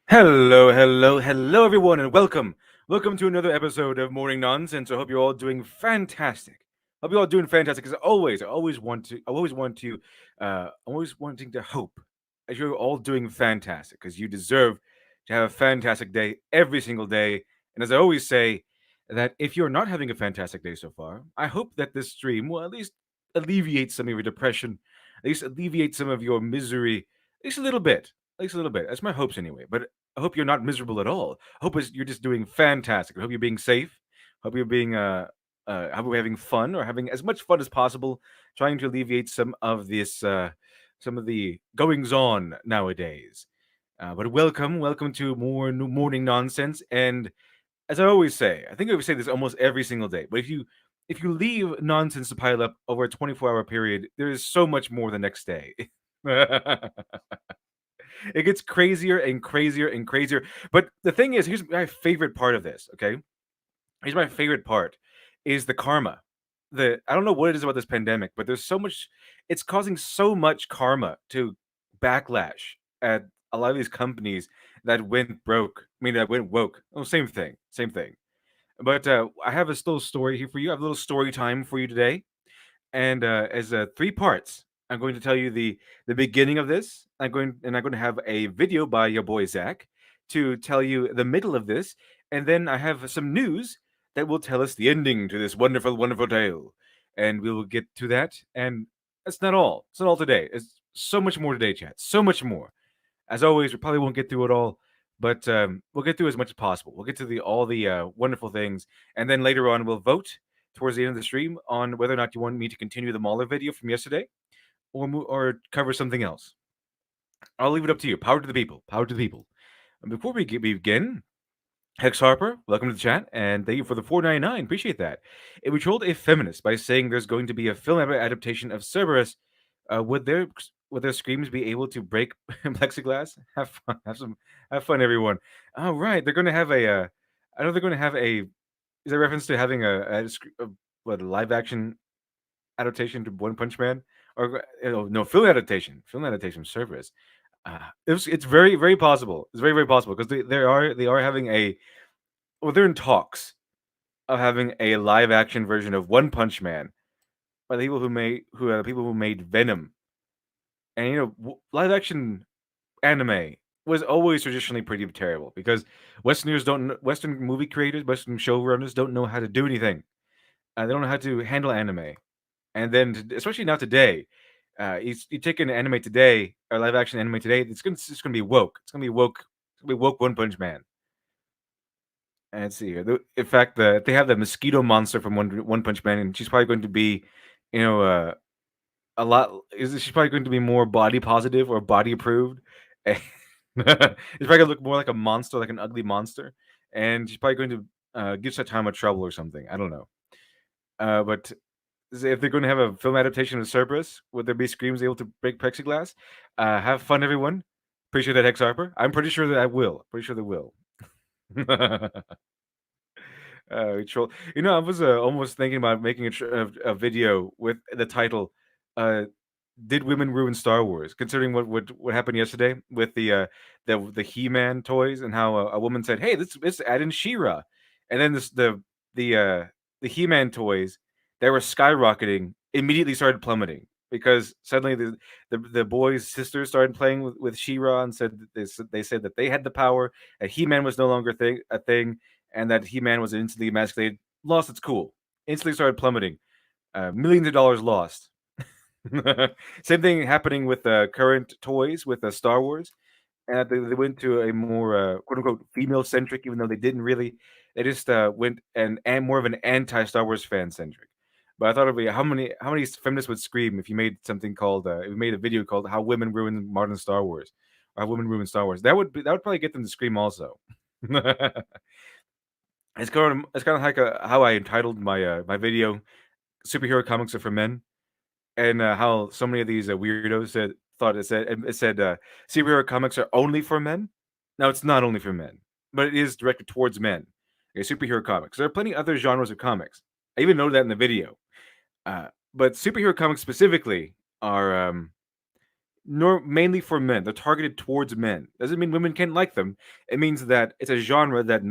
Hello, everyone, and welcome. Welcome to another episode of Morning Nonsense. I hope you're all doing fantastic. Hope you're all doing fantastic. Because I'm always wanting to hope that you're all doing fantastic. Because you deserve to have a fantastic day every single day. And as I always say, that if you're not having a fantastic day so far, I hope that this stream will at least alleviate some of your depression, at least alleviate some of your misery, at least a little bit. At least a little bit. That's my hopes anyway. But I hope you're not miserable at all. I hope you're just doing fantastic. I hope you're being safe. Hope you're being hope we're having fun or having as much fun as possible, trying to alleviate some of the goings on nowadays. But welcome to more morning nonsense. And as I always say, I think I would say this almost every single day. But if you leave nonsense to pile up over a 24-hour period, there is so much more the next day. It gets crazier and crazier and crazier. But the thing is, here's my favorite part of this, okay? Here's my favorite part is the karma. I don't know what it is about this pandemic, but there's so much it's causing so much karma to backlash at a lot of these companies that went broke. I mean that went woke. Oh, same thing. Same thing. But I have a little story here for you. I have a little story time for you today and as three parts. I'm going to tell you the beginning of this. I'm going to have a video by your boy Zach to tell you the middle of this, and then I have some news that will tell us the ending to this wonderful, wonderful tale, and we will get to that. And that's not all. It's not all today. It's so much more today, chat. So much more. As always, we probably won't get through it all, but we'll get through as much as possible. We'll get to the all the wonderful things, and then later on we'll vote towards the end of the stream on whether or not you want me to continue the Mahler video from yesterday or cover something else. I'll leave it up to you. Power to the people. Power to the people. And before we begin, Hex Harper, welcome to the chat, and thank you for the 4.99. Appreciate that. If we trolled a feminist by saying there's going to be a film adaptation of Cerberus, would their screams be able to break plexiglass? Have fun, have fun, everyone. All right, they're going to have a. I know they're going to have a. Is that reference to having a live action adaptation to One Punch Man, or no, film adaptation of Cerberus. It's very very possible. It's very very possible because they are having a well, they're in talks of having a live action version of One Punch Man by the people who made Venom. And live action anime was always traditionally pretty terrible because Western movie creators, Western showrunners don't know how to do anything. They don't know how to handle anime. And then especially not today. You take an anime today, or live action anime today, it's gonna be woke. It's gonna be woke. It's gonna be woke One Punch Man. And let's see here. In fact, they have the mosquito monster from One Punch Man, and she's probably going to be, you know, a lot. She's probably going to be more body positive or body approved. She's probably gonna look more like a monster, like an ugly monster, and she's probably going to give Saitama trouble or something. I don't know. But if they're going to have a film adaptation of Cerberus, would there be screams able to break plexiglass? Have fun, everyone. Appreciate that, Hex Harper. I'm pretty sure that I will. Pretty sure they will. Troll. I was almost thinking about making a video with the title, uh, "Did Women Ruin Star Wars?" Considering what happened yesterday with the He-Man toys and how a woman said, "Hey, let's add in She-Ra," and then the uh, the He-Man toys that were skyrocketing immediately started plummeting because suddenly the boys' sisters started playing with She-Ra and they said that they had the power, and He-Man was no longer a thing, and that He-Man was instantly emasculated, lost its cool, instantly started plummeting, millions of dollars lost. Same thing happening with current toys with Star Wars, and they went to a more quote unquote female centric, even though they didn't really. They just went and more of an anti Star Wars fan centric. But I thought it'd be how many feminists would scream if you made something called if you made a video called "How Women Ruin Modern Star Wars" or "How Women Ruin Star Wars." That would probably get them to scream also. It's kind of like how I entitled my video "Superhero Comics Are for Men," and how so many of these weirdos thought it said superhero comics are only for men. Now it's not only for men, but it is directed towards men. Okay, superhero comics. There are plenty other genres of comics. I even noted that in the video. But superhero comics specifically are mainly for men. They're targeted towards men. Doesn't mean women can't like them. It means that it's a genre that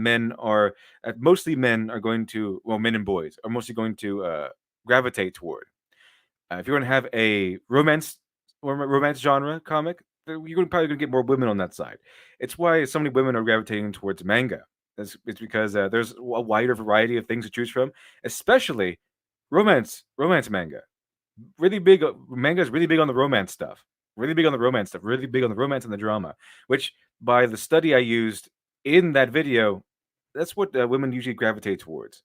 mostly men are going to, well, men and boys are mostly going to gravitate toward. If you're going to have a romance genre comic, you're probably going to get more women on that side. It's why so many women are gravitating towards manga. It's because there's a wider variety of things to choose from, especially romance manga. Really big manga is really big on the romance stuff. Really big on the romance stuff. Really big on the romance and the drama. Which, by the study I used in that video, that's what women usually gravitate towards.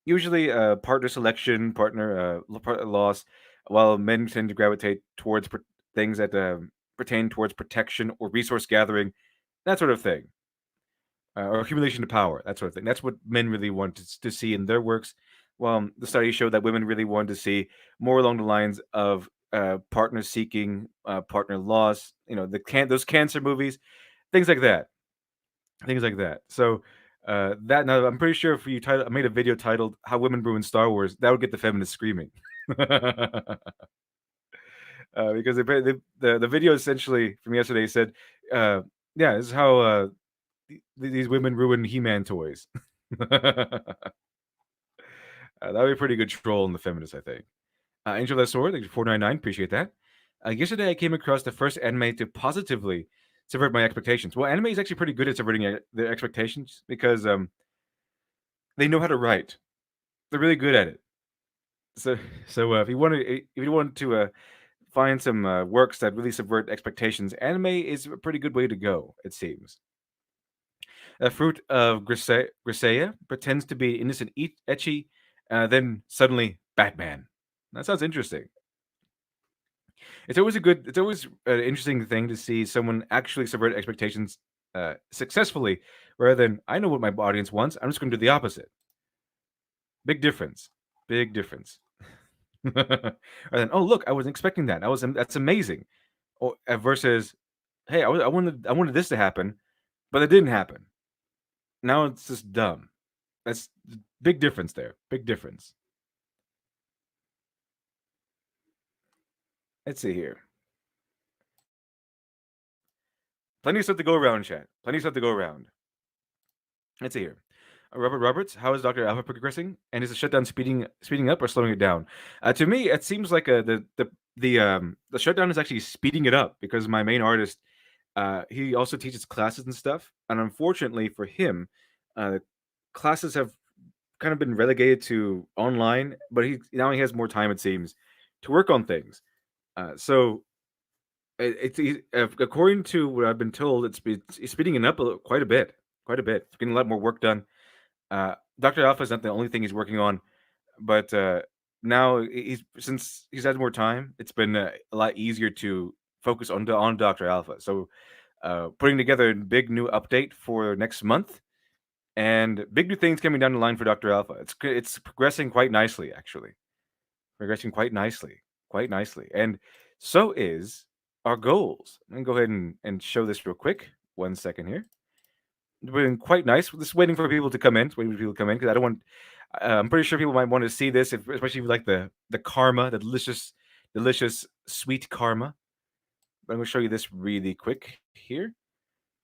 Usually, partner selection, partner loss, while men tend to gravitate towards things that pertain towards protection or resource gathering, that sort of thing, or accumulation of power, that sort of thing. That's what men really want to see in their works. Well, the study showed that women really wanted to see more along the lines of partner seeking, partner loss. Those cancer movies, things like that, things like that. So that now I'm pretty sure if I made a video titled "How Women Ruin Star Wars," that would get the feminists screaming. Because the video essentially from yesterday said, "Yeah, this is how these women ruin He-Man toys." That would be a pretty good troll in the feminists, I think. Angel of Sword, thank you for 4.99. Appreciate that. Yesterday, I came across the first anime to positively subvert my expectations. Well, anime is actually pretty good at subverting their expectations because they know how to write. They're really good at it. So if you want to find some works that really subvert expectations, anime is a pretty good way to go. It seems. A fruit of Grisea pretends to be innocent, etchy, then suddenly Batman. That sounds interesting. It's always an interesting thing to see someone actually subvert expectations successfully, rather than I know what my audience wants. I'm just going to do the opposite. Big difference. Big difference. And then, oh look, I wasn't expecting that. That's amazing. Or versus, hey, I wanted this to happen, but it didn't happen. Now it's just dumb. That's big difference there. Big difference. Let's see here. Plenty of stuff to go around, chat. Plenty of stuff to go around. Let's see here. Robert Roberts, how is Doctor Alpha progressing? And is the shutdown speeding up or slowing it down? To me, it seems like the shutdown is actually speeding it up because my main artist, he also teaches classes and stuff, and unfortunately for him, uh, classes have kind of been relegated to online. But he has more time, it seems, to work on things. So according to what I've been told, it's speeding it up quite a bit, quite a bit. It's getting a lot more work done. Doctor Alpha is not the only thing he's working on, but now since he's had more time, it's been a lot easier to focus on Doctor Alpha. So putting together a big new update for next month, and big new things coming down the line for Doctor Alpha. It's progressing quite nicely, actually, progressing quite nicely, and so is our goals. I'm gonna go ahead and show this real quick. 1 second here. It's been quite nice. Just waiting for people to come in. Waiting for people to come in because I don't want. I'm pretty sure people might want to see this, especially if you like the karma, the delicious sweet karma. But I'm gonna show you this really quick here.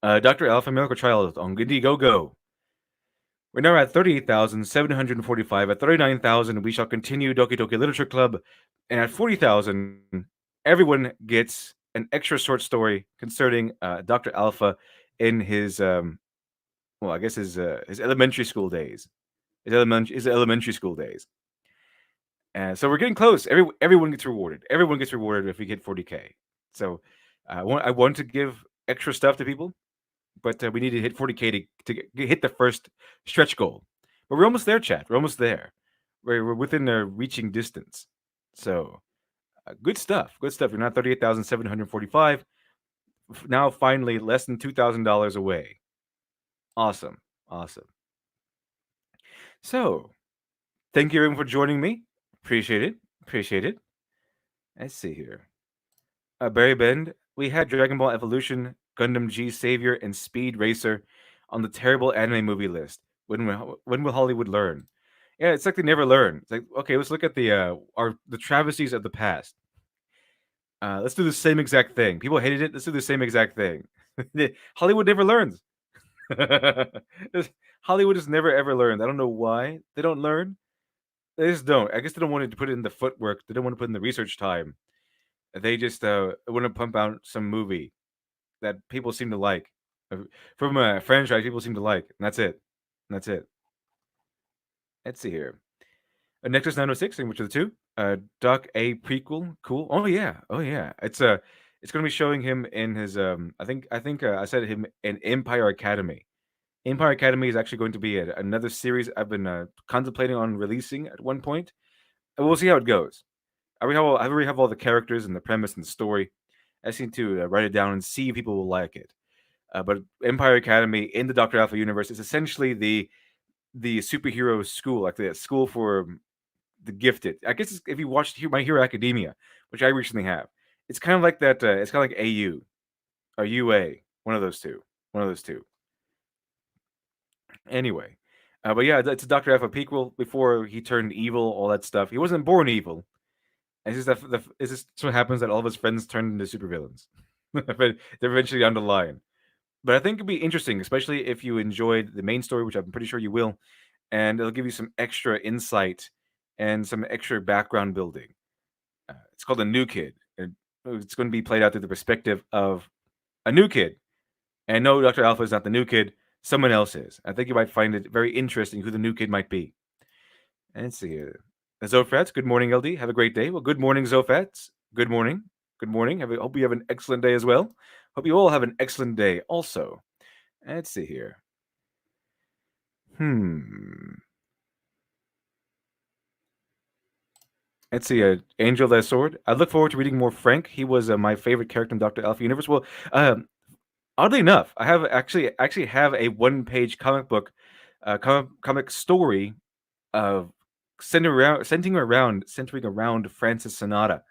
Doctor Alpha Miracle Child on Indiegogo. We're now at 38,745. At 39,000, we shall continue Doki Doki Literature Club. And at 40,000, everyone gets an extra short story concerning Dr. Alpha in his, well, I guess his elementary school days. His elementary school days. And so we're getting close. Everyone gets rewarded. Everyone gets rewarded if we hit 40K. So I want to give extra stuff to people, but we need to hit 40K to hit the first stretch goal. But we're almost there, chat. We're almost there. We're within a reaching distance. So good stuff. Good stuff. We're now 38,745. Now finally less than $2,000 away. Awesome. Awesome. So thank you everyone for joining me. Appreciate it. Appreciate it. Let's see here. Barry Bend, we had Dragon Ball Evolution, Gundam G Savior, and Speed Racer on the terrible anime movie list. When will Hollywood learn? Yeah, it's like they never learn. It's like, okay, let's look at the travesties of the past. Let's do the same exact thing. People hated it. Let's do the same exact thing. Hollywood never learns. Hollywood has never ever learned. I don't know why they don't learn. They just don't. I guess they don't want to put in the footwork. They don't want to put in the research time. They just want to pump out some movie that people seem to like from a franchise people seem to like, and that's it. And that's it. Let's see here. Nexus 906 and which of the two? Doc A prequel. Cool. Oh yeah. Oh yeah. It's going to be showing him in his I think I said him in Empire Academy. Empire Academy is actually going to be another series I've been contemplating on releasing at one point. And we'll see how it goes. I already have all the characters and the premise and the story. I just need to write it down and see if people will like it. But Empire Academy in the Doctor Alpha universe is essentially the superhero school, like the school for the gifted. I guess if you watched My Hero Academia, which I recently have, it's kind of like that. It's kind of like AU or UA, one of those two. One of those two. Anyway, but yeah, it's a Doctor Alpha prequel before he turned evil, all that stuff. He wasn't born evil. It's just what happens that all of his friends turned into supervillains. But they're eventually down the line. But I think it'd be interesting, especially if you enjoyed the main story, which I'm pretty sure you will, and it'll give you some extra insight and some extra background building. It's called A New Kid. And it's going to be played out through the perspective of a new kid. And no, Dr. Alpha is not the new kid. Someone else is. I think you might find it very interesting who the new kid might be. And let's see here. Zofats, good morning, LD. Have a great day. Well, good morning, Zofats. Good morning. Good morning. Hope you have an excellent day as well. Hope you all have an excellent day also. Let's see here. Hmm. Let's see, Angel the Sword. I look forward to reading more Frank. He was my favorite character in Doctor Alpha Universe. Well, oddly enough, I have actually have a one-page comic book, comic story of centering around Francis Sonata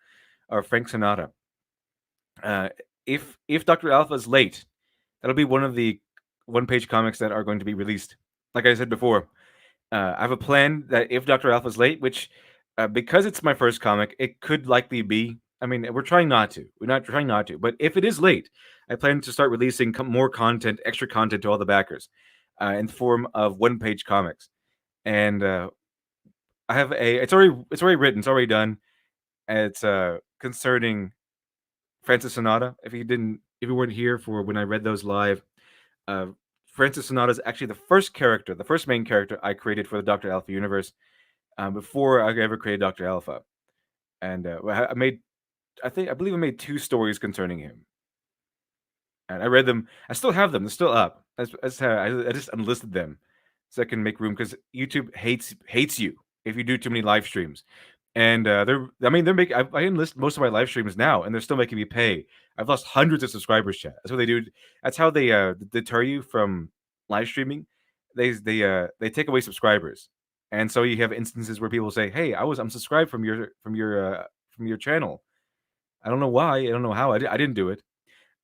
or Frank Sonata. Uh, if Doctor Alpha is late, that'll be one of the one-page comics that are going to be released. Like I said before, I have a plan that if Doctor Alpha is late, which because it's my first comic, it could likely be. I mean, we're trying not to. We're not trying not to. But if it is late, I plan to start releasing more content, extra content to all the backers, in the form of one-page comics. And I have a. It's already written. It's already done. And it's concerning Francis Sonata. If you weren't here for when I read those live, uh, Francis Sonata is actually the first main character I created for the Doctor Alpha universe, before I ever created Doctor Alpha. And I believe I made two stories concerning him, and I read them. I still have them. They're still up. That's how I just unlisted them, so I can make room because YouTube hates you if you do too many live streams. And they're making. I enlist most of my live streams now, and they're still making me pay. I've lost hundreds of subscribers, chat. That's what they do. That's how they deter you from live streaming. They take away subscribers, and so you have instances where people say, "Hey, I'm subscribed from your channel. I don't know why. I don't know how. I didn't do it.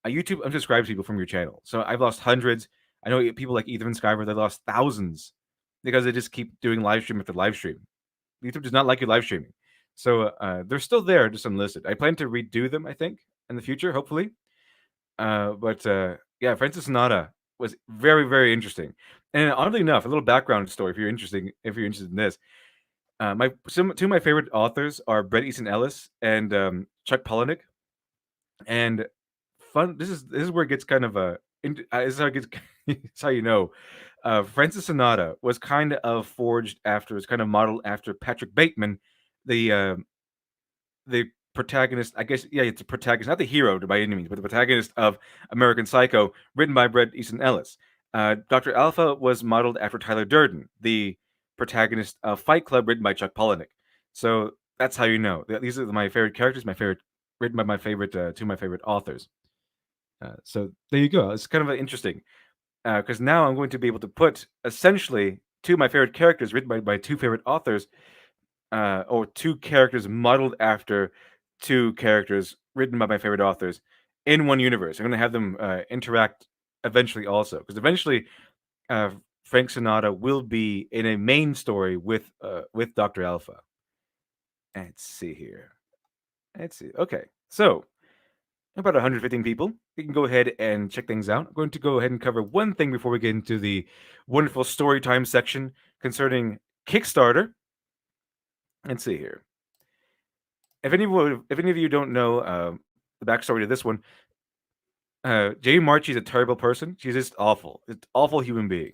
YouTube unsubscribes people from your channel. So I've lost hundreds. I know people like Ethan Skyver, they lost thousands because they just keep doing live stream after live stream. YouTube does not like you live streaming. So they're still there, just unlisted. I plan to redo them, I think, in the future, hopefully. But yeah, Francis Sonata was very, very interesting. And oddly enough, a little background story if you're interested in this. Two of my favorite authors are Bret Easton Ellis and Chuck Palahniuk. And fun. This is where it gets kind of this is how it gets. It's how you know. Francis Sonata was kind of forged after, was kind of modeled after Patrick Bateman, the uh, the protagonist. I guess yeah, it's a protagonist, not the hero by any means, but the protagonist of American Psycho, written by Bret Easton Ellis. Doctor Alpha was modeled after Tyler Durden, the protagonist of Fight Club, written by Chuck Palahniuk. So that's how you know. These are my favorite characters. My favorite written by my favorite two of my favorite authors. So there you go. It's kind of interesting because now I'm going to be able to put essentially two of my favorite characters written by my two favorite authors, or two characters modeled after two characters written by my favorite authors in one universe. I'm going to have them interact eventually also because eventually uh, Frank Sonata will be in a main story with Dr. Alpha. Let's see here. Let's see. Okay. So about 115 people. You can go ahead and check things out. I'm going to go ahead and cover one thing before we get into the wonderful story time section concerning Kickstarter. Let's see here. If any of you don't know the backstory to this one, Jamie Marchi is a terrible person. She's just awful. It's awful human being.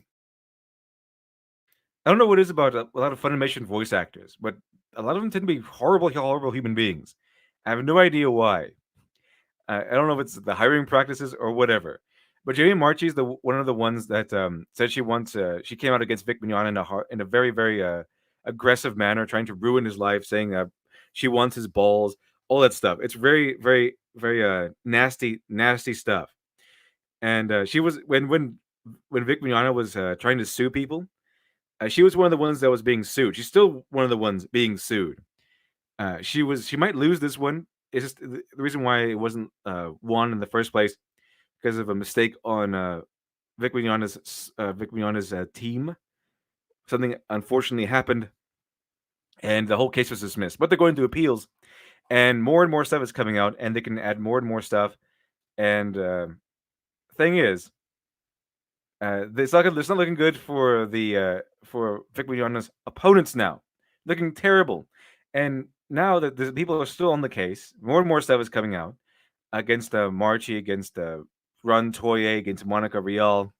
I don't know what it is about a lot of Funimation voice actors, but a lot of them tend to be horrible, horrible human beings. I have no idea why. I don't know if it's the hiring practices or whatever. But Jamie Marchi is the one of the ones that said she wants. She came out against Vic Mignogna in a very very aggressive manner, trying to ruin his life, saying she wants his balls, all that stuff. It's very very very nasty nasty stuff. And she was when Vic Mignogna was trying to sue people, she was one of the ones that was being sued. She's still one of the ones being sued. She might lose this one. It's just the reason why it wasn't won in the first place because of a mistake on Vic Mignogna's team. Something unfortunately happened, and the whole case was dismissed. But they're going to appeals, and more stuff is coming out, and they can add more and more stuff. And thing is, it's not looking good for the for Vic Mignogna's opponents now. Looking terrible, and now that the people are still on the case, more and more stuff is coming out against Marchi, against Ron Toye, against Monica Rial.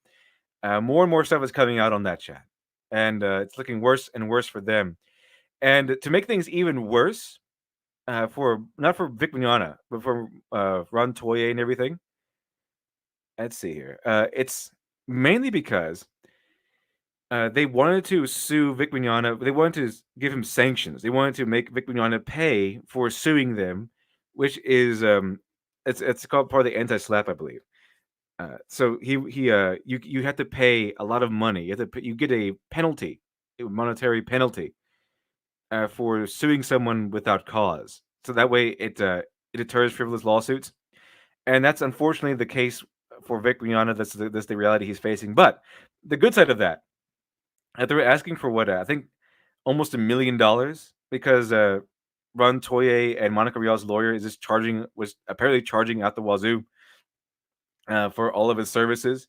More and more stuff is coming out on that chat, and it's looking worse and worse for them. And to make things even worse, for not for Vic Mignogna, but for Ron Toye and everything. Let's see here. It's mainly because They wanted to sue Vic Mignogna. They wanted to give him sanctions. They wanted to make Vic Mignogna pay for suing them, which is it's called part of the anti-slap, I believe. So you have to pay a lot of money. You get a penalty, a monetary penalty, for suing someone without cause. So that way it deters frivolous lawsuits, and that's unfortunately the case for Vic Mignogna. That's the reality he's facing. But the good side of that, they were asking for what I think almost $1 million because Ron Toye and Monica Rial's lawyer is just was apparently charging out the wazoo for all of his services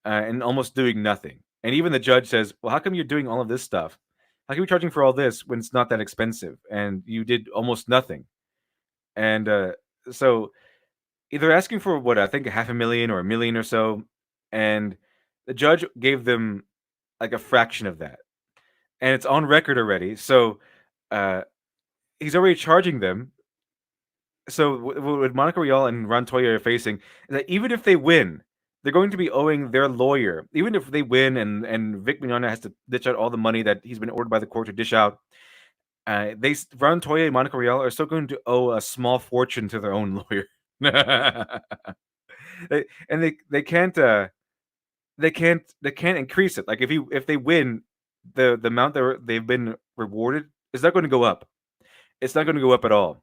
and almost doing nothing. And even the judge says, "Well, how come you're doing all of this stuff? How come you're charging for all this when it's not that expensive and you did almost nothing?" And so they're asking for what I think a half a million or a million or so, and the judge gave them like a fraction of that, and it's on record already. So uh, he's already charging them. So what Monica Rial and Ron Toya are facing is that even if they win, they're going to be owing their lawyer. Even if they win and Vic Mignogna has to dish out all the money that he's been ordered by the court to dish out, Ron Toya and Monica Rial are still going to owe a small fortune to their own lawyer. And they can't increase it. Like if they win, the amount that they've been rewarded is not going to go up. It's not going to go up at all.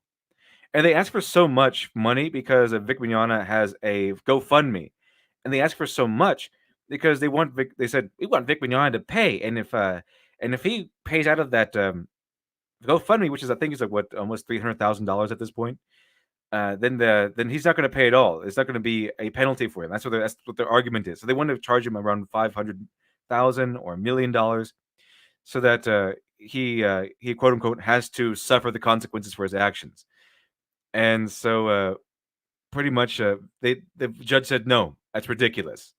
And they ask for so much money because Vic Mignogna has a GoFundMe, and they ask for so much because they want Vic. They said we want Vic Mignogna to pay, and if he pays out of that GoFundMe, which is I think is like what almost $300,000 at this point, then he's not going to pay at all. It's not going to be a penalty for him. That's what their argument is. So they want to charge him around 500,000 or $1 million, so that he quote unquote has to suffer the consequences for his actions. And so pretty much the judge said no, that's ridiculous.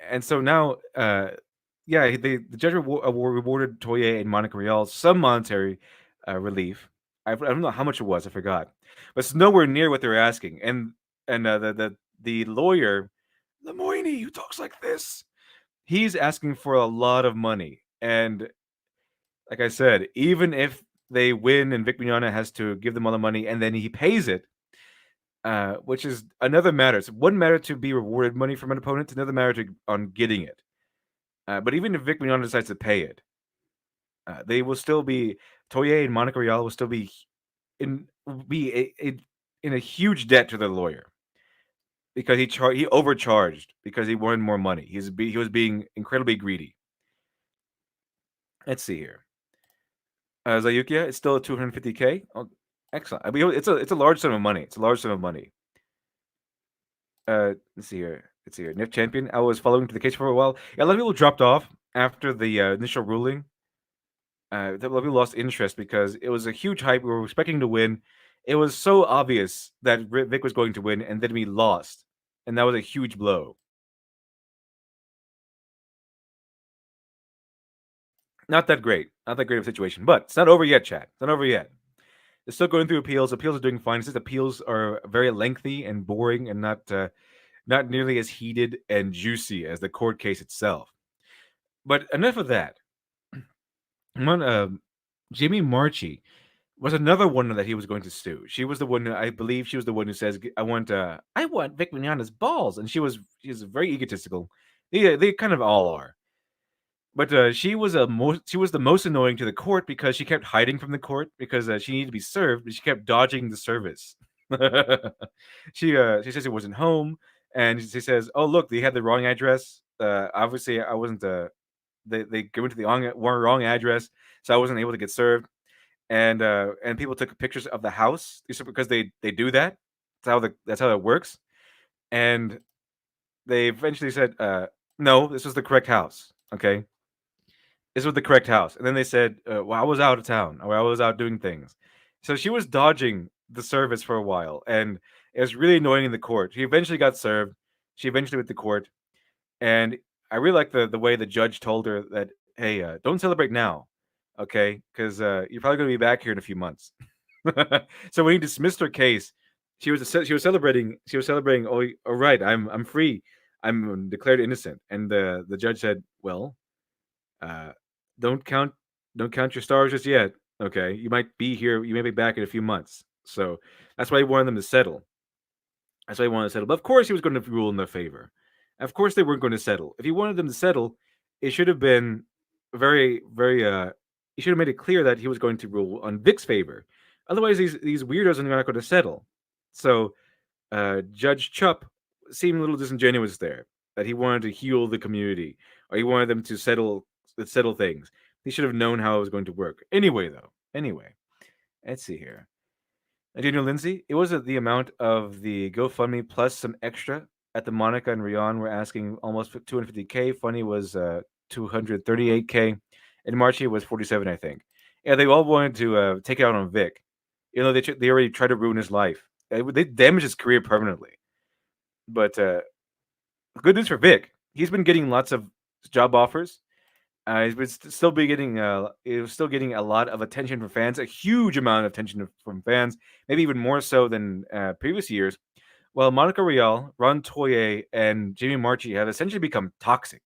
And so now yeah, the judge rewarded Toye and Monica Rial some monetary relief. I don't know how much it was, I forgot, but it's nowhere near what they're asking. And the lawyer Lemoyne, who talks like this, he's asking for a lot of money. And like I said, even if they win and Vic Mignogna has to give them all the money and then he pays it, which is another matter. It's one matter to be rewarded money from an opponent, it's another matter on getting it. But even if Vic Mignogna decides to pay it, they will still be Toye and Monica Rial will still be in a huge debt to their lawyer because he overcharged because he wanted more money. He was being incredibly greedy. Let's see here. Zayukia, it's still 250K. Oh, excellent. I mean, it's a large sum of money. It's a large sum of money. Let's see here. Nif Champion. I was following the case for a while. Yeah, a lot of people dropped off after the initial ruling. A lot of people lost interest because it was a huge hype. We were expecting to win. It was so obvious that Vic was going to win, and then we lost, and that was a huge blow. Not that great. Not that great of a situation. But it's not over yet, chat. It's not over yet. They're still going through appeals. Appeals are doing fine. It's just appeals are very lengthy and boring and not nearly as heated and juicy as the court case itself. But enough of that. Jimmy Marchi was another one that he was going to sue. She was the one. I believe she was the one who says, "I want Vic Mignogna's balls," and she's very egotistical. They kind of all are. But she was the most annoying to the court because she kept hiding from the court because she needed to be served, but she kept dodging the service. She says it wasn't home, and she says, "Oh look, they had the wrong address. Obviously, I wasn't. They went to the wrong address, so I wasn't able to get served." And people took pictures of the house because they do that. That's how it works. And they eventually said, "No, this was the correct house." Okay. This was the correct house. And then they said, well, I was out of town or I was out doing things. So she was dodging the service for a while. And it was really annoying in the court. She eventually got served. She eventually went to court. And I really like the way the judge told her that, hey, don't celebrate now. Okay. Because you're probably going to be back here in a few months. So when he dismissed her case, she was celebrating. She was celebrating. Oh, all right. I'm free. I'm declared innocent. And the judge said, well, Uh, don't count don't count your stars just yet. Okay, you might be here. You may be back in a few months. So that's why he wanted them to settle. That's why he wanted to settle. But of course, he was going to rule in their favor. Of course, they weren't going to settle. If he wanted them to settle, it should have been very, very. He should have made it clear that he was going to rule on Vic's favor. Otherwise, these weirdos are not going to settle. So Judge Chupp seemed a little disingenuous there. That he wanted to heal the community, or he wanted them to settle things. He should have known how it was going to work. Anyway, though. Anyway, let's see here. Daniel Lindsay, it was the amount of the GoFundMe plus some extra at the Monica and Rion were asking almost 250K. Funny was 238K. And Marchi was 47, I think. Yeah, they all wanted to take it out on Vic. You know, they already tried to ruin his life. They damaged his career permanently. But good news for Vic. He's been getting lots of job offers. He's been he was still getting a lot of attention from fans, a huge amount of attention from fans, maybe even more so than previous years. Well, Monica Rial, Ron Toye, and Jamie Marchi have essentially become toxic.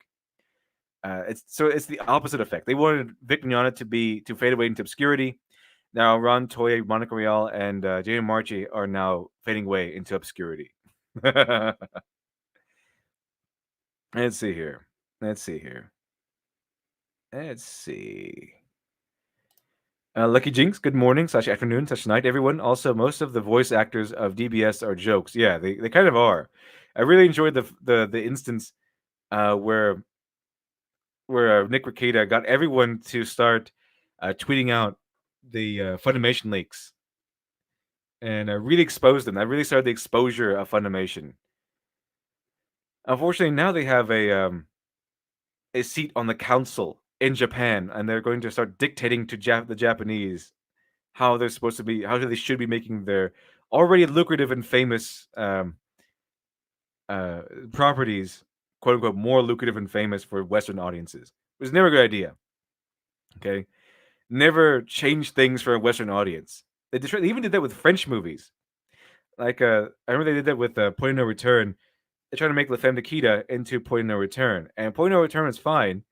It's the opposite effect. They wanted Vic Mignogna to fade away into obscurity. Now Ron Toye, Monica Rial, and Jamie Marchi are now fading away into obscurity. Let's see here. Let's see here. Let's see. Lucky Jinx, good morning, / afternoon, / night, everyone. Also, most of the voice actors of DBS are jokes. Yeah, they kind of are. I really enjoyed the instance where Nick Rekieta got everyone to start tweeting out the Funimation leaks and really exposed them. That really started the exposure of Funimation. Unfortunately, now they have a seat on the council in Japan, and they're going to start dictating to the Japanese how they're supposed to be, how they should be making their already lucrative and famous properties, quote unquote, more lucrative and famous for Western audiences. It was never a good idea. Okay, never change things for a Western audience. They even did that with French movies. Like I remember they did that with Point of No Return. They tried to make La Femme Nikita into Point of No Return, and Point of No Return is fine,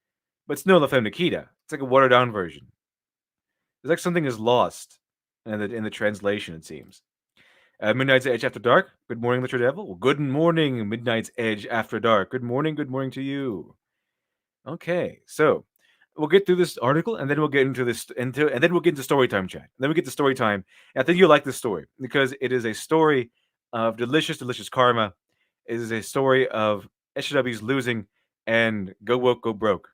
but it's no La Femme Nikita. It's like a watered down version. It's like something is lost in the translation. It seems. Midnight's Edge After Dark. Good morning, Little Devil. Well, good morning, Midnight's Edge After Dark. Good morning to you. Okay, so we'll get through this article, and then we'll get into and then we'll get into story time chat. Then we get to story time. And I think you'll like this story because it is a story of delicious karma. It is a story of SJWs losing and go woke, go broke.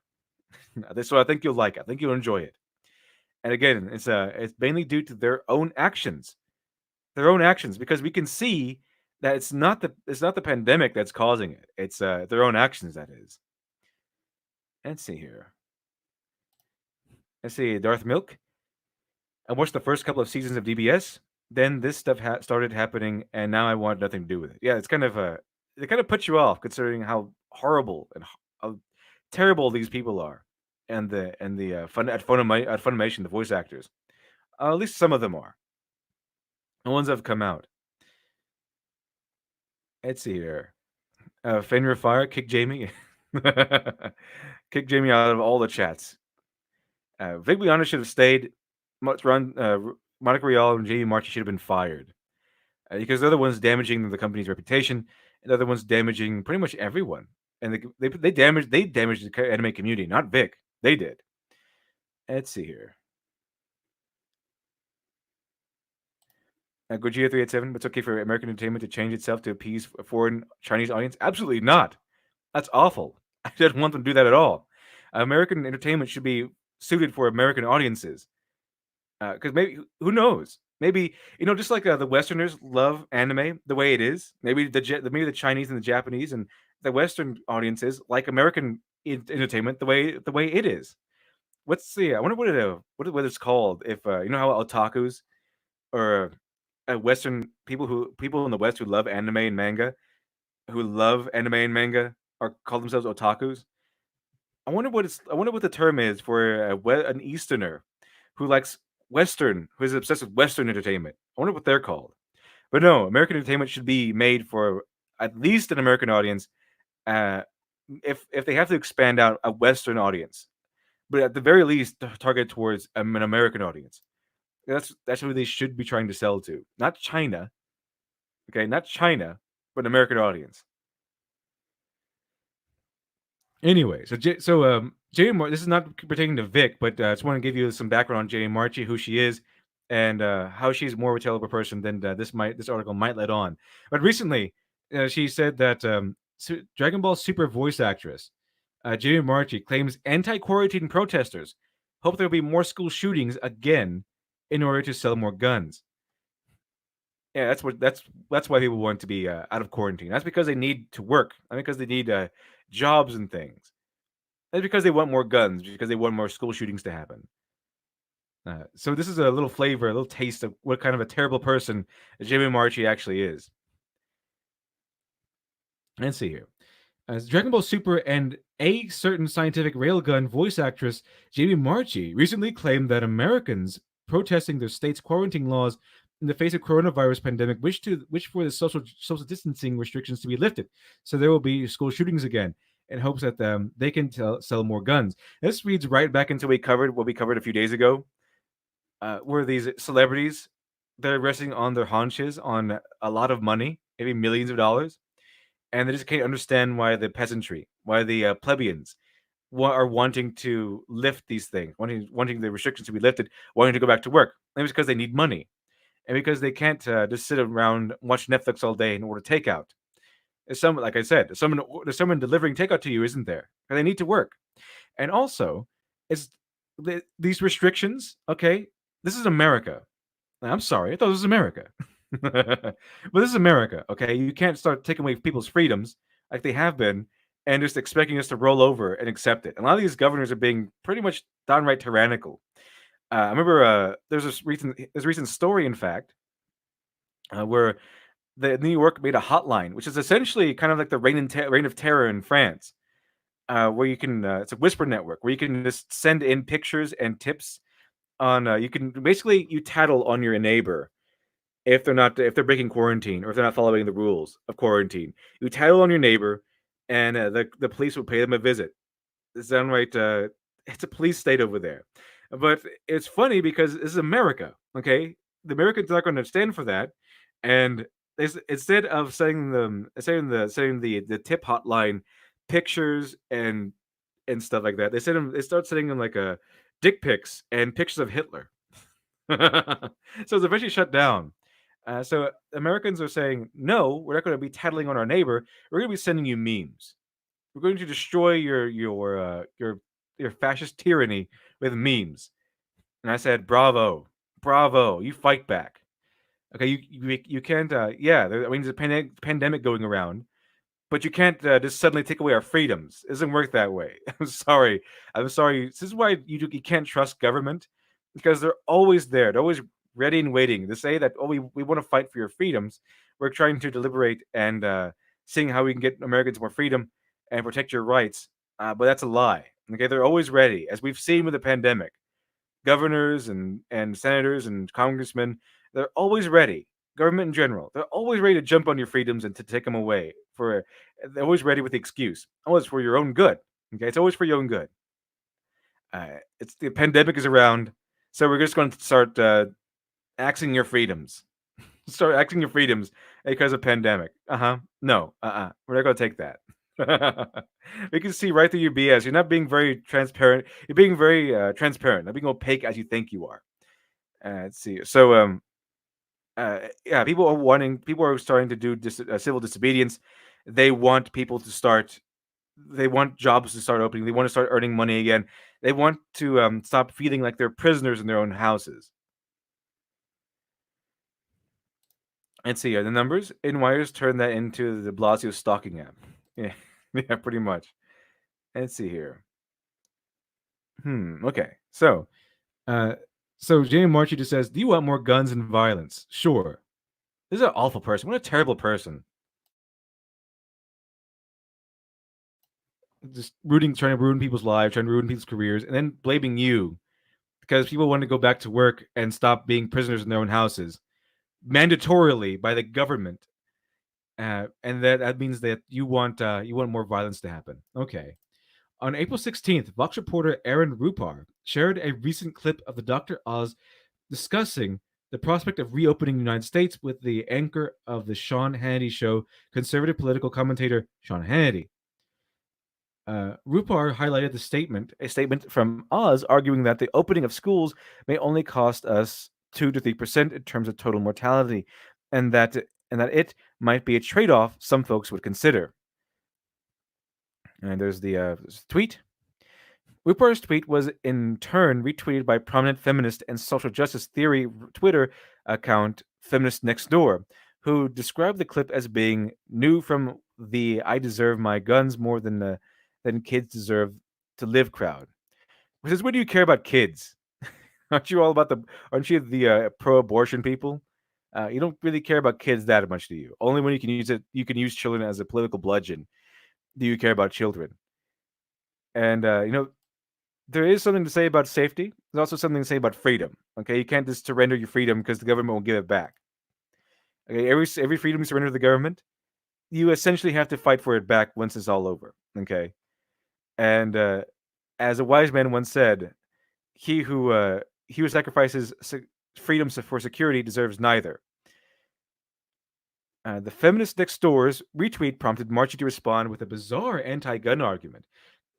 So I think you'll like it. I think you'll enjoy it. And again, it's mainly due to their own actions. Their own actions, because we can see that it's not the pandemic that's causing it. It's their own actions, that is. Let's see here. Let's see, Darth Milk. I watched the first couple of seasons of DBS. Then this stuff started happening, and now I want nothing to do with it. Yeah, it's kind of it kind of puts you off considering how horrible and how terrible these people are, and the fun at Funimation, the voice actors. At least some of them are. The ones that have come out. Let's see here. Fenrir Fire, kick Jamie. Kick Jamie out of all the chats. Vic Mignogna should have stayed. Monica Rial and Jamie Marchi should have been fired because they're the ones damaging the company's reputation, and they're the ones damaging pretty much everyone. And they damaged the anime community, not Vic. They did. Let's see here. Gojira 387, but it's okay for American entertainment to change itself to appease a foreign Chinese audience? Absolutely not. That's awful. I didn't want them to do that at all. American entertainment should be suited for American audiences. Because maybe, who knows? Maybe, just like the Westerners love anime the way it is. Maybe the Chinese and the Japanese and the Western audiences like American entertainment the way it is. I wonder what it's called. If you know how otakus or Western people in the West who love anime and manga, are call themselves otakus. I wonder what the term is for an Easterner who likes Western, who is obsessed with Western entertainment. I wonder what they're called. But no, American entertainment should be made for at least an American audience. If they have to expand out a Western audience, but at the very least, target towards an American audience. That's who they should be trying to sell to, not China. Okay, not China, but an American audience. Anyway, Jamie this is not pertaining to Vic, but I just want to give you some background on Jamie Marchi, who she is, and how she's more of a terrible person than this article might let on. But recently, she said that Dragon Ball Super voice actress Jamie Marchi claims anti-quarantine protesters hope there will be more school shootings again in order to sell more guns. Yeah, that's why people want to be out of quarantine. That's because they need to work, not because they need jobs and things. It's because they want more guns, because they want more school shootings to happen. So this is a little flavor, a little taste of what kind of a terrible person Jamie Marchi actually is. Let's see here. As Dragon Ball Super and a certain scientific railgun voice actress, Jamie Marchi, recently claimed that Americans protesting their state's quarantine laws in the face of coronavirus pandemic wish for the social distancing restrictions to be lifted, so there will be school shootings again, in hopes that they can sell more guns. This reads right back into what we covered a few days ago, where these celebrities they're resting on their haunches on a lot of money, maybe millions of dollars, and they just can't understand why the peasantry, why the plebeians are wanting to lift these things, wanting the restrictions to be lifted, wanting to go back to work. And it's because they need money, and because they can't just sit around watch Netflix all day and order takeout. Like I said, there's someone delivering takeout to you, isn't there? And they need to work, and also, it's these restrictions. Okay, this is America. I'm sorry, I thought this was America. But this is America, okay? You can't start taking away people's freedoms like they have been and just expecting us to roll over and accept it. And a lot of these governors are being pretty much downright tyrannical. I remember there's this recent story, in fact, where the New York made a hotline, which is essentially kind of like the reign of terror in France, where you can it's a whisper network where you can just send in pictures and tips on. You can basically you tattle on your neighbor if they're breaking quarantine or if they're not following the rules of quarantine. You tattle on your neighbor, and the police will pay them a visit. It's downright it's a police state over there. But it's funny because this is America, okay? The Americans are not going to stand for that, and instead of sending the tip hotline pictures and stuff like that, they start sending them like a dick pics and pictures of Hitler. So it's eventually shut down. So Americans are saying, no, we're not going to be tattling on our neighbor. We're going to be sending you memes. We're going to destroy your fascist tyranny with memes. And I said, bravo, bravo, you fight back. Okay, you can't. I mean, there's a pandemic going around, but you can't just suddenly take away our freedoms. It doesn't work that way. I'm sorry. I'm sorry. This is why you can't trust government, because they're always there. They're always ready and waiting to say that, oh, we want to fight for your freedoms. We're trying to deliberate and seeing how we can get Americans more freedom and protect your rights. But that's a lie. Okay, they're always ready, as we've seen with the pandemic. Governors and senators and congressmen, they're always ready. Government in general, they're always ready to jump on your freedoms and to take them away. They're always ready with the excuse, oh, it's for your own good. Okay, it's always for your own good. It's the pandemic is around, so we're just going to start axing your freedoms. Start axing your freedoms because of pandemic. No. We're not going to take that. We can see right through your BS. You're not being very transparent. You're being very transparent, not being opaque as you think you are. Let's see. So, yeah, people are starting to do civil disobedience. They want people to start. They want jobs to start opening. They want to start earning money again. They want to stop feeling like they're prisoners in their own houses. Let's see the numbers. InWires turned that into the Blasio stalking app. Yeah, yeah, pretty much. Let's see here. Okay. So Jamie Marchi just says, "Do you want more guns and violence?" Sure. This is an awful person. What a terrible person. Just trying to ruin people's lives, trying to ruin people's careers, and then blaming you because people want to go back to work and stop being prisoners in their own houses, mandatorily by the government. And that means that you want more violence to happen. Okay. On April 16th, Vox reporter Aaron Rupar shared a recent clip of the Dr. Oz discussing the prospect of reopening the United States with the anchor of the Sean Hannity show, conservative political commentator Sean Hannity. Rupar highlighted a statement from Oz arguing that the opening of schools may only cost us 2 to 3% in terms of total mortality, and that it might be a trade-off some folks would consider. And there's the tweet. Rupar's tweet was in turn retweeted by prominent feminist and social justice theory Twitter account Feminist Next Door, who described the clip as being new from the "I deserve my guns more than kids deserve to live" crowd. Which is, what do you care about kids? Aren't you all about the? Aren't you the pro-abortion people? You don't really care about kids that much, do you? Only when you can use it, you can use children as a political bludgeon. Do you care about children? And there is something to say about safety. There's also something to say about freedom. Okay, you can't just surrender your freedom because the government will give it back. Okay, every freedom you surrender to the government, you essentially have to fight for it back once it's all over. Okay, and as a wise man once said, he who sacrifices freedom for security deserves neither. The feminist next door's retweet prompted Marchie to respond with a bizarre anti-gun argument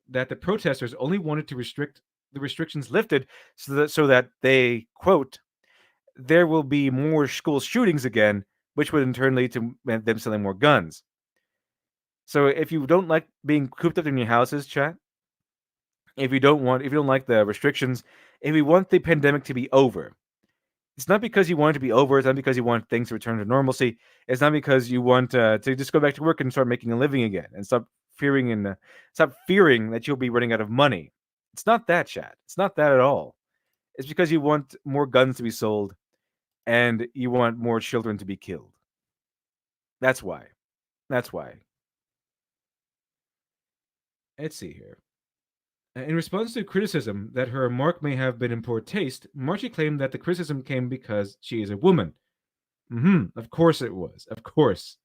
that the protesters only wanted to restrict the restrictions lifted so that they, quote, there will be more school shootings again, which would in turn lead to them selling more guns. So if you don't like being cooped up in your houses, chat, if you don't like the restrictions, if you want the pandemic to be over, it's not because you want it to be over. It's not because you want things to return to normalcy. It's not because you want to just go back to work and start making a living again and stop fearing that you'll be running out of money. It's not that, chat. It's not that at all. It's because you want more guns to be sold and you want more children to be killed. That's why. That's why. Let's see here. In response to criticism that her remark may have been in poor taste, Marchie claimed that the criticism came because she is a woman. Of course it was. Of course.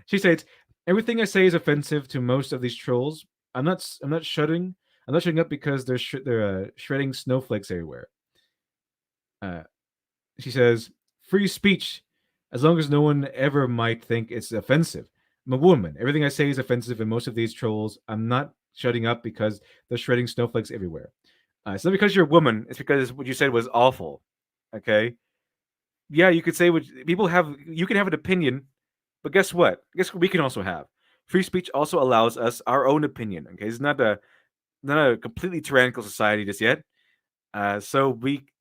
She states, "Everything I say is offensive to most of these trolls. I'm not shutting up because they're shredding snowflakes everywhere." She says, "Free speech, as long as no one ever might think it's offensive. I'm a woman. Everything I say is offensive, and most of these trolls, I'm not shutting up because they're shredding snowflakes everywhere. It's not because you're a woman. It's because what you said was awful. Okay? Yeah, you could say what people have. You can have an opinion, but guess what? Guess what we can also have. Free speech also allows us our own opinion. Okay, it's not a completely tyrannical society just yet. So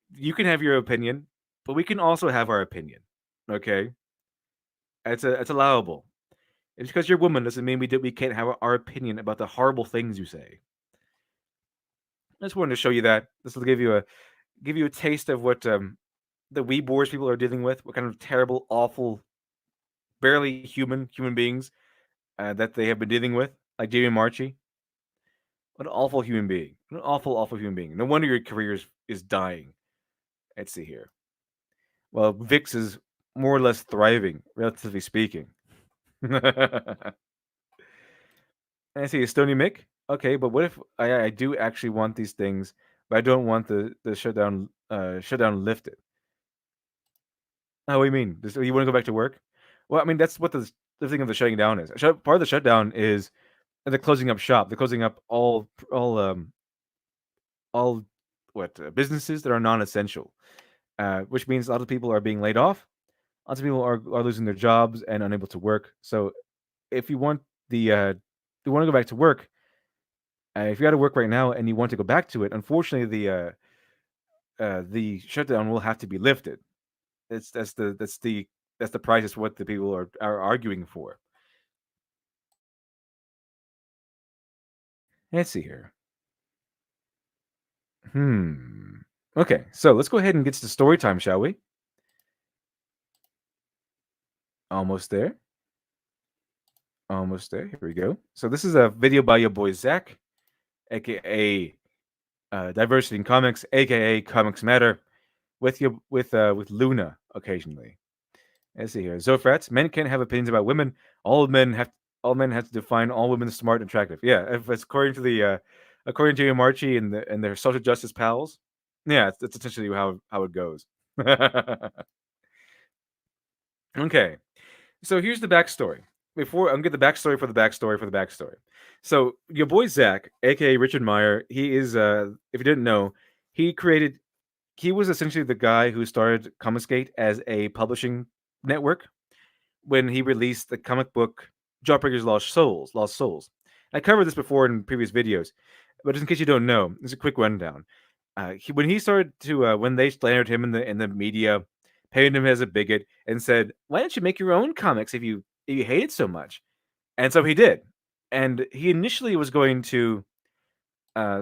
you can have your opinion, but we can also have our opinion. Okay, it's allowable. It's because you're a woman doesn't mean we can't have our opinion about the horrible things you say. I just wanted to show you that. This will give you a taste of what the Weebors people are dealing with. What kind of terrible, awful, barely human beings that they have been dealing with, like Jamie Marchi. What an awful human being. What an awful, awful human being. No wonder your career is dying. Let's see here. Well, Vix is more or less thriving, relatively speaking. I see, Stony Mick. Okay, but what if I do actually want these things, but I don't want the shutdown lifted? Oh, what do you mean? You want to go back to work? Well, I mean that's what the thing of the shutting down is. Part of the shutdown is the closing up shop. They're closing up all businesses that are non-essential, which means a lot of people are being laid off. Lots of people are losing their jobs and unable to work. So if you want if you want to go back to work, if you're out of work right now and you want to go back to it, unfortunately the shutdown will have to be lifted. That's the price. Is what the people are arguing for. Let's see here. Okay, so let's go ahead and get to story time, shall we? Almost there. Almost there. Here we go. So this is a video by your boy Zach, aka Diversity in Comics, aka Comics Matter, with Luna occasionally. Let's see here. Zofrats, men can't have opinions about women. All men have all men have to define all women as smart and attractive. Yeah, if it's according to Marchi and their social justice pals, yeah, it's essentially how it goes. Okay, so here's the backstory. Before I'm gonna get the backstory for the backstory for the backstory. So your boy Zach, aka Richard Meyer, he is if you didn't know, he created he was essentially the guy who started Comicsgate as a publishing network when he released the comic book Jawbreaker's Lost Souls. I covered this before in previous videos, but just in case you don't know, this is a quick rundown. When he started to when they slandered him in the media, painted him as a bigot, and said, "Why don't you make your own comics if you hate it so much?" And so he did. And he initially was going to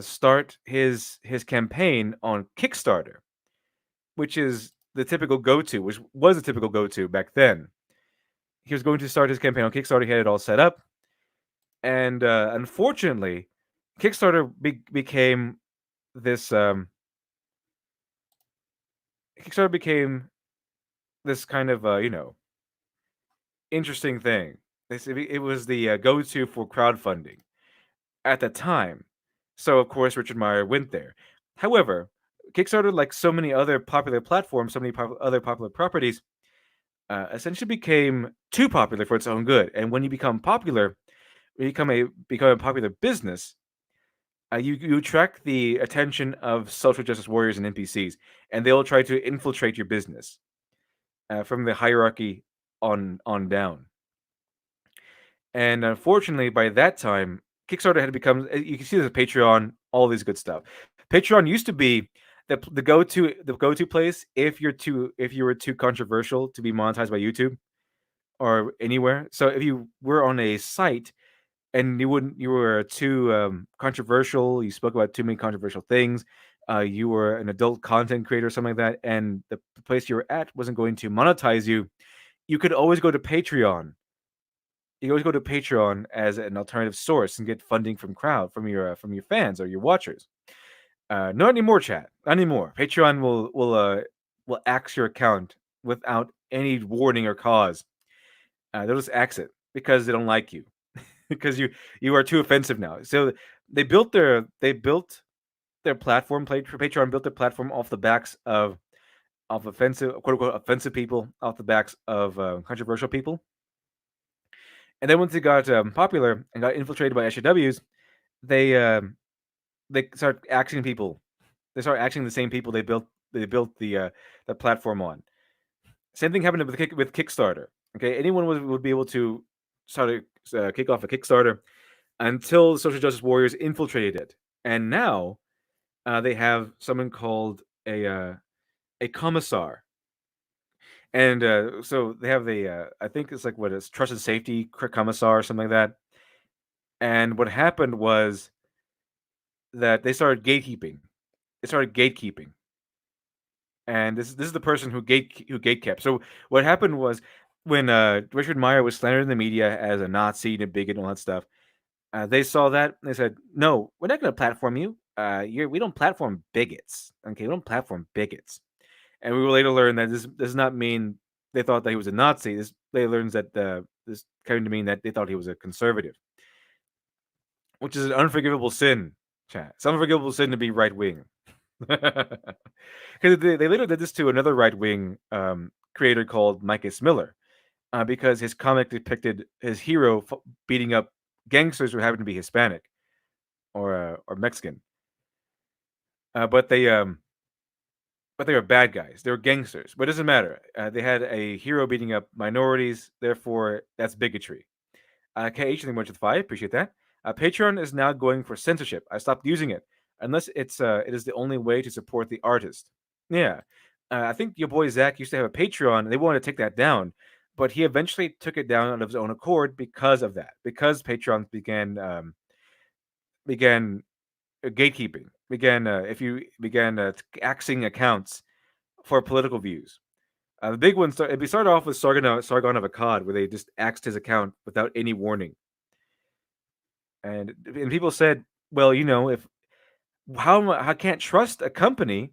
start his campaign on Kickstarter, which is the typical go-to, which was a typical go-to back then. He was going to start his campaign on Kickstarter. He had it all set up, and unfortunately, Kickstarter became this. Kickstarter became this kind of interesting thing. It was the go-to for crowdfunding at the time. So of course Richard Meyer went there. However, Kickstarter, like so many other popular platforms, so many other popular properties, essentially became too popular for its own good. And when you become popular, become a popular business, you attract the attention of social justice warriors and NPCs, and they'll try to infiltrate your business from the hierarchy on down. And unfortunately, by that time, Kickstarter had become. You can see there's a Patreon, all these good stuff. Patreon used to be the go to place if you were too controversial to be monetized by YouTube or anywhere. So if you were on a site and you were too controversial, you spoke about too many controversial things, you were an adult content creator or something like that, and the place you were at wasn't going to monetize you, you could always go to Patreon. You can always go to Patreon as an alternative source and get funding from your fans or your watchers. Not anymore, chat. Not anymore. Patreon will axe your account without any warning or cause. They'll just axe it because they don't like you, because you are too offensive now. So they built their platform. Patreon built their platform off the backs of offensive, quote unquote, offensive people, off the backs of controversial people. And then once it got popular and got infiltrated by SJWs, they start axing people. They start axing the same people they built the platform on. Same thing happened with Kickstarter. Okay, anyone would be able to start kick off a Kickstarter until the social justice warriors infiltrated it, and now they have someone called a commissar, and so they have I think it's like what is trusted safety commissar or something like that. And what happened was that they started gatekeeping. They started gatekeeping, and this is the person who gatekept. So what happened was when Richard Meyer was slandered in the media as a Nazi and a bigot and all that stuff, they saw that and they said, "No, we're not going to platform you. We don't platform bigots. Okay, we don't platform bigots." And we will later learn that this does not mean they thought that he was a Nazi. This they learns that this came to mean that they thought he was a conservative, which is an unforgivable sin. Chat. It's an unforgivable sin to be right wing. Because they later did this to another right wing creator called Mike S. Miller, because his comic depicted his hero beating up gangsters who happened to be Hispanic or Mexican. But they were bad guys. They were gangsters. But it doesn't matter. They had a hero beating up minorities. Therefore, that's bigotry. KH, thank you much with 5. Appreciate that. Patreon is now going for censorship. I stopped using it unless it is the only way to support the artist. Yeah. I think your boy Zach used to have a Patreon, and they wanted to take that down, but he eventually took it down of his own accord because of that. Because Patreon began gatekeeping, began axing accounts for political views. The big one it started off with Sargon of Akkad, where they just axed his account without any warning. And people said, well, if I can't trust a company,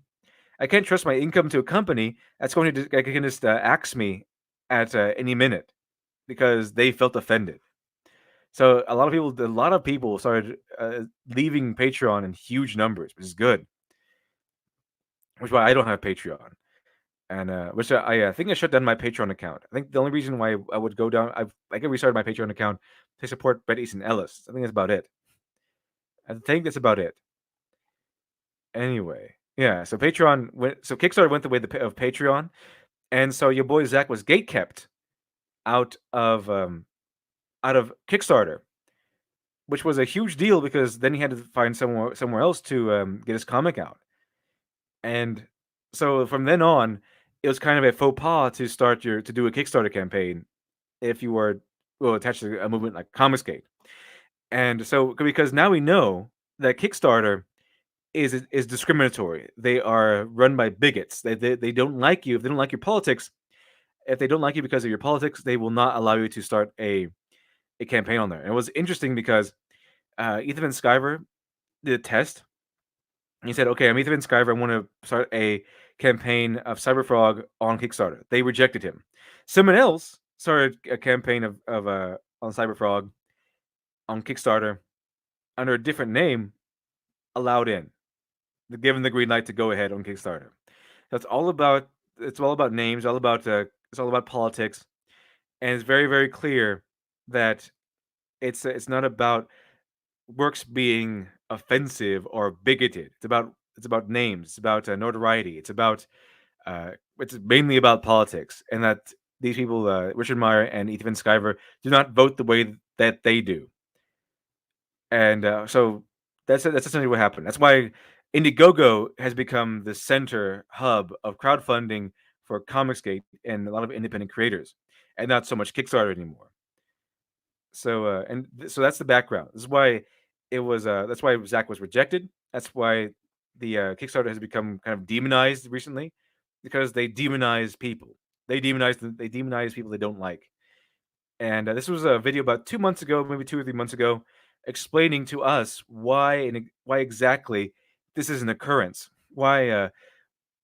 I can't trust my income to a company that's going to axe me at any minute because they felt offended. So a lot of people started leaving Patreon in huge numbers, which is good. Which is why I don't have Patreon, and which I think I shut down my Patreon account. I think the only reason why I would go down, I think restarted my Patreon account to support Bret Easton Ellis. I think that's about it. I think that's about it. Anyway, yeah. So Kickstarter went the way of Patreon, and so your boy Zach was gate kept out of Kickstarter, which was a huge deal because then he had to find somewhere else to get his comic out. And so from then on, it was kind of a faux pas to do a Kickstarter campaign if you were attached to a movement like Comicsgate. And so because now we know that Kickstarter is discriminatory. They are run by bigots. They don't like you if they don't like your politics. If they don't like you because of your politics, they will not allow you to start a campaign on there. And it was interesting because Ethan Van Sciver did a test. He said, "Okay, I'm Ethan Van Sciver. I want to start a campaign of Cyberfrog on Kickstarter." They rejected him. Someone else started a campaign of on Cyberfrog on Kickstarter under a different name, allowed in, given the green light to go ahead on Kickstarter. That's all about. It's all about names. It's all about politics, and it's very very clear that it's not about works being offensive or bigoted. It's about names. It's about notoriety. It's mainly about politics, and that these people, Richard Meyer and Ethan Van Sciver, do not vote the way that they do. And so that's essentially what happened. That's why Indiegogo has become the center hub of crowdfunding for Comicsgate and a lot of independent creators, and not so much Kickstarter anymore. So so that's the background. This is why it was. That's why Zach was rejected. That's why the Kickstarter has become kind of demonized recently, because they demonize people. They demonize people they don't like. And this was a video about 2 months ago, maybe 2 or 3 months ago, explaining to us why exactly this is an occurrence. Why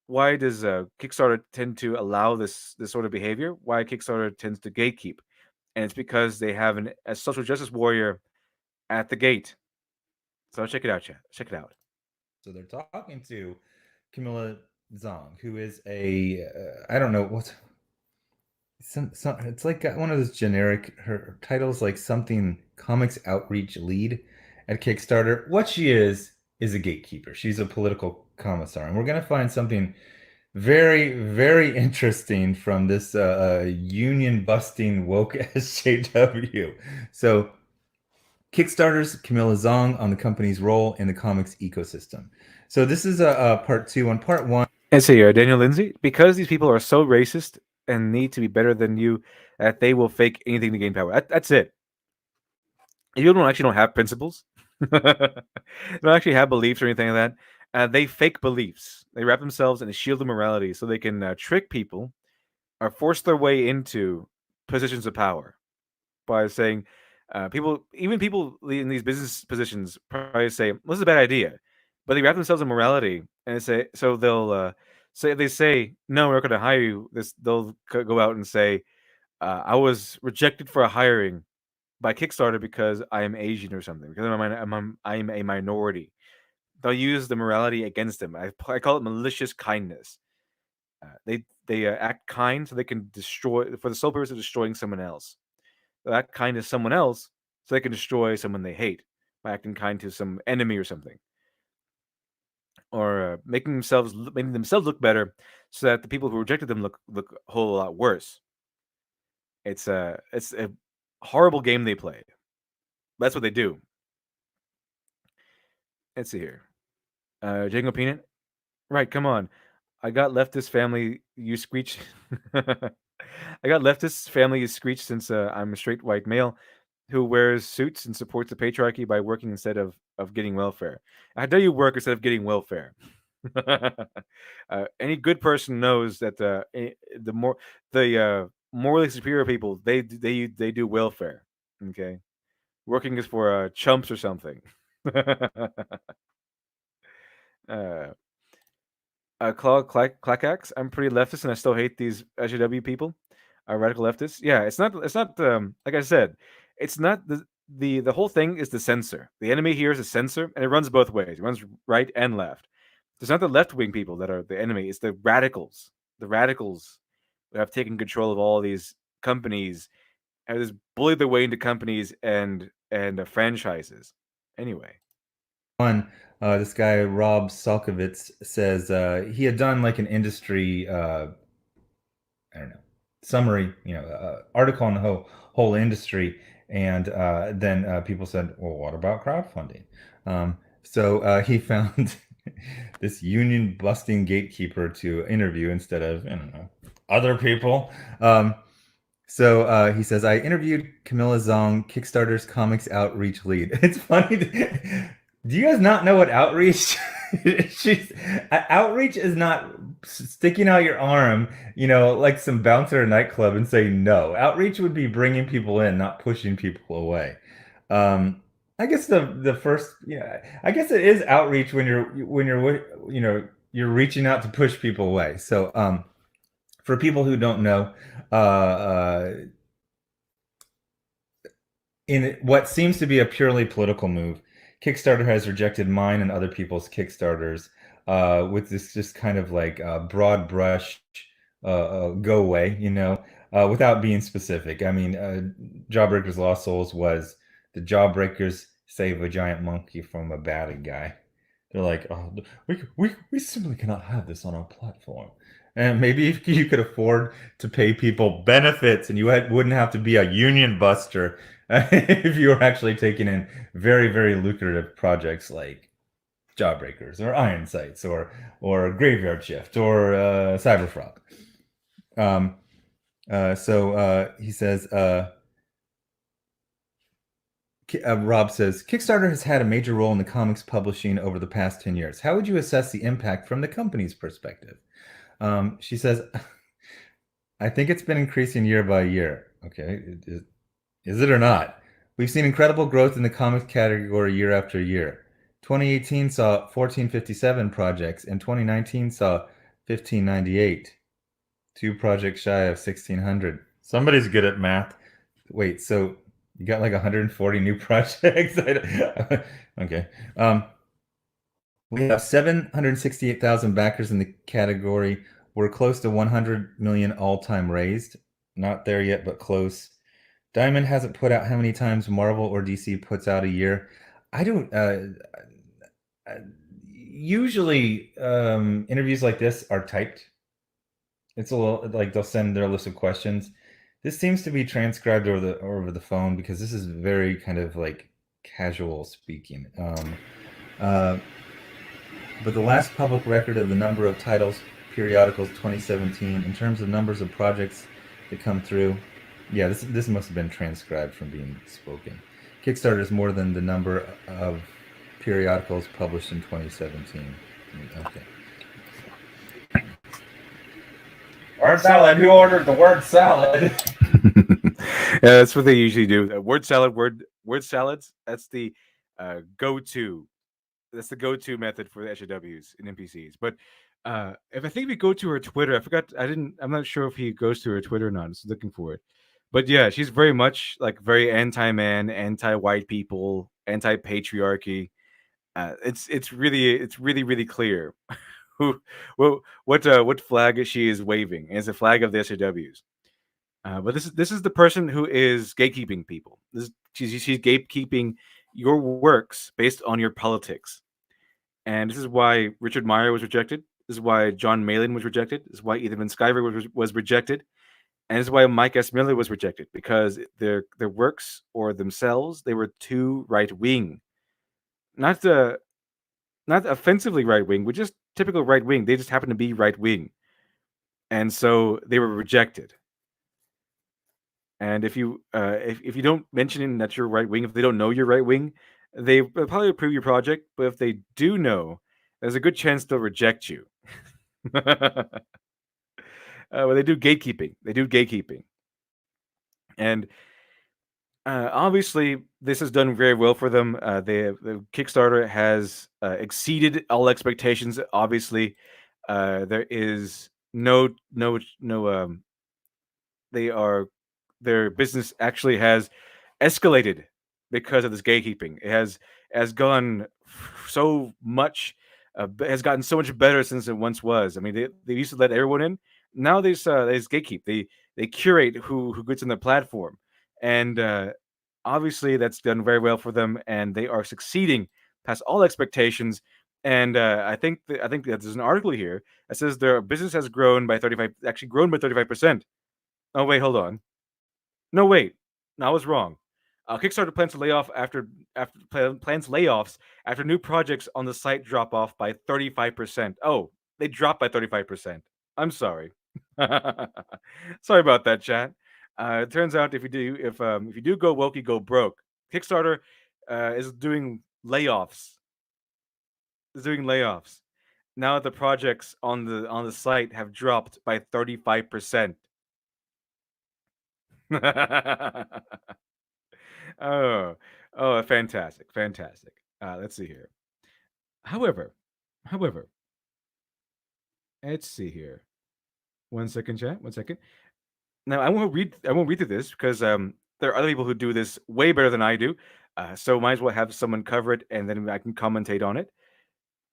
does Kickstarter tend to allow this sort of behavior? Why Kickstarter tends to gatekeep? And it's because they have a social justice warrior at the gate. So check it out, chat. Check it out. So they're talking to Camilla Zong, who is a I don't know what some it's like one of those generic her titles like something comics outreach lead at Kickstarter. What she is a gatekeeper. She's a political commissar, and we're gonna find something very very interesting from this union busting woke SJW. So Kickstarter's Camilla Zong on the company's role in the comics ecosystem. So this is a part two. On part one, And so here, Daniel Lindsay, because these people are so racist and need to be better than you, that they will fake anything to gain power. That's it. If you don't have principles, don't actually have beliefs or anything like that, they fake beliefs. They wrap themselves in a shield of morality so they can trick people or force their way into positions of power by saying, even people in these business positions probably say, well, "This is a bad idea," but they wrap themselves in morality and they'll say they say, "No, we're not going to hire you." They'll go out and say, "I was rejected for a hiring by Kickstarter because I am Asian or something, because I'm a minority." They'll use the morality against them. I call it malicious kindness. They act kind so they can destroy, for the sole purpose of destroying someone else. They'll act kind to someone else so they can destroy someone they hate by acting kind to some enemy or something, or making themselves look better so that the people who rejected them look a whole lot worse. It's a horrible game they play. That's what they do. Let's see here. Django Peanut. Right, come on. I got leftist family you screech. I got leftist family you screech since I'm a straight white male who wears suits and supports the patriarchy by working instead of getting welfare. How dare you work instead of getting welfare? Any good person knows that the morally superior people they do welfare. Okay, working is for chumps or something. uh, Clackax. I'm pretty leftist, and I still hate these SJW people, radical leftists. Yeah, it's not like I said, it's not the whole thing is the censor. The enemy here is a censor, and it runs both ways. It runs right and left. It's not the left wing people that are the enemy. It's the radicals. The radicals who have taken control of all these companies and just bullied their way into companies and franchises. Anyway, One, this guy Rob Salkovitz says he had done like an industry, I don't know, summary, article on the whole industry, and then people said, "Well, what about crowdfunding?" So he found this union busting gatekeeper to interview instead of, I don't know, other people. So he says, I interviewed Camilla Zong, Kickstarter's comics outreach lead. It's funny. Do you guys not know what outreach? Outreach is not sticking out your arm, like some bouncer at a nightclub and saying no. Outreach would be bringing people in, not pushing people away. I guess the first, I guess it is outreach when you're reaching out to push people away. So for people who don't know, in what seems to be a purely political move, Kickstarter has rejected mine and other people's Kickstarters with this just kind of like broad brush go away, without being specific. I mean, Jawbreakers Lost Souls was the Jawbreakers save a giant monkey from a bad guy. They're like, oh, we simply cannot have this on our platform. And maybe if you could afford to pay people benefits and you wouldn't have to be a union buster if you were actually taking in very, very lucrative projects like Jawbreakers or Iron Sights or Graveyard Shift or Cyberfrog. So he says, Rob says, Kickstarter has had a major role in the comics publishing over the past 10 years. How would you assess the impact from the company's perspective? She says, I think it's been increasing year by year. Okay, is it or not? We've seen incredible growth in the comics category year after year. 2018 saw 1457 projects, and 2019 saw 1598. 2 projects shy of 1600. Somebody's good at math. Wait, so you got like 140 new projects? Okay. We have 768,000 backers in the category. We're close to 100 million all-time raised. Not there yet, but close. Diamond hasn't put out how many times Marvel or DC puts out a year. I don't. Usually, interviews like this are typed. It's a little like they'll send their list of questions. This seems to be transcribed over the phone because this is very kind of like casual speaking. But the last public record of the number of titles, periodicals 2017, in terms of numbers of projects that come through, yeah, this must have been transcribed from being spoken. Kickstarter is more than the number of periodicals published in 2017. Okay. Word salad. Who ordered the word salad? Yeah, that's what they usually do. Word salad, word salads. That's the go-to. That's the go-to method for the SJWs and NPCs. But if I think we go to her Twitter, I forgot. I'm not sure if he goes to her Twitter or not. I'm just looking for it. But yeah, she's very much like very anti-man, anti-white people, anti-patriarchy. It's really clear what flag she is waving. And it's a flag of the SJWs. But this is the person who is gatekeeping people. She's gatekeeping your works based on your politics. And this is why Richard Meyer was rejected. This is why John Malin was rejected. This is why Ethan Van Sciver was rejected. And this is why Mike S. Miller was rejected, because their works or themselves, they were too right-wing. Not offensively right-wing, but just typical right-wing. They just happen to be right-wing. And so they were rejected. And if you don't mention that you're right wing, if they don't know you're right wing, they will probably approve your project. But if they do know, there's a good chance they'll reject you. Well, they do gatekeeping. And obviously, this has done very well for them. The Kickstarter has exceeded all expectations. Obviously, there is no. Their business actually has escalated because of this gatekeeping. It has gone so much, has gotten so much better since it once was. I mean, they used to let everyone in. Now they just gatekeep. They curate who gets on the platform, and obviously that's done very well for them, and they are succeeding past all expectations. And I think that there's an article here that says their business has grown by 35, actually grown by 35%. Oh wait, hold on. No, wait. No, I was wrong. Kickstarter plans to lay off plans layoffs after new projects on the site drop off by 35%. Oh, they dropped by 35%. I'm sorry. Sorry about that, chat. It turns out if you do go woke, you go broke. Kickstarter is doing layoffs. Is doing layoffs. Now the projects on the site have dropped by 35%. Oh, oh, fantastic, fantastic. Let's see here. However, however, let's see here. 1 second, chat. 1 second. Now I won't read through this because there are other people who do this way better than I do. So might as well have someone cover it and then I can commentate on it.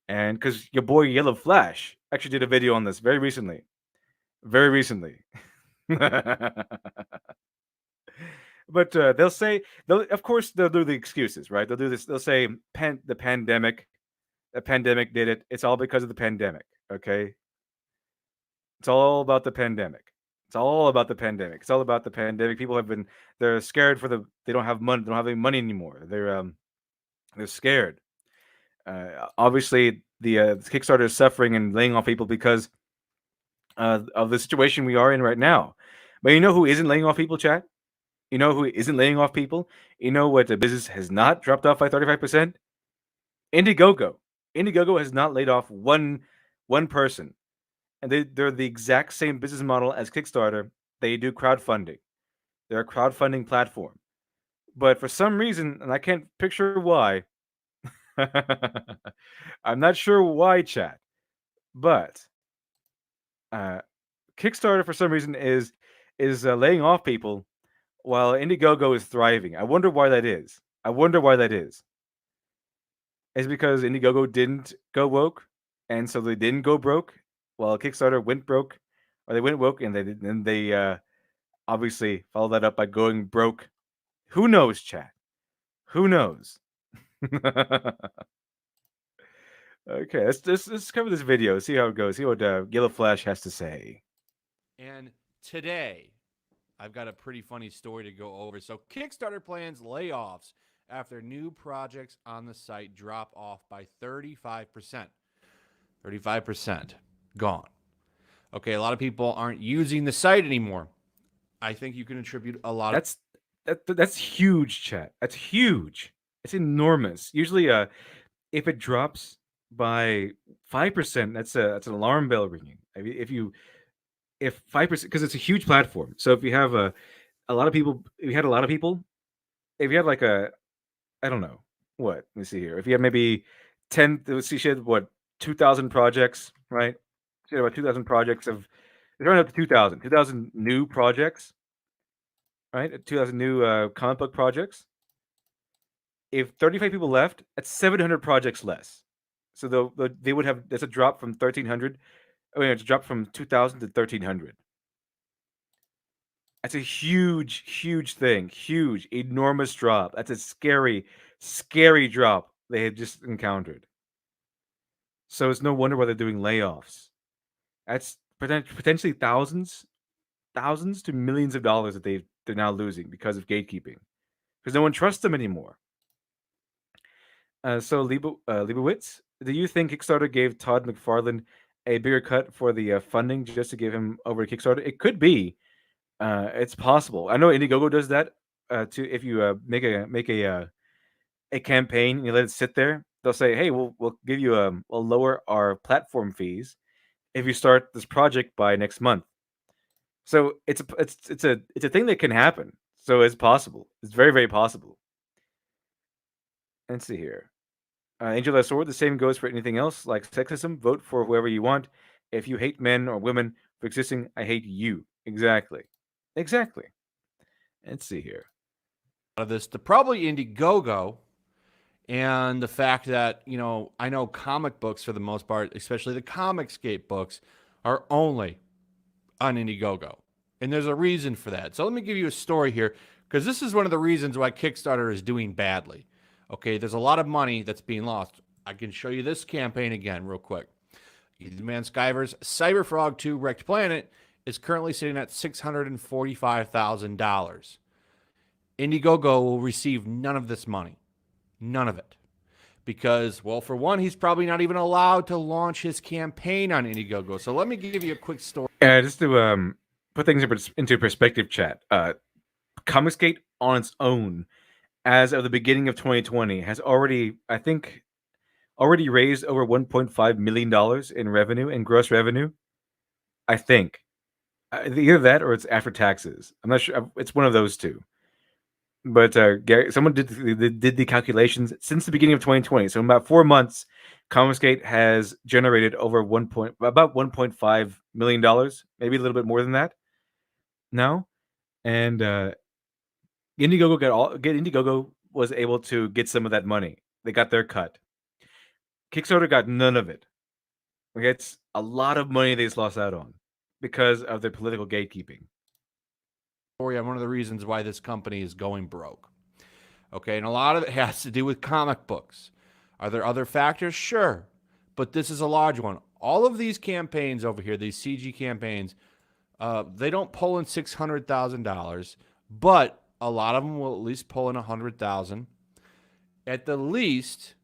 And because your boy Yellow Flash actually did a video on this very recently. Very recently. But of course they'll do the excuses, right? They'll do this. They'll say the pandemic, the pandemic did it. It's all because of the pandemic. Okay, it's all about the pandemic. It's all about the pandemic. It's all about the pandemic. People have been they're scared for they don't have money. They don't have any money anymore. They're scared. Obviously, the Kickstarter is suffering and laying off people because of the situation we are in right now. But you know who isn't laying off people, chat? You know who isn't laying off people? You know what the business has not dropped off by 35%? Indiegogo. Indiegogo has not laid off one person. And they're the exact same business model as Kickstarter. They do crowdfunding. They're a crowdfunding platform. But for some reason, and I can't picture why, I'm not sure why, chat, but Kickstarter for some reason is laying off people while Indiegogo is thriving. I wonder why that is. I wonder why that is. Is because Indiegogo didn't go woke, and so they didn't go broke, while Kickstarter went broke, or they went woke, and they obviously followed that up by going broke. Who knows, chat? Who knows? Okay, let's cover this video. See how it goes. See what Yellow Flash has to say. And today, I've got a pretty funny story to go over. So, Kickstarter plans layoffs after new projects on the site drop off by 35%. 35% gone. Okay, a lot of people aren't using the site anymore. I think you can attribute a lot of That's huge, chat. That's huge. It's enormous. Usually, if it drops by 5%, that's an alarm bell ringing. I mean, if 5%, because it's a huge platform. So if you have a lot of people, if you had a lot of people, if you had like I don't know what. Let me see here. If you have maybe 10, let's see, she had what 2,000 projects, right? She had about 2,000 projects of. It's running up to 2,000 new projects, right? 2,000 new comic book projects. If 35 people left, that's 700 projects less. So they would have that's a drop from 1,300. I mean, it's a drop from 2,000 to 1,300. That's a huge, huge thing. Huge, enormous drop. That's a scary, scary drop they had just encountered. So it's no wonder why they're doing layoffs. That's potentially thousands to millions of dollars that they're now losing because of gatekeeping, because no one trusts them anymore. So Leibowitz, do you think Kickstarter gave Todd McFarlane a bigger cut for the funding just to give him over to Kickstarter? It could be. It's possible. I know Indiegogo does that. To if you make a campaign and you let it sit there, they'll say, "Hey, we'll give you we'll lower our platform fees if you start this project by next month." So it's a thing that can happen. So it's possible. It's very, very possible. Let's see here. Angel of Sword, the same goes for anything else like sexism. Vote for whoever you want. If you hate men or women for existing, I hate you. Exactly. Exactly. Let's see here. of this, the probably Indiegogo, and the fact that, I know comic books for the most part, especially the Comicsgate books, are only on Indiegogo. And there's a reason for that. So let me give you a story here, because this is one of the reasons why Kickstarter is doing badly. Okay, there's a lot of money that's being lost. I can show you this campaign again real quick. Man Skyver's Cyberfrog 2 Wrecked Planet is currently sitting at $645,000. Indiegogo will receive none of this money. None of it. Because, well, for one, he's probably not even allowed to launch his campaign on Indiegogo. So let me give you a quick story. Just to put things into perspective, chat. Comicsgate on its own, as of the beginning of 2020, has already raised over $1.5 million in revenue, in gross revenue. I think either that or it's after taxes. I'm not sure. It's one of those two. But Gary, someone did the calculations since the beginning of 2020. So in about 4 months, Comicsgate has generated over about $1.5 million, maybe a little bit more than that now. And Indiegogo was able to get some of that money. They got their cut. Kickstarter got none of it. Okay, it's a lot of money they just lost out on because of the political gatekeeping. On one of the reasons why this company is going broke. Okay, and a lot of it has to do with comic books. Are there other factors? Sure, but this is a large one. All of these campaigns over here, these CG campaigns, they don't pull in $600,000, but a lot of them will at least pull in $100,000. At the least,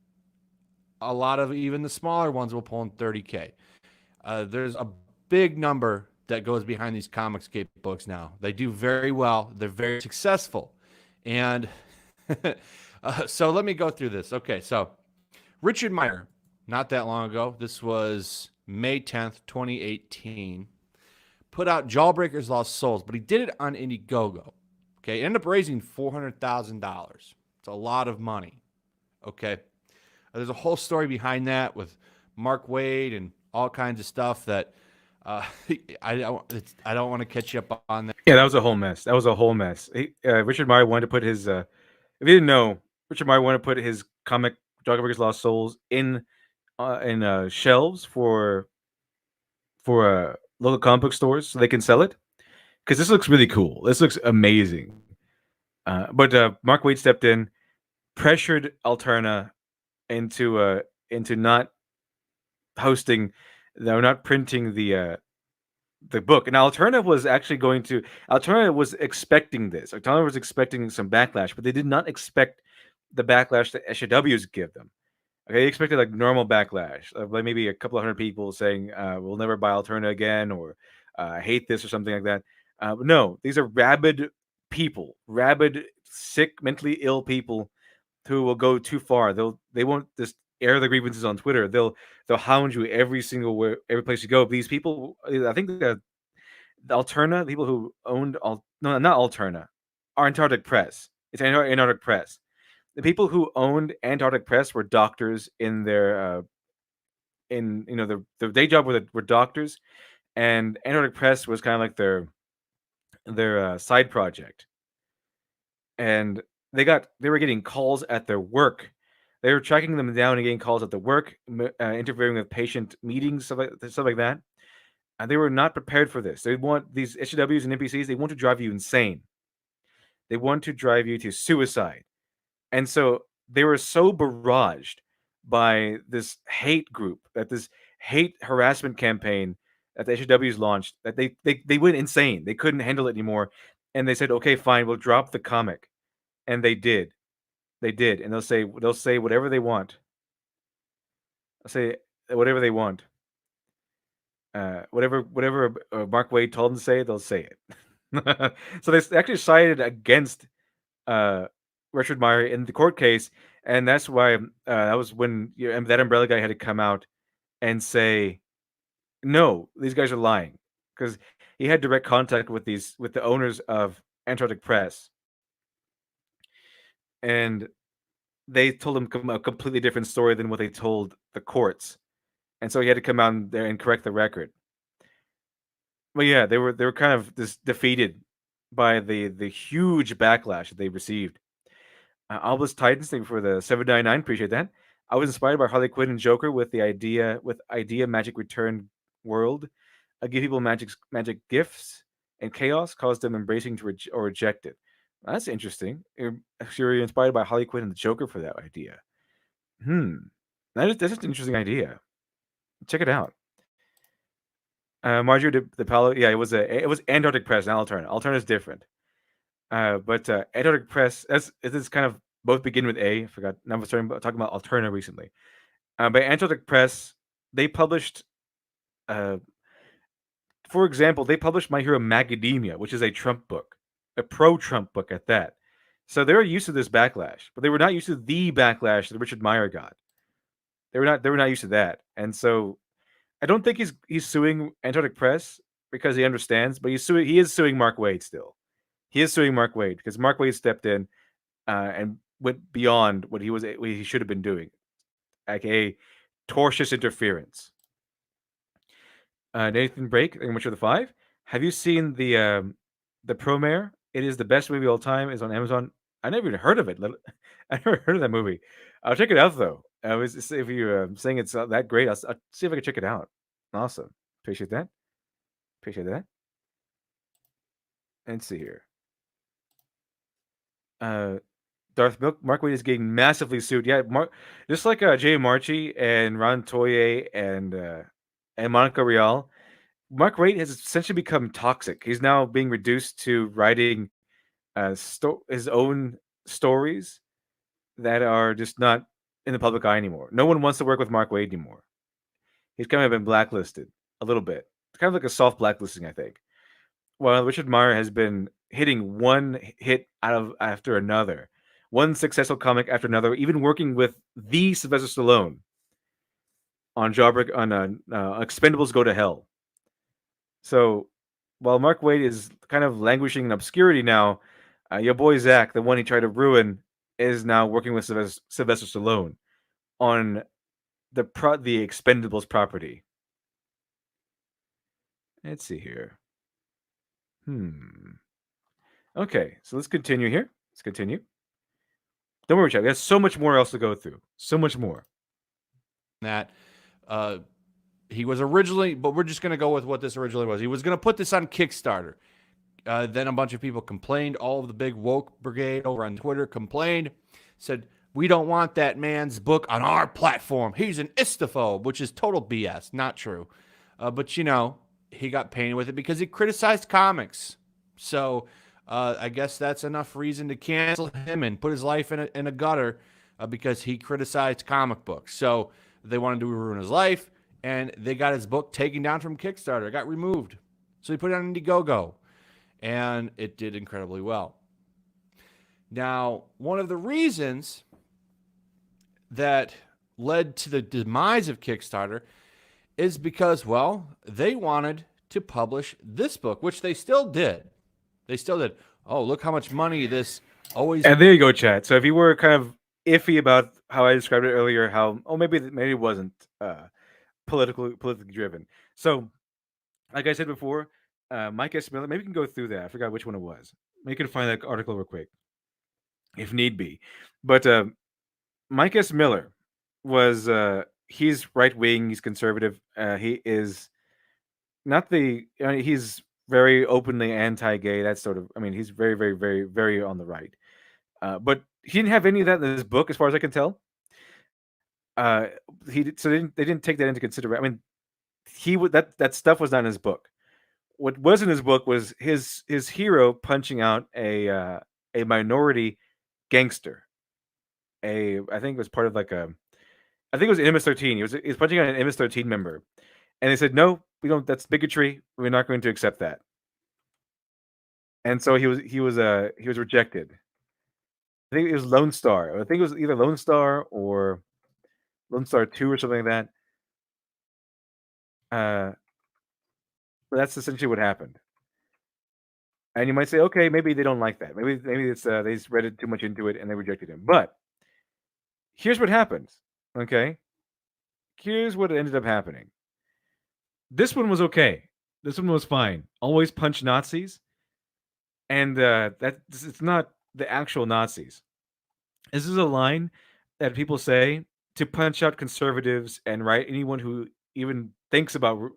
a lot of even the smaller ones will pull in $30K. There's a big number that goes behind these Comicsgate books now. They do very well. They're very successful. And so let me go through this. Okay, so Richard Meyer, not that long ago, this was May 10th, 2018, put out Jawbreakers Lost Souls, but he did it on Indiegogo. Okay, ended up raising $400,000. It's a lot of money. Okay, there's a whole story behind that with Mark Waid and all kinds of stuff that I don't want to catch you up on that. Yeah, that was a whole mess. Richard Meyer wanted to put his if you didn't know, Richard Meyer wanted to put his comic Jawbreakers Lost Souls in shelves for local comic book stores so they can sell it, because this looks really cool. This looks amazing. But Mark Waid stepped in, pressured Alterna into not hosting. They're not printing the book. And Alterna was expecting this. Alterna was expecting some backlash, but they did not expect the backlash that SJWs give them. Okay, they expected like normal backlash, like maybe a couple of hundred people saying we'll never buy Alterna again, or hate this or something like that. But no, these are rabid people, sick, mentally ill people who will go too far. They won't just air their grievances on Twitter. They'll hound you every place you go. These people, I think the Alterna, people who owned not Alterna, Antarctic Press. It's Antarctic Press. The people who owned Antarctic Press were doctors in their their day job were doctors, and Antarctic Press was kind of like their side project. And they were getting calls at their work. They were tracking them down and getting calls at the work, interfering with patient meetings, stuff like that. And they were not prepared for this. They want these SJWs and NPCs. They want to drive you insane. They want to drive you to suicide. And so they were so barraged by this hate group, this hate harassment campaign that the SJWs launched, that they went insane. They couldn't handle it anymore. And they said, okay, fine, we'll drop the comic. And they did. They did. And they'll say whatever they want. They'll say whatever they want. Whatever Mark Waid told them to say, they'll say it. So they actually sided against Richard Meyer in the court case, and that's why that was when that Umbrella guy had to come out and say, no, these guys are lying, because he had direct contact with the owners of Antarctic Press, and they told him a completely different story than what they told the courts, and so he had to come out there and correct the record. But yeah, they were kind of just defeated by the huge backlash that they received. Albus Titans, thank you for the 799. Appreciate that. I was inspired by Harley Quinn and Joker with the idea Magic Return world. Give people magic gifts and chaos, cause them embracing or reject it. That's interesting. You're inspired by Harley Quinn and the Joker for that idea. That's just an interesting idea. Check it out. Marjorie de Palo, yeah, it was Antarctic Press, not Alterna. Alterna is different. But Antarctic Press, this kind of both begin with A. I forgot. Now I'm talking about Alterna recently. By Antarctic Press, they published, for example, they published My Hero Macadamia, which is a Trump book, a pro-Trump book at that. So they were used to this backlash, but they were not used to the backlash that Richard Meyer got. They were not used to that, and so I don't think he's suing Antarctic Press because he understands, but he is suing Mark Waid still. He is suing Mark Waid because Mark Waid stepped in and went beyond what he should have been doing, aka tortious interference. Nathan Brake, thank you much for the 5. Have you seen the Promare? It is the best movie of all time. It's on Amazon. I never even heard of it. I never heard of that movie. I'll check it out though. If you're saying it's that great, I'll see if I can check it out. Awesome. Appreciate that. Let's see here. Darth Mark Waid is getting massively sued. Yeah, just like Jay Marchi and Ron Toye and Monica Rial, Mark Waid has essentially become toxic. He's now being reduced to writing his own stories that are just not in the public eye anymore. No one wants to work with Mark Waid anymore. He's kind of been blacklisted a little bit. It's kind of like a soft blacklisting, I think. While Richard Meyer has been hitting one hit after another, one successful comic after another, even working with the Sylvester Stallone on Expendables Go to Hell. So while Mark Waid is kind of languishing in obscurity now, your boy Zach, the one he tried to ruin, is now working with Sylvester Stallone on the Expendables property. Let's see here. Okay, so let's continue here. Don't worry, Chad. There's so much more else to go through. So much more. That he was originally, but we're just going to go with what this originally was. He was going to put this on Kickstarter. Then a bunch of people complained. All of the big woke brigade over on Twitter complained, said, we don't want that man's book on our platform. He's an istaphobe, which is total BS. Not true. But, he got painted with it because he criticized comics. So I guess that's enough reason to cancel him and put his life in a gutter because he criticized comic books. So they wanted to ruin his life, and they got his book taken down from Kickstarter. It got removed. So he put it on Indiegogo, and it did incredibly well. Now, one of the reasons that led to the demise of Kickstarter is because, well, they wanted to publish this book, which they still did. Oh, look how much money this always... And there you go, chat. So if you were kind of iffy about how I described it earlier, maybe it wasn't politically driven. So, like I said before, Mike S. Miller, maybe we can go through that. I forgot which one it was. Maybe you can find that article real quick, if need be. But Mike S. Miller was... he's right wing. He's conservative. He is not he's very openly anti-gay. That's sort of. He's very, very, very, very on the right. But he didn't have any of that in his book, as far as I can tell. They didn't take that into consideration. That stuff was not in his book. What was in his book was his hero punching out a minority gangster. I think it was part of I think it was MS-13. He was punching out an MS-13 member, and they said, "No, we don't. That's bigotry. We're not going to accept that." And so he was rejected. I think it was Lone Star. I think it was either Lone Star or Lone Star 2 or something like that. But that's essentially what happened. And you might say, okay, maybe they don't like that. Maybe it's they just read it too much into it and they rejected him. But here's what happens. Okay, here's what ended up happening. This one was okay. This one was fine. Always punch Nazis, and it's not the actual Nazis. This is a line that people say to punch out conservatives and anyone who even thinks about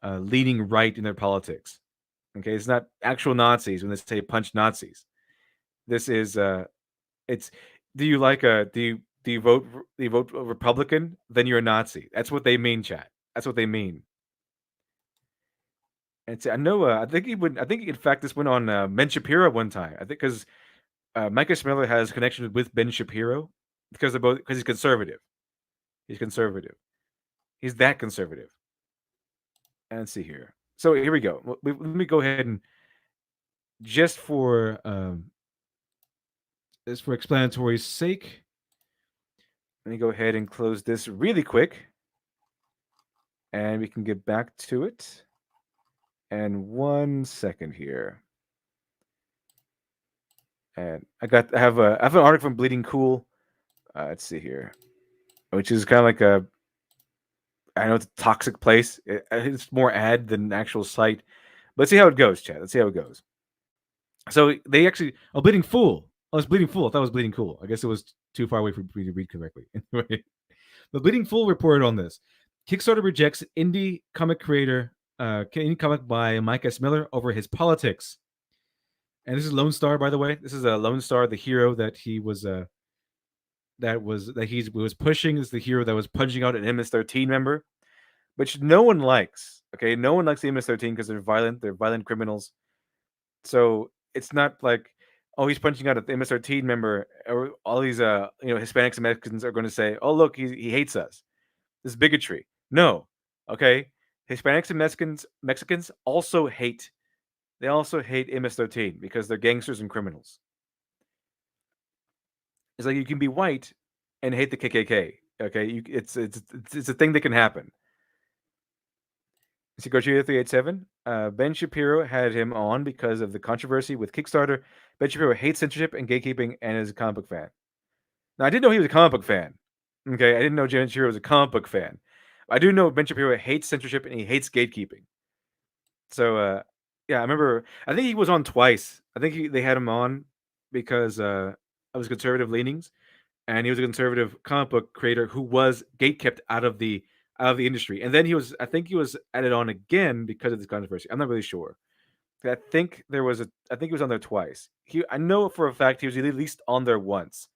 leaning right in their politics. Okay, it's not actual Nazis when they say punch Nazis. This is it's do you like a do you vote Republican? Then you're a Nazi. That's what they mean, chat. That's what they mean. And I know. I think he would. I think in fact this went on Ben Shapiro one time. I think because Micah Miller has connections with Ben Shapiro because he's conservative. He's conservative. He's that conservative. And let's see here. So here we go. Let me go ahead and just for explanatory sake, let me go ahead and close this really quick, and we can get back to it. And 1 second here. And I have an article from Bleeding Cool. Let's see here, which is kind of like I know it's a toxic place. It's more ad than an actual site. But let's see how it goes, Chad. Let's see how it goes. So they actually Bleeding Fool. Oh, it's Bleeding Fool. I thought it was Bleeding Cool. I guess it was too far away for me to read correctly. Anyway, the Bleeding Fool reported on this. Kickstarter rejects indie comic by Mike S. Miller over his politics. And this is Lone Star, by the way. This is a Lone Star, the hero that he was was pushing, is the hero that was punching out an MS-13 member, which no one likes. Okay, no one likes the MS-13 because they're violent criminals. So it's not like, oh, he's punching out an MS-13 member, or all these Hispanics and Mexicans are going to say, oh, look, he hates us. This is bigotry. No, okay. Hispanics and Mexicans also hate. They also hate MS-13 because they're gangsters and criminals. It's like you can be white and hate the KKK. Okay, it's a thing that can happen. So Gojira 387. Ben Shapiro had him on because of the controversy with Kickstarter. Ben Shapiro hates censorship and gatekeeping and is a comic book fan. Now I didn't know he was a comic book fan. Okay, I didn't know Ben Shapiro was a comic book fan. I do know Ben Shapiro hates censorship and he hates gatekeeping. So yeah, I remember. I think he was on twice. I think they had him on because of his conservative leanings, and he was a conservative comic book creator who was gatekept out of the industry. And then I think he was added on again because of this controversy. I'm not really sure. I think he was on there twice. I know for a fact he was at least on there once.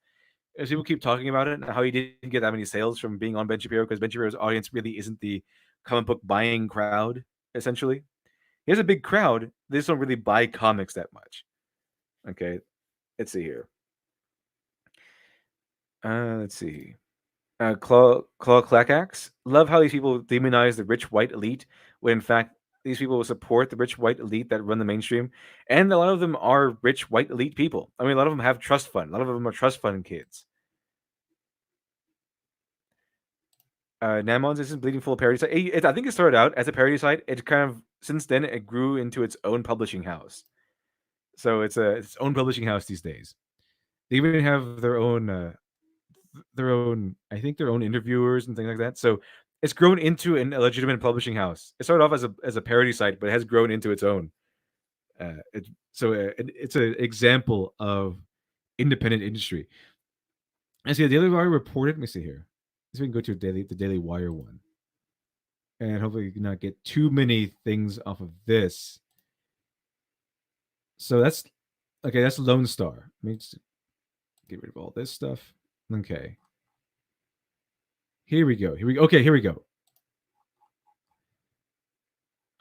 As people keep talking about it and how he didn't get that many sales from being on Ben Shapiro because Ben Shapiro's audience really isn't the comic book buying crowd, essentially. He has a big crowd. They just don't really buy comics that much. Okay, let's see here. Let's see. Claw Clackax. Love how these people demonize the rich white elite when in fact these people will support the rich white elite that run the mainstream. And a lot of them are rich white elite people. I mean, a lot of them have trust fund. A lot of them are trust fund kids. Namons isn't Bleeding Full parody site. I think it started out as a parody site. It kind of since then it grew into its own publishing house. So it's its own publishing house these days. They even have their own I think their own interviewers and things like that. So it's grown into a legitimate publishing house. It started off as a parody site, but it has grown into its own. It's an example of independent industry. I see the Daily Wire reported. Let me see here. So we can go to the Daily Wire one. And hopefully you can not get too many things off of this. So that's Lone Star. Let me just get rid of all this stuff. Okay. Here we go. Okay, here we go.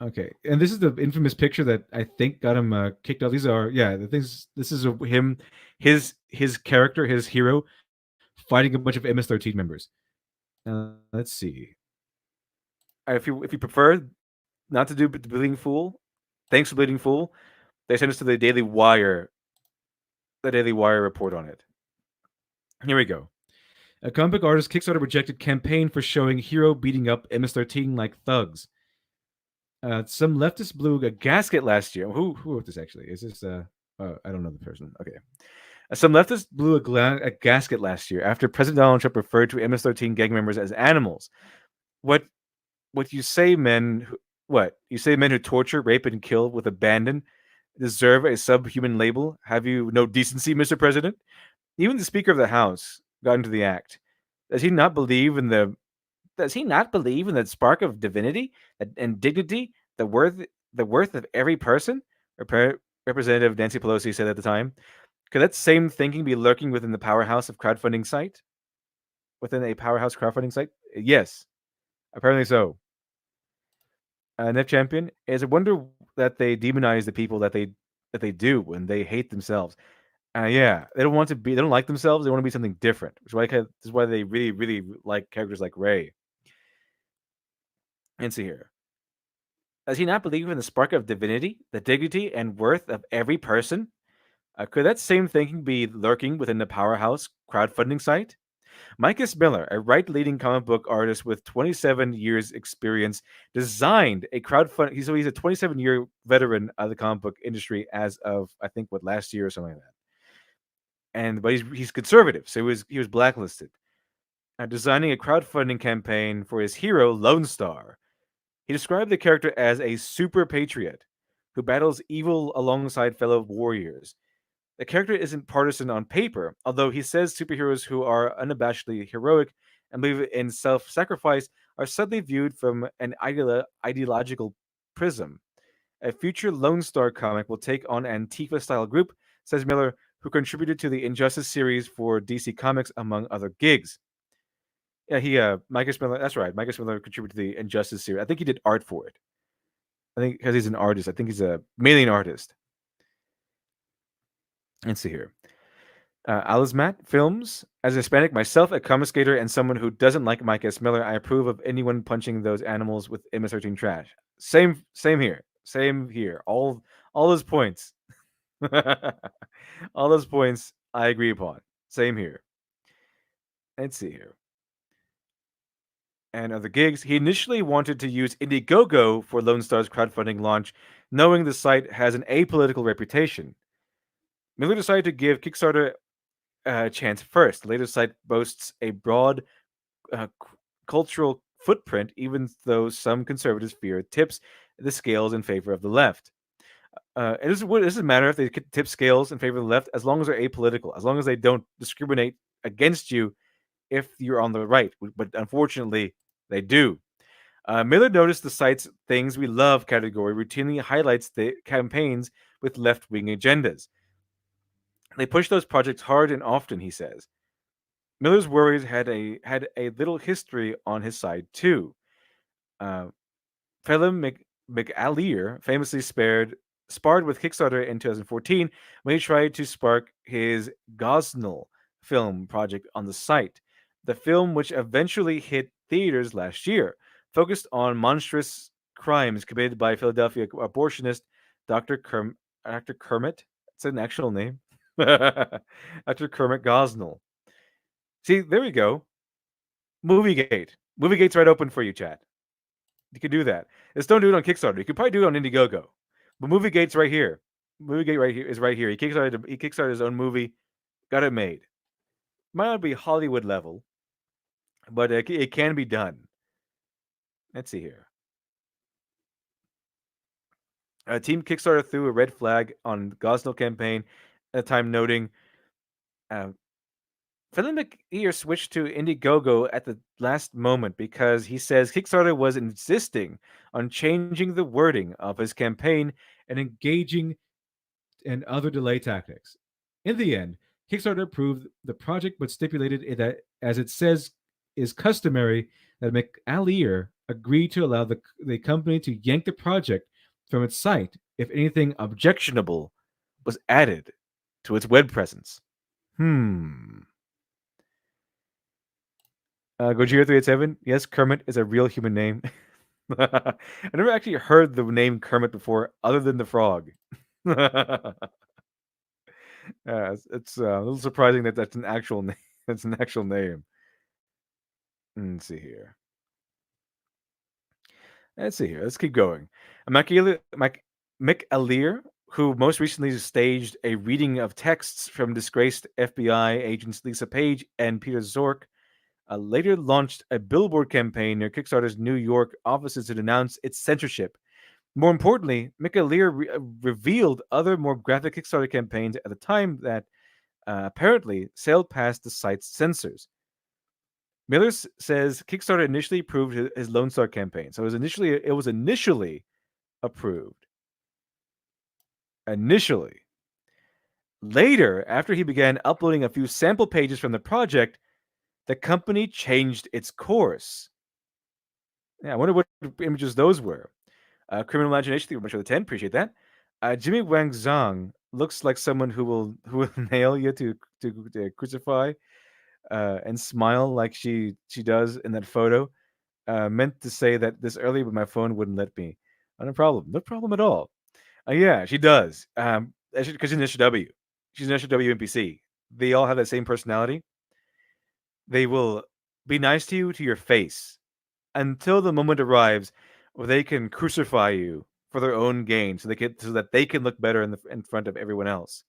Okay, and this is the infamous picture that I think got him kicked off. These are the things. This is him, his character, his hero, fighting a bunch of MS-13 members. Let's see. If you prefer not to do Bleeding Fool, thanks for Bleeding Fool. They sent us to the Daily Wire. The Daily Wire report on it. Here we go. A comic book artist Kickstarter rejected campaign for showing hero beating up MS-13 like thugs. Some leftist blew a gasket last year. Who wrote this actually? Is this I don't know the person. Okay. Some leftists blew a gasket last year after President Donald Trump referred to MS-13 gang members as animals. What you say men who torture, rape, and kill with abandon deserve a subhuman label? Have you no decency, Mr. President? Even the Speaker of the House got into the act. Does he not believe in the Does he not believe in the spark of divinity and dignity, the worth of every person? Representative Nancy Pelosi said at the time. Could that same thinking be lurking within the powerhouse of crowdfunding site? Within a powerhouse crowdfunding site? Yes, apparently so. Nef Champion is a wonder that they demonize the people that they do when they hate themselves. Yeah, they don't want to be. They don't like themselves. They want to be something different. This is why they really, really like characters like Ray. And see here. Does he not believe in the spark of divinity, the dignity and worth of every person? Could that same thinking be lurking within the powerhouse crowdfunding site? Micus Miller, a right-leading comic book artist with 27 years experience, designed a crowdfund. He's a 27-year veteran of the comic book industry as of I think last year or something like that. But he's conservative, so he was blacklisted. Designing a crowdfunding campaign for his hero Lone Star. He described the character as a super patriot who battles evil alongside fellow warriors. The character isn't partisan on paper, although he says superheroes who are unabashedly heroic and believe in self sacrifice are suddenly viewed from an ideological prism. A future Lone Star comic will take on Antifa style group, says Miller, who contributed to the Injustice series for DC Comics, among other gigs. Yeah, Micus Miller, that's right. Micus Miller contributed to the Injustice series. I think he did art for it. I think because he's an artist. I think he's mainly an artist. Let's see here. Alizmat Films. As a Hispanic myself, a comic skater, and someone who doesn't like Mike S. Miller, I approve of anyone punching those animals with MS-13 trash. Same here. Same here. All those points. All those points I agree upon. Same here. Let's see here. And other gigs. He initially wanted to use Indiegogo for Lone Star's crowdfunding launch, knowing the site has an apolitical reputation. Miller decided to give Kickstarter a chance first. The latest site boasts a broad cultural footprint, even though some conservatives fear it tips the scales in favor of the left. It doesn't matter if they tip scales in favor of the left, as long as they're apolitical, as long as they don't discriminate against you if you're on the right. But unfortunately, they do. Miller noticed the site's Things We Love category routinely highlights the campaigns with left-wing agendas. They push those projects hard and often, he says. Miller's worries had a little history on his side too. Phelim McAleer famously sparred with Kickstarter in 2014 when he tried to spark his Gosnell film project on the site. The film, which eventually hit theaters last year, focused on monstrous crimes committed by Philadelphia abortionist Dr. Kermit. It's an actual name. Dr. Kermit Gosnell. See, there we go. Moviegate. Moviegate's right open for you, chat. You could do that. Just don't do it on Kickstarter. You could probably do it on Indiegogo. But Moviegate's right here. Moviegate is right here. He kickstarted his own movie, got it made. Might not be Hollywood level, but it can be done. Let's see here. Team Kickstarter threw a red flag on Gosnell campaign at the time, noting Phelim McAleer switched to Indiegogo at the last moment because he says Kickstarter was insisting on changing the wording of his campaign and engaging in other delay tactics. In the end, Kickstarter approved the project but stipulated that, as it says is customary, that McAleer agreed to allow the company to yank the project from its site if anything objectionable was added to its web presence. Gojira 387. Yes, Kermit is a real human name. I never actually heard the name Kermit before, other than the frog. It's a little surprising that that's an actual name. That's an actual name. Let's see here. Let's keep going. McAleer, who most recently staged a reading of texts from disgraced FBI agents Lisa Page and Peter Zork, later launched a billboard campaign near Kickstarter's New York offices to denounce its censorship. More importantly, McAleer revealed other more graphic Kickstarter campaigns at the time that apparently sailed past the site's censors. Miller says Kickstarter initially approved his Lone Star campaign, so it was initially approved. Initially. Later, after he began uploading a few sample pages from the project, the company changed its course. Yeah, I wonder what images those were. Criminal Imagination, thank you very much for the 10. Appreciate that. Jimmy Wang Zhang looks like someone who will nail you to crucify and smile like she does in that photo. Meant to say that this early, but my phone wouldn't let me. No problem. No problem at all. Yeah, she does. Because she's an SJW. She's an SJW NPC. They all have that same personality. They will be nice to you to your face until the moment arrives where they can crucify you for their own gain, so that they can look better in front of everyone else.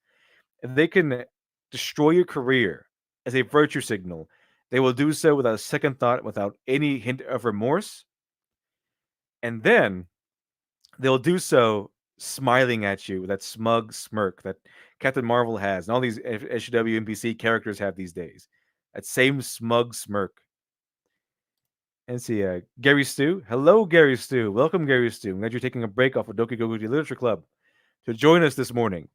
If they can destroy your career as a virtue signal, they will do so without a second thought, without any hint of remorse, and then they'll do so smiling at you with that smug smirk that Captain Marvel has, and all these SJW NPC characters have these days. That same smug smirk. And see, Gary Stu. Hello, Gary Stu. Welcome, Gary Stu. I'm glad you're taking a break off of Doki Goguji Literature Club to join us this morning.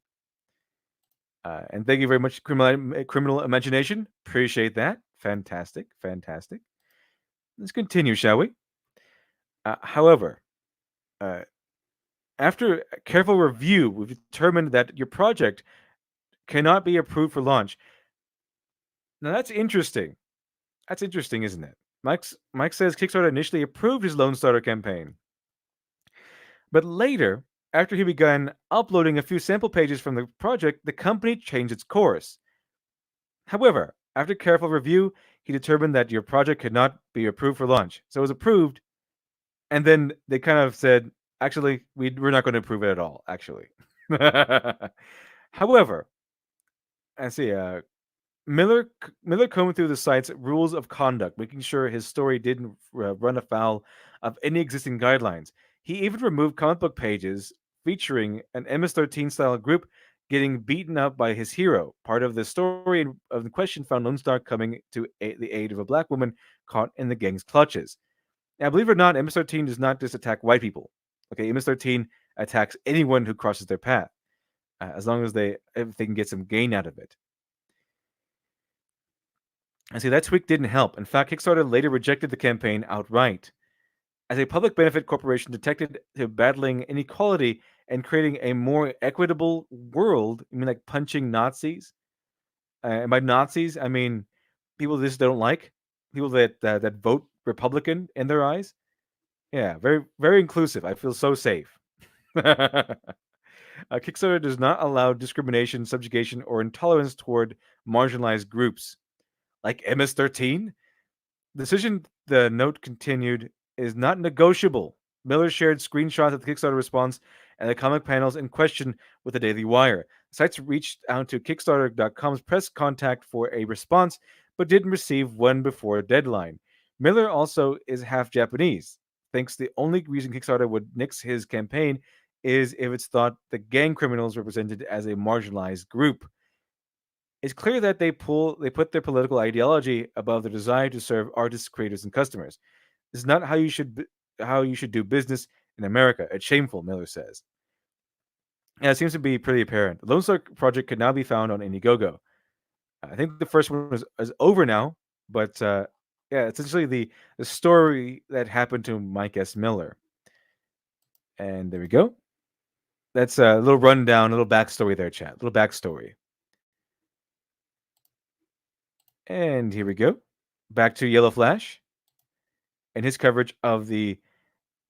And thank you very much, Criminal Imagination. Appreciate that. Fantastic. Fantastic. Let's continue, shall we? However, after a careful review, we've determined that your project cannot be approved for launch. Now, that's interesting. That's interesting, isn't it? Mike says Kickstarter initially approved his Lone Starter campaign. But later, after he began uploading a few sample pages from the project, the company changed its course. However, after careful review, he determined that your project could not be approved for launch. So it was approved, and then they kind of said, actually, we're not going to approve it at all, actually. However, I see, Miller combed through the site's rules of conduct, making sure his story didn't run afoul of any existing guidelines. He even removed comic book pages featuring an MS-13 style group getting beaten up by his hero. Part of the story of the question found Lone Star coming to the aid of a black woman caught in the gang's clutches. Now, believe it or not, MS-13 does not just attack white people. Okay, MS-13 attacks anyone who crosses their path, as long as if they can get some gain out of it. And see, that tweak didn't help. In fact, Kickstarter later rejected the campaign outright. As a public benefit corporation detected to battling inequality and creating a more equitable world, I mean, like punching Nazis. And by Nazis, I mean people this don't like, people that vote Republican in their eyes. Yeah, very, very inclusive. I feel so safe. Kickstarter does not allow discrimination, subjugation, or intolerance toward marginalized groups. Like MS-13? The decision, the note continued, is not negotiable. Miller shared screenshots of the Kickstarter response and the comic panels in question with the Daily Wire. Sites reached out to Kickstarter.com's press contact for a response, but didn't receive one before a deadline. Miller also is half Japanese. Thinks the only reason Kickstarter would nix his campaign is if it's thought the gang criminals represented as a marginalized group. It's clear that they put their political ideology above the desire to serve artists, creators, and customers. This is not how you should do business in America. It's shameful, Miller says. Yeah, it seems to be pretty apparent. The Lone Star project could now be found on Indiegogo. I think the first one is over now, but yeah, essentially the story that happened to Mike S. Miller. And there we go. That's a little rundown, a little backstory there, chat. A little backstory. And here we go. Back to Yellow Flash and his coverage of the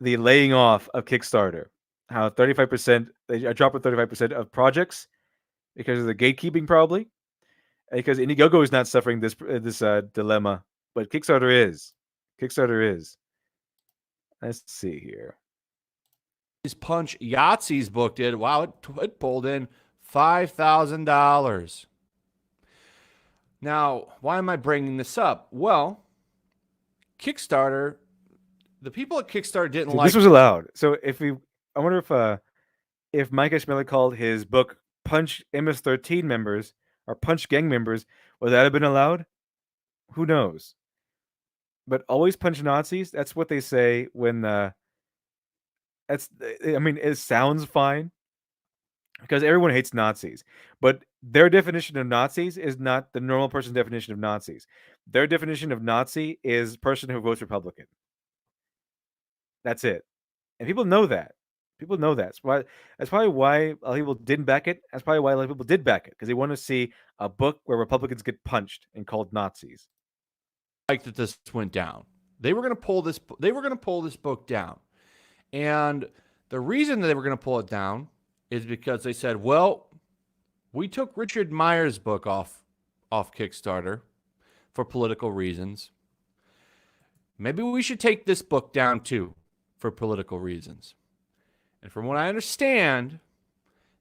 laying off of Kickstarter. How 35%, a drop of 35% of projects because of the gatekeeping, probably. Because Indiegogo is not suffering this dilemma, but Kickstarter is. Kickstarter is. Let's see here. His Punch Yahtzee's book did. Wow, it pulled in $5,000. Now, why am I bringing this up? Well, Kickstarter, the people at Kickstarter didn't like. This was allowed. So I wonder if Mike S. Miller called his book Punch MS-13 members or punch gang members, would that have been allowed? Who knows? But always punch Nazis. That's what they say when. That's. I mean, it sounds fine because everyone hates Nazis, but their definition of Nazis is not the normal person's definition of Nazis. Their definition of Nazi is person who votes Republican. That's it, and people know that. People know that. That's probably why a lot of people didn't back it. That's probably why a lot of people did back it because they want to see a book where Republicans get punched and called Nazis. Like that this went down. They were going to pull this. They were going to pull this book down, and the reason that they were going to pull it down is because they said, "Well, we took Richard Myers' book off Kickstarter for political reasons. Maybe we should take this book down too for political reasons." And from what I understand,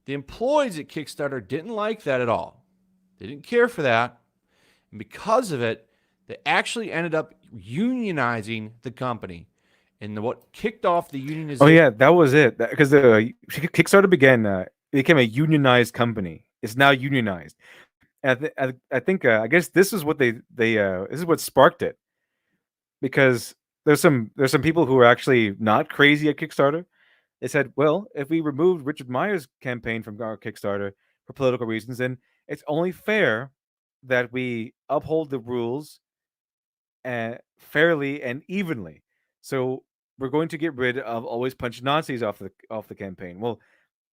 the employees at Kickstarter didn't like that at all. They didn't care for that. And because of it, they actually ended up unionizing the company. And what kicked off the unionization... Oh, yeah, that was it. Because the Kickstarter it became a unionized company. It's now unionized. And I think, I guess this is what this is what sparked it. Because there's some people who are actually not crazy at Kickstarter. They said, well, if we removed Richard Myers' campaign from our Kickstarter for political reasons, then it's only fair that we uphold the rules fairly and evenly. So we're going to get rid of always punch Nazis off the campaign. Well,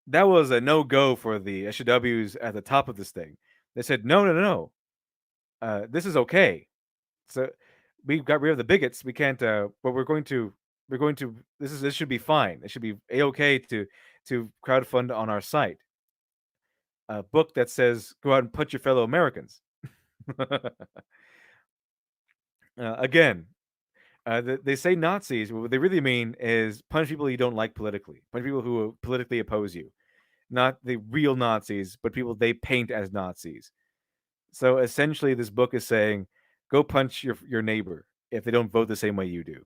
that was a no-go for the SJWs at the top of this thing. They said, no. This is okay. So we got rid of the bigots. We can't, but this should be fine. It should be a-okay to crowdfund on our site a book that says go out and punch your fellow Americans. Again, they say Nazis. What they really mean is punch people you don't like politically, punch people who politically oppose you, not the real Nazis, but people they paint as Nazis. So essentially, this book is saying go punch your neighbor if they don't vote the same way you do.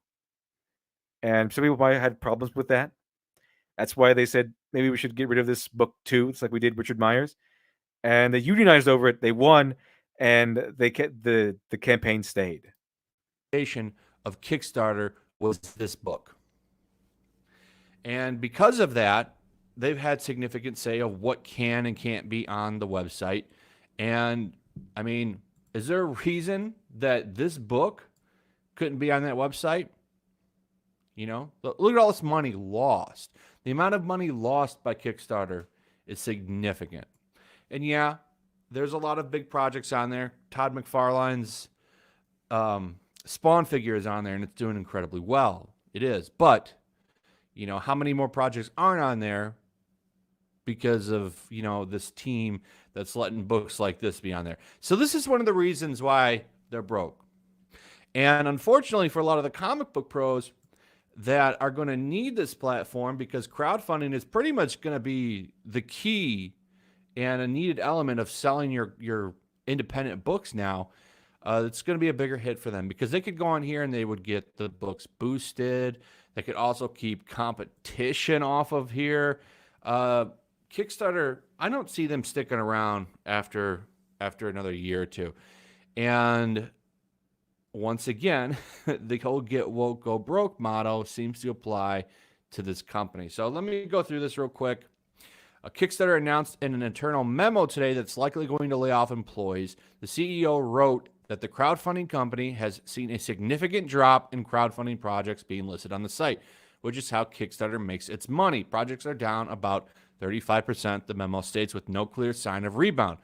And some people probably had problems with that. That's why they said maybe we should get rid of this book too. It's like we did Richard Myers. And they unionized over it. They won, and the campaign stayed. Of Kickstarter was this book. And because of that, they've had significant say of what can and can't be on the website. And I mean, is there a reason that this book couldn't be on that website? You know, look at all this money lost. The amount of money lost by Kickstarter is significant. And yeah, there's a lot of big projects on there. Todd McFarlane's Spawn figure is on there, and it's doing incredibly well. It is. But, you know, how many more projects aren't on there because of, you know, this team that's letting books like this be on there? So this is one of the reasons why they're broke. And unfortunately for a lot of the comic book pros that are going to need this platform, because crowdfunding is pretty much going to be the key and a needed element of selling your independent books now, it's going to be a bigger hit for them, because they could go on here and they would get the books boosted. They could also keep competition off of here. Kickstarter, I don't see them sticking around after another year or two. And once again, the whole get woke, go broke motto seems to apply to this company. So let me go through this real quick. Kickstarter announced in an internal memo today that's likely going to lay off employees. The CEO wrote that the crowdfunding company has seen a significant drop in crowdfunding projects being listed on the site, which is how Kickstarter makes its money. Projects are down about 35%, the memo states, with no clear sign of rebound.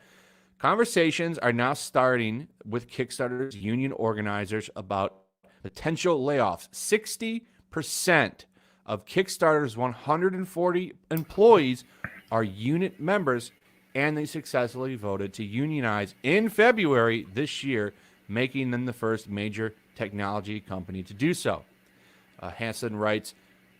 Conversations are now starting with Kickstarter's union organizers about potential layoffs. 60% of Kickstarter's 140 employees are union members, and they successfully voted to unionize in February this year, making them the first major technology company to do so. Hansen writes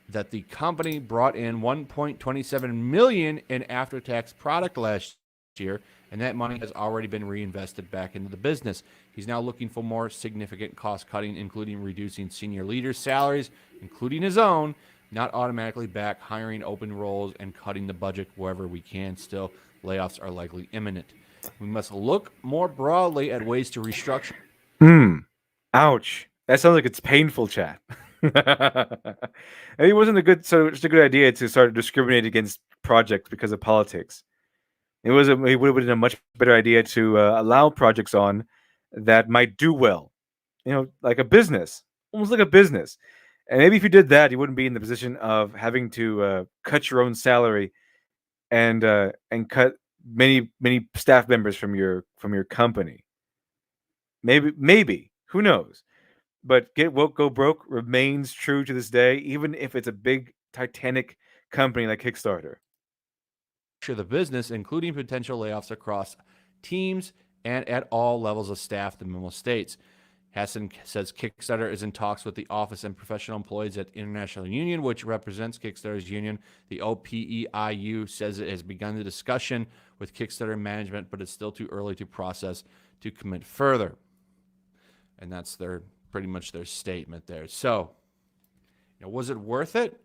that the company brought in $1.27 million in after-tax product last year, and that money has already been reinvested back into the business. He's now looking for more significant cost cutting, including reducing senior leaders' salaries, including his own, not automatically hiring open roles, and cutting the budget wherever we can. Still, layoffs are likely imminent. We must look more broadly at ways to restructure. Ouch. That sounds like it's painful, chat. It wasn't such a good idea to start discriminating against projects because of politics. It would have been a much better idea to allow projects on that might do well. Like a business, almost like a business. And maybe if you did that, you wouldn't be in the position of having to cut your own salary and cut many staff members from your company. Maybe who knows? But Get Woke Go Broke remains true to this day, even if it's a big Titanic company like Kickstarter. The business, including potential layoffs across teams and at all levels of staff, the memo states. Hassan says Kickstarter is in talks with the Office and Professional Employees at International Union, which represents Kickstarter's union. The OPEIU says it has begun the discussion with Kickstarter management, but it's still too early to process to commit further. And that's pretty much their statement there. So, was it worth it?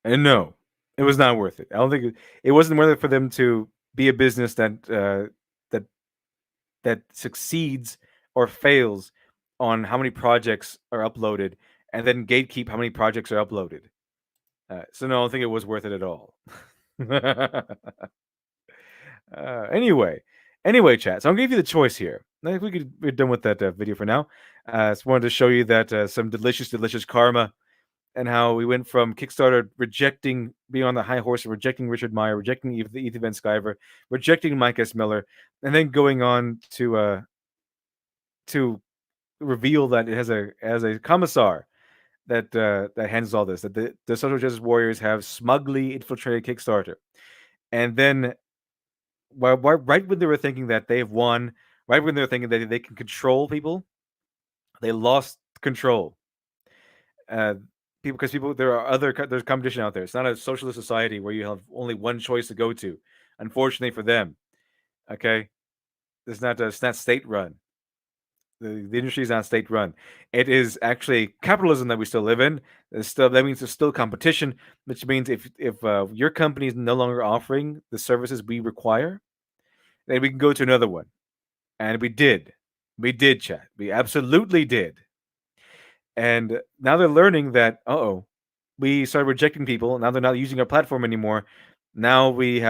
And no, it was not worth it. I don't think it wasn't worth it for them to be a business that succeeds or fails on how many projects are uploaded, and then gatekeep how many projects are uploaded. So no, I don't think it was worth it at all. Anyway, chat. So I'll give you the choice here. I think we're done with that video for now. Just wanted to show you that some delicious karma, and how we went from Kickstarter being on the high horse, rejecting Richard Meyer, rejecting Ethan Van Sciver, rejecting Mike S. Miller, and then going on to reveal that it has a commissar that handles all this. That the social justice warriors have smugly infiltrated Kickstarter, and then right when they were thinking that they've won, right when they were thinking that they can control people, they lost control. Because there's competition out there. It's not a socialist society where you have only one choice to go to. Unfortunately for them, okay, it's not state run. The industry is not state run. It is actually capitalism that we still live in. That means there's still competition, which means if your company is no longer offering the services we require, then we can go to another one. And we did, chat. We absolutely did. And now they're learning that, we started rejecting people. Now they're not using our platform anymore. Now we're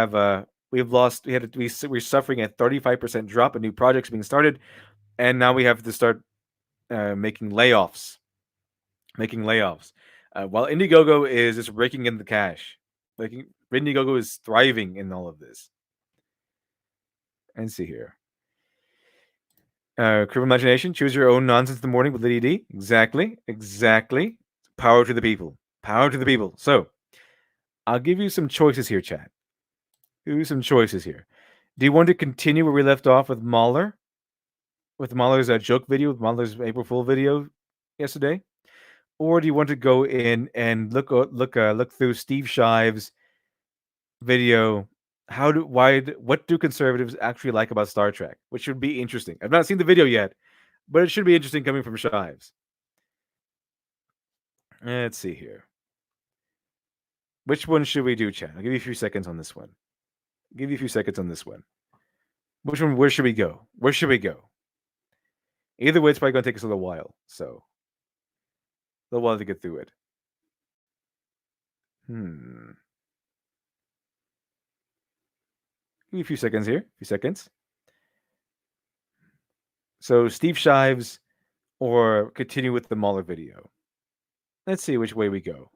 suffering a 35% drop in new projects being started. And now we have to start making layoffs. While Indiegogo is just raking in the cash. Indiegogo is thriving in all of this. And see here. Criminal Imagination, choose your own nonsense in the morning with Liddy D. Exactly. Power to the people. So, I'll give you some choices here, chat. Do you want to continue where we left off with Mahler? With Mahler's joke video, with Mahler's April Fool video yesterday? Or do you want to go in and look through Steve Shive's video? What do conservatives actually like about Star Trek? Which should be interesting. I've not seen the video yet, but it should be interesting coming from Shives. Let's see here. Which one should we do, chat? I'll give you a few seconds on this one. Which one? Where should we go? Either way, it's probably going to take us a little while. So, a little while to get through it. Give me a few seconds here. So Steve Shives or continue with the Mahler video. Let's see which way we go.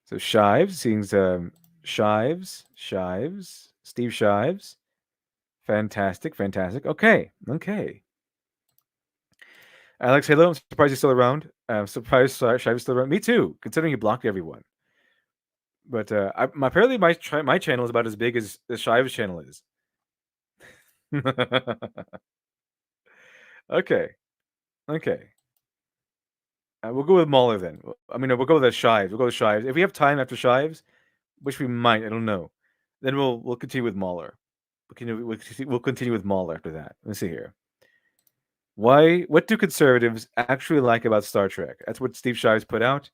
So Shives, seeing Shives, Steve Shives. Fantastic. Okay. Alex, hello. I'm surprised you're still around. I'm surprised Shives is still around. Me too, considering you blocked everyone. But apparently my channel is about as big as the Shives channel is. Okay. We'll go with Mahler then. We'll go with Shives. If we have time after Shives, which we might, I don't know, then we'll continue with Mahler. We'll continue with Mahler after that. Let's see here. What do conservatives actually like about Star Trek? That's what Steve Shives put out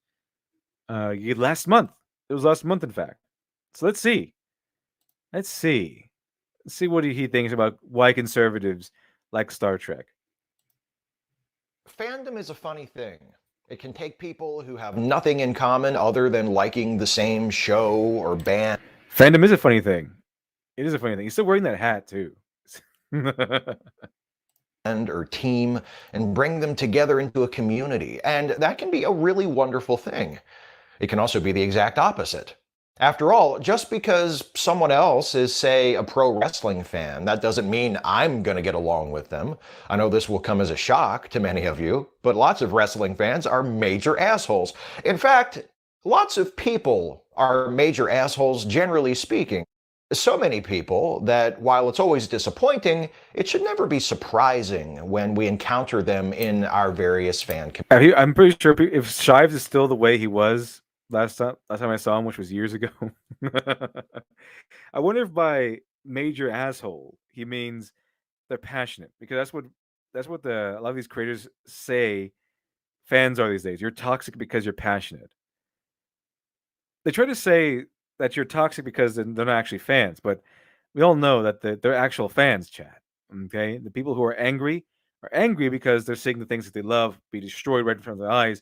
last month. It was last month, in fact. So let's see. Let's see. Let's see what he thinks about why conservatives like Star Trek. Fandom is a funny thing. It can take people who have nothing in common other than liking the same show or band. Fandom is a funny thing. It is a funny thing. He's still wearing that hat too. Or team and bring them together into a community. And that can be a really wonderful thing. It can also be the exact opposite. After all, just because someone else is, say, a pro wrestling fan, that doesn't mean I'm going to get along with them. I know this will come as a shock to many of you, but lots of wrestling fans are major assholes. In fact, lots of people are major assholes, generally speaking. So many people that while it's always disappointing, it should never be surprising when we encounter them in our various fan communities. I'm pretty sure if Shives is still the way he was last time I saw him, which was years ago. I wonder if by major asshole he means they're passionate, because that's what a lot of these creators say fans are these days. You're toxic because you're passionate. They try to say that you're toxic because they're not actually fans, but we all know that they're actual fans, chat. Okay? The people who are angry because they're seeing the things that they love be destroyed right in front of their eyes,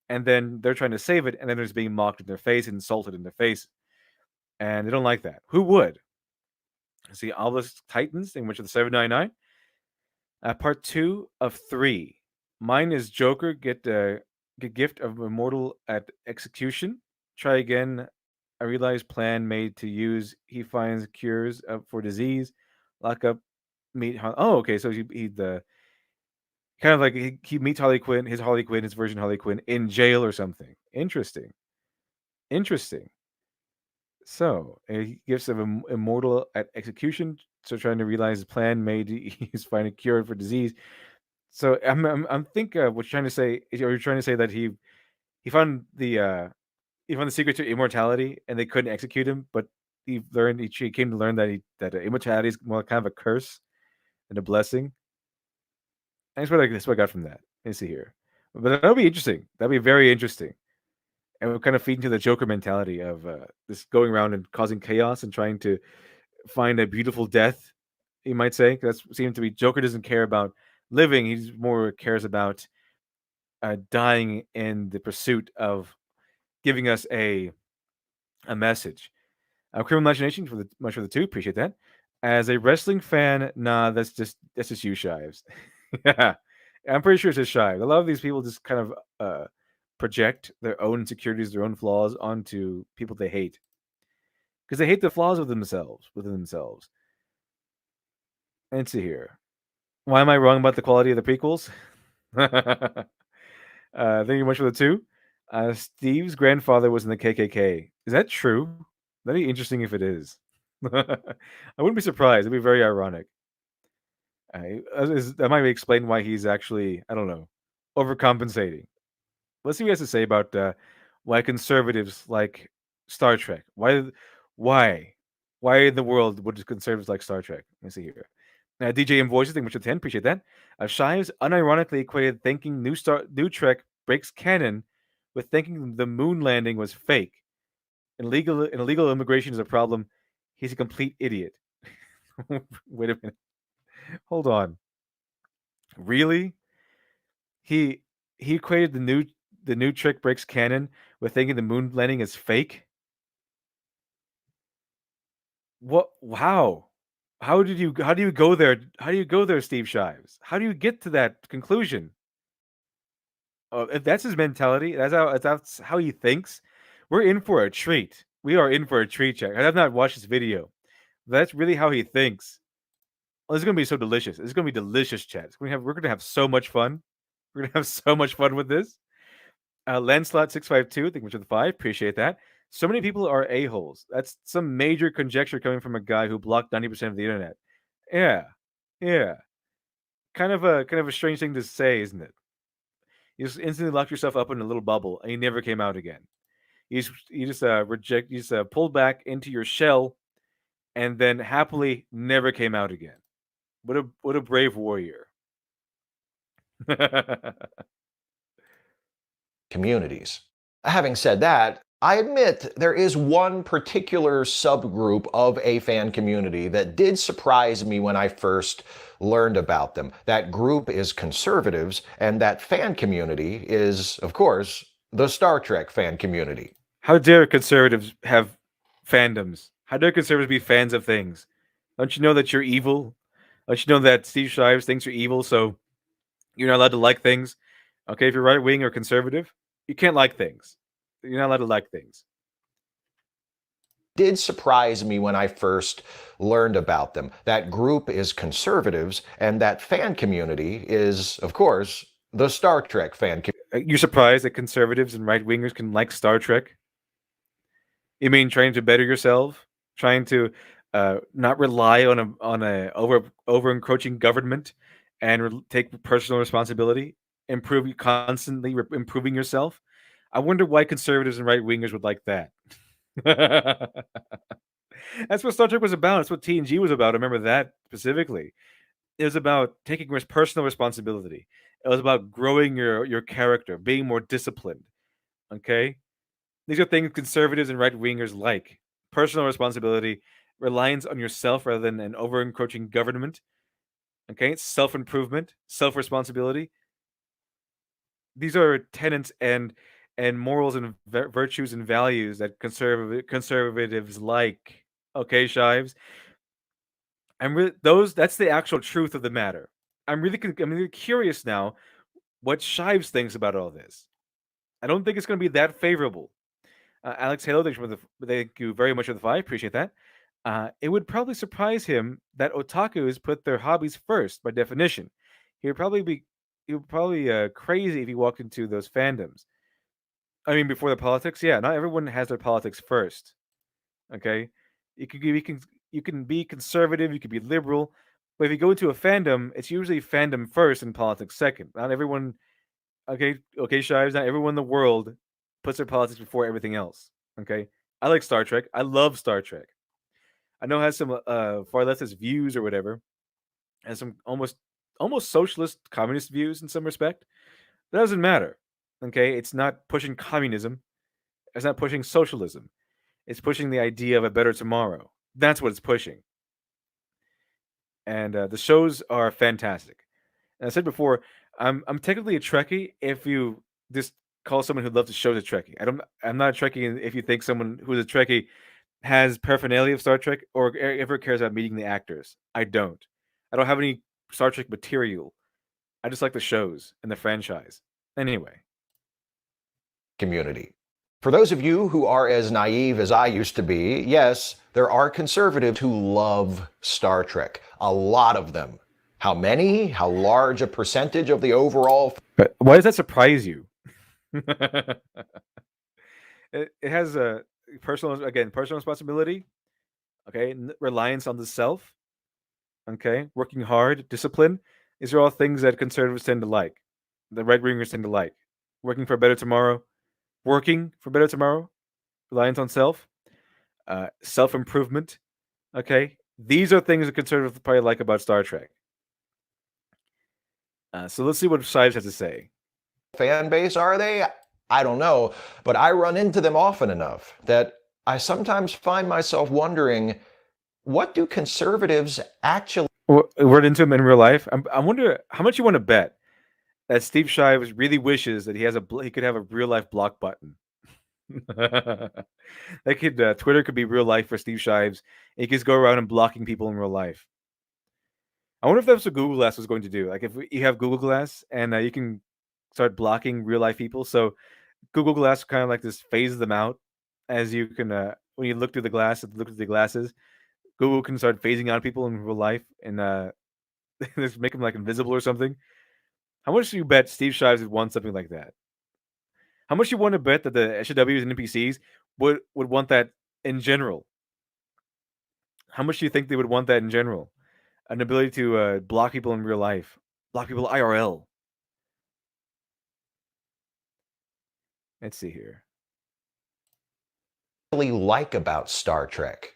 and then they're trying to save it, and then there's being mocked in their face, insulted in their face, and they don't like that. Who would? See, Alvis Titans, in which are the 799. Part 2 of 3. Mine is Joker. Get gift of immortal at execution. Try again. I realize plan made to use. He finds cures for disease. Lock up. Meet. Oh, okay. So he the kind of like he meets Harley Quinn, his version of Harley Quinn in jail or something. Interesting. So he gives him immortal at execution. So trying to realize his plan made he's find a cure for disease. So I'm think what you're trying to say is, you're trying to say that he found the secret to immortality and they couldn't execute him, but he came to learn that immortality is more kind of a curse and a blessing. And that's what I got from that. Let's see here, but that'll be interesting. That'll be very interesting, and we'll kind of feed into the Joker mentality of this going around and causing chaos and trying to find a beautiful death. You might say that seems to be Joker doesn't care about living; he's more cares about dying in the pursuit of giving us a message. Criminal Imagination for the 2. Appreciate that. As a wrestling fan, nah, that's just you, Shives. Yeah, I'm pretty sure it's just Shives. A lot of these people just kind of project their own insecurities, their own flaws onto people they hate, because they hate the flaws within themselves. Let's see here. Why am I wrong about the quality of the prequels? Thank you much for the 2. Steve's grandfather was in the KKK. Is that true? That'd be interesting if it is. I wouldn't be surprised. It'd be very ironic. That might explain why he's actually, I don't know, overcompensating. Let's see what he has to say about why conservatives like Star Trek. Why in the world would conservatives like Star Trek? Let's see here. DJ and Voices, thank you much for 10. Appreciate that. Shives unironically equated thinking New Trek breaks canon with thinking the moon landing was fake. Illegal immigration is a problem. He's a complete idiot. Wait a minute. Hold on. Really? He equated the new Trek breaks canon with thinking the moon landing is fake? What? Wow. How do you go there? How do you go there, Steve Shives? How do you get to that conclusion? Oh, if that's his mentality, that's how he thinks, we're in for a treat. We are in for a treat, check. I have not watched this video. That's really how he thinks. Oh, this is gonna be so delicious. It's gonna be delicious, chat. We're gonna have so much fun. We're gonna have so much fun with this. Lancelot652, thank you for the 5. Appreciate that. So many people are a-holes. That's some major conjecture coming from a guy who blocked 90% of the internet. Yeah. Kind of a strange thing to say, isn't it? You just instantly locked yourself up in a little bubble and you never came out again. You just pulled back into your shell and then happily never came out again. What a brave warrior. Communities. Having said that, I admit there is one particular subgroup of a fan community that did surprise me when I first learned about them. That group is conservatives, and that fan community is, of course, the Star Trek fan community. How dare conservatives have fandoms? How dare conservatives be fans of things? Don't you know that you're evil? Don't you know that Steve Shives thinks you're evil, so you're not allowed to like things? Okay, if you're right wing or conservative, you can't like things. You're not allowed to like things. Did surprise me when I first learned about them. That group is conservatives, and that fan community is, of course, the Star Trek fan community. You're surprised that conservatives and right wingers can like Star Trek? You mean trying to better yourself, trying to not rely on a over encroaching government, and take personal responsibility, constantly improving yourself? I wonder why conservatives and right wingers would like that. That's what Star Trek was about. That's what TNG was about. I remember that specifically. It was about taking personal responsibility. It was about growing your character, being more disciplined. Okay, these are things conservatives and right wingers like: personal responsibility, reliance on yourself rather than an over encroaching government. Okay, self improvement, self responsibility. These are tenets and morals and virtues and values that conservatives like. Okay, Shives. That's the actual truth of the matter. I'm really curious now what Shives thinks about all this. I don't think it's going to be that favorable. Alex Halo, thank you very much for the 5. Appreciate that. It would probably surprise him that otakus put their hobbies first by definition. He would probably be crazy if he walked into those fandoms. I mean, before the politics, yeah. Not everyone has their politics first. Okay, you can be conservative, you can be liberal, but if you go into a fandom, it's usually fandom first and politics second. Not everyone. Okay, Shives. Not everyone in the world puts their politics before everything else. Okay, I like Star Trek. I love Star Trek. I know it has some far leftist views or whatever, and some almost socialist communist views in some respect. That doesn't matter. Okay, it's not pushing communism. It's not pushing socialism. It's pushing the idea of a better tomorrow. That's what it's pushing. And the shows are fantastic. And I said before, I'm technically a Trekkie if you just call someone who loves the shows a Trekkie. I'm not a Trekkie if you think someone who's a Trekkie has paraphernalia of Star Trek or ever cares about meeting the actors. I don't. I don't have any Star Trek material. I just like the shows and the franchise. Anyway. Community. For those of you who are as naive as I used to be, yes, there are conservatives who love Star Trek. A lot of them. How many? How large a percentage of the overall? But why does that surprise you? It has a personal responsibility. Okay, reliance on the self. Okay, working hard, discipline. These are all things that conservatives tend to like. The right wingers tend to like. Working for a better tomorrow. Working for better tomorrow. Reliance on self. Self improvement. Okay, these are things that conservatives probably like about Star Trek. So let's see what Shives has to say. Fan base are they? I don't know, but I run into them often enough that I sometimes find myself wondering, what do conservatives actually run into them in real life? I wonder how much you want to bet that Steve Shives really wishes that he could have a real life block button. Twitter could be real life for Steve Shives. He could just go around and blocking people in real life. I wonder if that's what Google Glass was going to do. Like if you have Google Glass and you can start blocking real life people. So Google Glass kind of like this phases them out as you can when you look through the glasses. Google can start phasing out people in real life and just make them like invisible or something. How much do you bet Steve Shives would want something like that? How much you want to bet that the SJWs and NPCs would want that in general? How much do you think they would want that in general? An ability to block people in real life, block people IRL. Let's see here. like about Star Trek?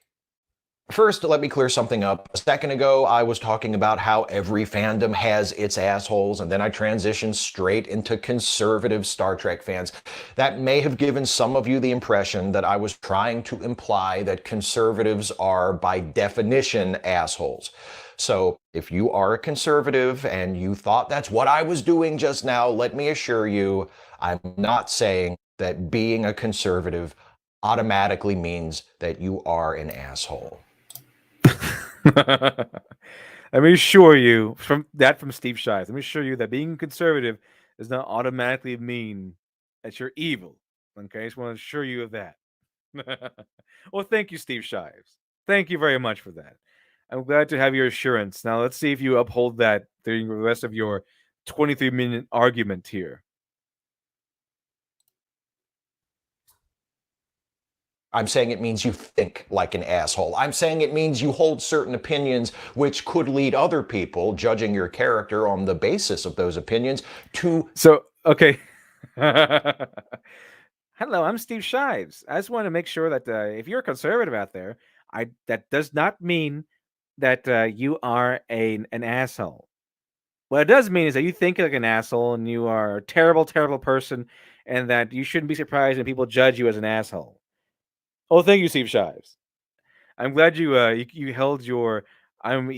First, let me clear something up. A second ago, I was talking about how every fandom has its assholes, and then I transitioned straight into conservative Star Trek fans. That may have given some of you the impression that I was trying to imply that conservatives are, by definition, assholes. So, if you are a conservative and you thought that's what I was doing just now, let me assure you, I'm not saying that being a conservative automatically means that you are an asshole. Let me assure you from Steve Shives. Let me assure you that being conservative does not automatically mean that you're evil. Okay, I just want to assure you of that. Well, thank you, Steve Shives. Thank you very much for that. I'm glad to have your assurance. Now let's see if you uphold that during the rest of your 23-minute argument here. I'm saying it means you think like an asshole. I'm saying it means you hold certain opinions which could lead other people, judging your character on the basis of those opinions, to... So, okay. Hello, I'm Steve Shives. I just want to make sure that if you're a conservative out there, that does not mean that you are an asshole. What it does mean is that you think like an asshole and you are a terrible, terrible person, and that you shouldn't be surprised when people judge you as an asshole. Oh, thank you, Steve Shives. I'm glad you held your I am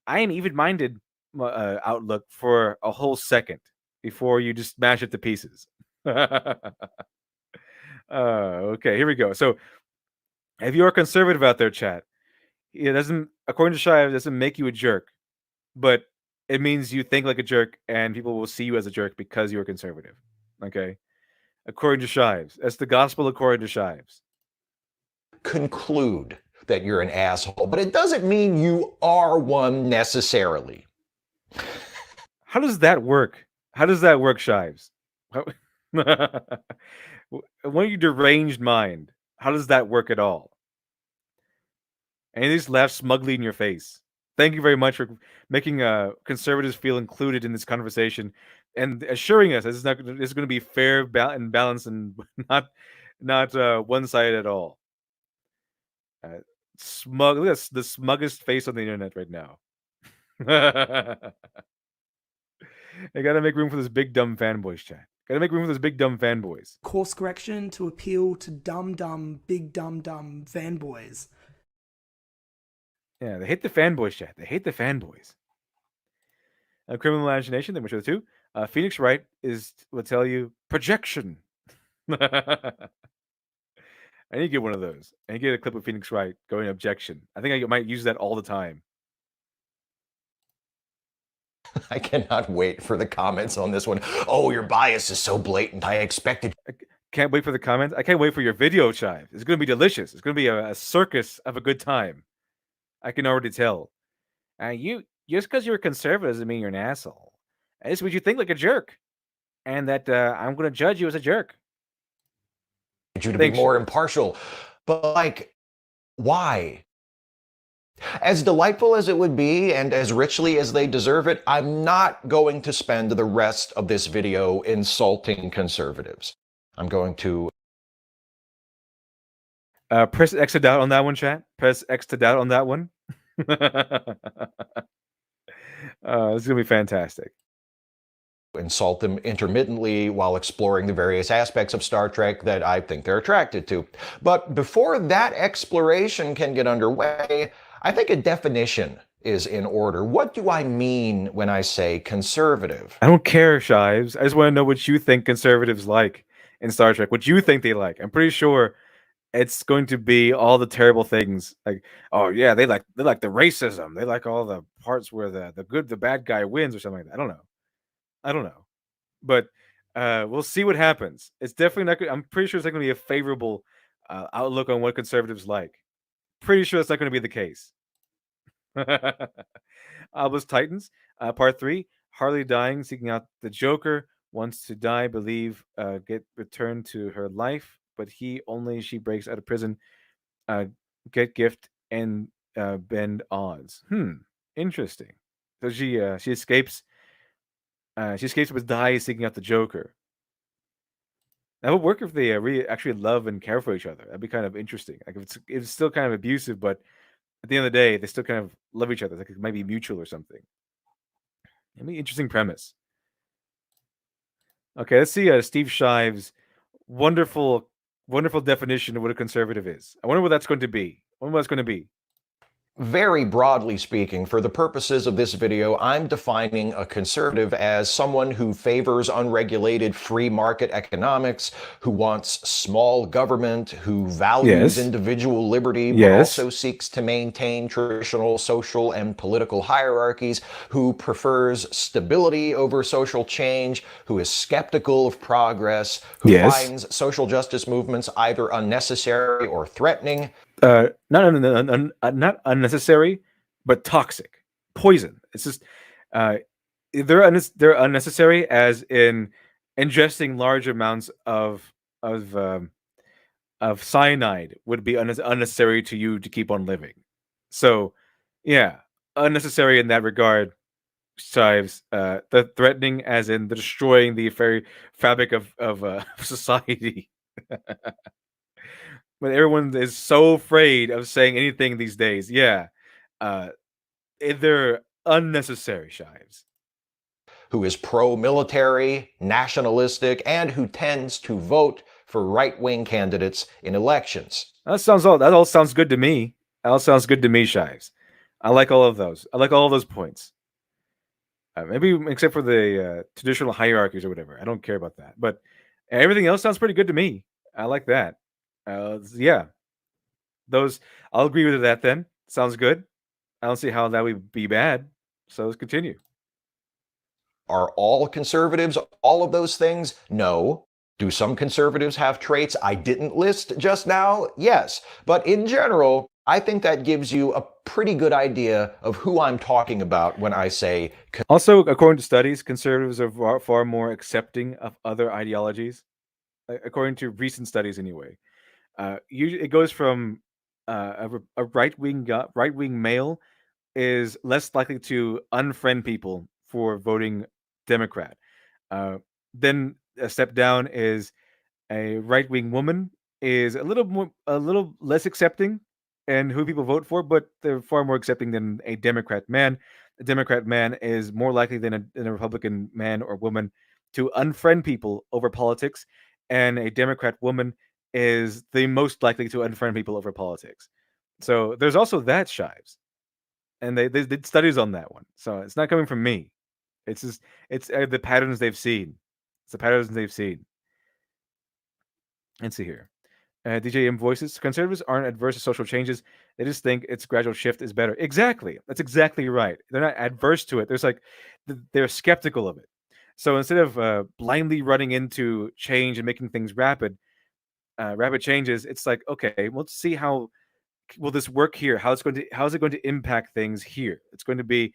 even-minded outlook for a whole second before you just smash it to pieces. Okay, here we go. So, if you're a conservative out there, chat, it doesn't, according to Shives, it doesn't make you a jerk, but it means you think like a jerk, and people will see you as a jerk because you're conservative. Okay, according to Shives, that's the gospel according to Shives. conclude that you're an asshole, but it doesn't mean you are one necessarily. How does that work? How does that work, Shives? What are you deranged mind? How does that work at all? And he just laughs smugly in your face. Thank you very much for making conservatives feel included in this conversation and assuring us this is going to be fair and balanced and not one-sided at all. Smug. Look at the smuggest face on the internet right now. I gotta make room for this big dumb fanboys, chat. Gotta make room for those big dumb fanboys. Course correction to appeal to big dumb fanboys. Yeah, they hate the fanboys, chat. They hate the fanboys. Criminal Imagination, then which are the two. Phoenix Wright will tell you projection. I need to get one of those. I need to get a clip of Phoenix Wright going objection. I think I might use that all the time. I cannot wait for the comments on this one. Oh, your bias is so blatant. I expected... Can't wait for the comments. I can't wait for your video, Chive. It's going to be delicious. It's going to be a circus of a good time. I can already tell. You just because you're a conservative doesn't mean you're an asshole. It's what you think like a jerk, and that I'm going to judge you as a jerk. You to be more impartial, but like, why? As delightful as it would be and as richly as they deserve it, I'm not going to spend the rest of this video insulting conservatives. I'm going to... Press X to doubt on that one, chat. Press X to doubt on that one. This is going to be fantastic. Insult them intermittently while exploring the various aspects of Star Trek that I think they're attracted to. But before that exploration can get underway, I think a definition is in order. What do I mean when I say conservative? I don't care, Shives. I just want to know what you think conservatives like in Star Trek. What you think they like. I'm pretty sure it's going to be all the terrible things. Like, oh yeah, they like the racism. They like all the parts where the bad guy wins or something like that. I don't know. But we'll see what happens. It's definitely not good. I'm pretty sure it's not going to be a favorable outlook on what conservatives like. Pretty sure that's not going to be the case. Albus Titans, part 3. Harley dying, seeking out the Joker, wants to die, believe, get returned to her life, but she breaks out of prison, get gift, and bend odds. Interesting. So she escapes. She escapes with die, seeking out the Joker. That would work if they really actually love and care for each other. That'd be kind of interesting. Like if it's still kind of abusive, but at the end of the day, they still kind of love each other. Like it might be mutual or something. Maybe interesting premise. Okay, let's see Steve Shive's wonderful, wonderful definition of what a conservative is. I wonder what that's going to be. I wonder what that's going to be. Very broadly speaking, for the purposes of this video, I'm defining a conservative as someone who favors unregulated free market economics, who wants small government, who values Yes. individual liberty, but Yes. also seeks to maintain traditional social and political hierarchies, who prefers stability over social change, who is skeptical of progress, who Yes. finds social justice movements either unnecessary or threatening, Not unnecessary, but toxic, poison. It's just they're unnecessary, as in ingesting large amounts of um, of cyanide would be unnecessary to you to keep on living. So, yeah, unnecessary in that regard. Chives, the threatening, as in the destroying the very fabric of society. But everyone is so afraid of saying anything these days. Yeah, uh, they're unnecessary, Shives. who is pro-military, nationalistic, and who tends to vote for right-wing candidates in elections. That all sounds good to me. That all sounds good to me, Shives. I like all of those. I like all of those points. Maybe except for the traditional hierarchies or whatever. I don't care about that. But everything else sounds pretty good to me. I like that. Yeah, those I'll agree with that then. Sounds good. I don't see how that would be bad. So let's continue. Are all conservatives all of those things? No. Do some conservatives have traits I didn't list just now? Yes. But in general, I think that gives you a pretty good idea of who I'm talking about when I say. Also, according to studies, conservatives are far more accepting of other ideologies. According to recent studies, anyway. Usually, it goes from a right wing male is less likely to unfriend people for voting Democrat. Uh, then a step down is a right wing woman is a little less accepting and who people vote for, but they're far more accepting than a Democrat man. A Democrat man is more likely than a Republican man or woman to unfriend people over politics, and a Democrat woman is the most likely to unfriend people over politics. So there's also that, Shives, and they did studies on that one. So it's not coming from me. It's just it's the patterns they've seen. It's the patterns they've seen. Let's see here. DJM voices. Conservatives aren't adverse to social changes. They just think its gradual shift is better. Exactly. That's exactly right. They're not adverse to it. There's like they're skeptical of it. So instead of blindly running into change and making things rapid changes, it's like, okay, let's see how will this work here. How is it going to impact things here? It's going to be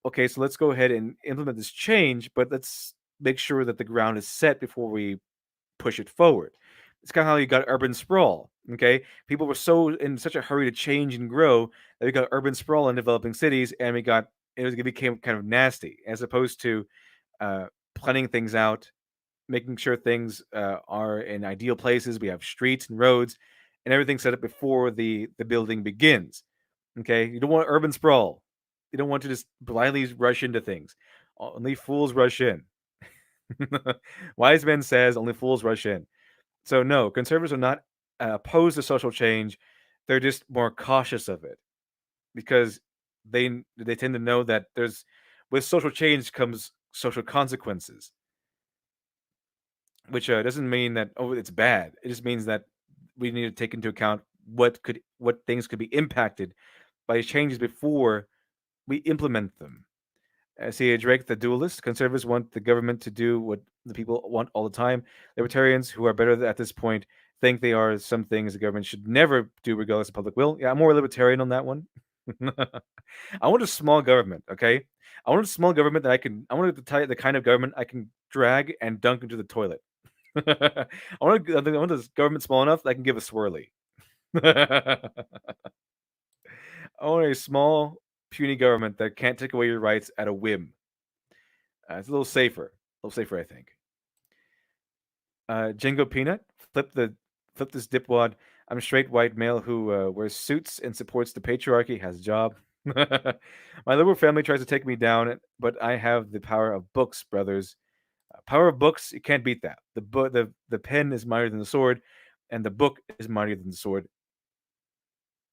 okay. So let's go ahead and implement this change, but let's make sure that the ground is set before we push it forward. It's kind of how you got urban sprawl. Okay, people were so in such a hurry to change and grow that we got urban sprawl in developing cities, and it became kind of nasty, as opposed to planning things out, making sure things are in ideal places. We have streets and roads, and everything set up before the building begins. Okay, you don't want urban sprawl. You don't want to just blindly rush into things. Only fools rush in. Wise men says only fools rush in. So no, conservatives are not opposed to social change. They're just more cautious of it because they tend to know that there's with social change comes social consequences, which doesn't mean that it's bad. It just means that we need to take into account what things could be impacted by changes before we implement them. See, Drake, the dualist. Conservatives want the government to do what the people want all the time. Libertarians, who are better at this point, think they are some things the government should never do, regardless of public will. Yeah, I'm more libertarian on that one. I want a small government. Okay, I want a small government that I want the kind of government I can drag and dunk into the toilet. I want this government small enough that I can give a swirly. I want a small, puny government that can't take away your rights at a whim. It's a little safer. I think. Django Peanut, flip this dipwad. I'm a straight white male who wears suits and supports the patriarchy, has a job. My liberal family tries to take me down, but I have the power of books, brothers. Power of books, you can't beat that. The pen is mightier than the sword, and the book is mightier than the sword.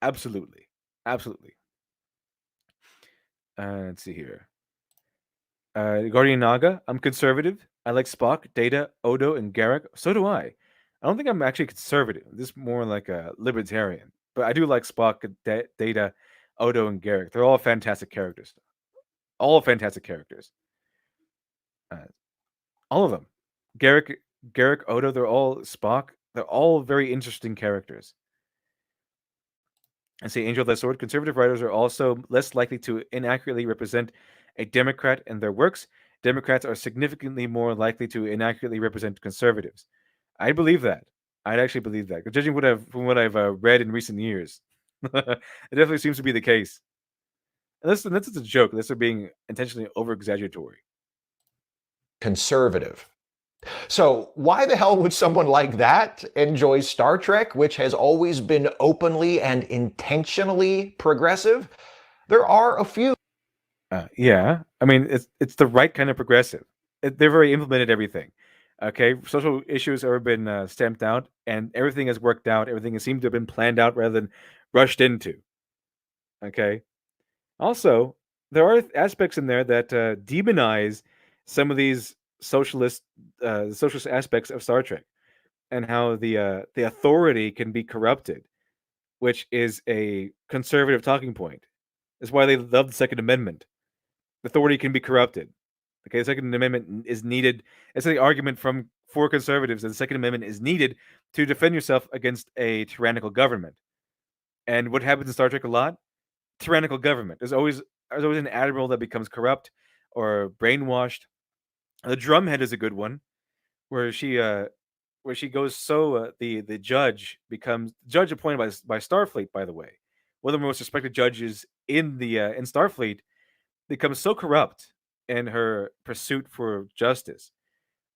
Absolutely, absolutely. Let's see here. Guardian Naga. I'm conservative. I like Spock, Data, Odo, and Garrick. So do I. I don't think I'm actually conservative. This is more like a libertarian. But I do like Spock, Data, Odo, and Garrick. They're all fantastic characters. All fantastic characters. Uh, all of them. Garrick, Odo. They're all Spock. They're all very interesting characters. And say Angel of the Sword. Conservative writers are also less likely to inaccurately represent a Democrat in their works. Democrats are significantly more likely to inaccurately represent conservatives. I believe that. I'd actually believe that. Judging from what I've read in recent years, it definitely seems to be the case. Unless it's a joke. Unless they're being intentionally over exaggeratory. Conservative. So, why the hell would someone like that enjoy Star Trek, which has always been openly and intentionally progressive? There are a few. Yeah, I mean it's the right kind of progressive. They've very implemented everything. Okay, social issues have been stamped out, and everything has worked out. Everything has seemed to have been planned out rather than rushed into. Okay. Also, there are aspects in there that demonize some of these socialist aspects of Star Trek, and how the authority can be corrupted, which is a conservative talking point. That's why they love the Second Amendment. Authority can be corrupted. Okay, the Second Amendment is needed. It's the argument for conservatives that the Second Amendment is needed to defend yourself against a tyrannical government. And what happens in Star Trek a lot? Tyrannical government. There's always an admiral that becomes corrupt or brainwashed. The Drumhead is a good one, where she goes the judge appointed by Starfleet, by the way, one of the most respected judges in Starfleet, becomes so corrupt in her pursuit for justice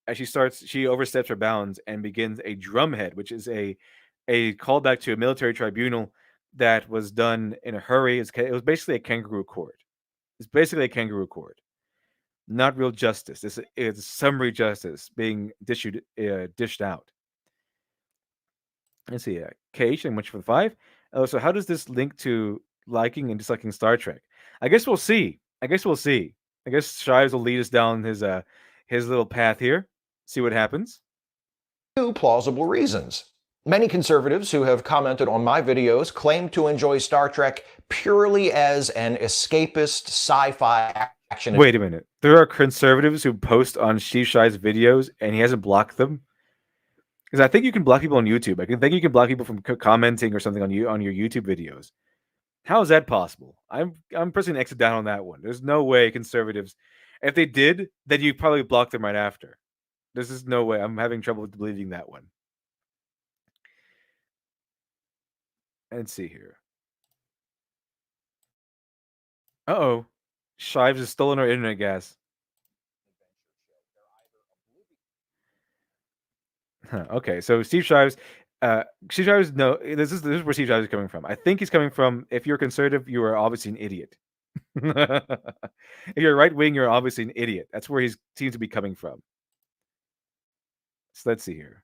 as she oversteps her bounds and begins a drumhead, which is a callback to a military tribunal that was done in a hurry. It was basically a kangaroo court. It's basically a kangaroo court, not real justice. It's summary justice being dished out. Let's see. Cage and much for the 5. So how does this link to liking and disliking Star Trek? I guess we'll see. I guess Shives will lead us down his little path here. See what happens. Two plausible reasons. Many conservatives who have commented on my videos claim to enjoy Star Trek purely as an escapist sci-fi action. Wait a minute. There are conservatives who post on Steve Shives' videos and he hasn't blocked them? Because I think you can block people on YouTube. I think you can block people from commenting or something on your YouTube videos. How is that possible? I'm pressing exit down on that one. There's no way conservatives. If they did, then you probably block them right after. There's just no way. I'm having trouble believing that one. Let's see here. Uh-oh. Shives has stolen our internet gas. Okay, so Steve Shives, no, this is where Steve Shives is coming from. I think he's coming from, if you're conservative, you are obviously an idiot. If you're right wing, you're obviously an idiot. That's where he seems to be coming from. So let's see here.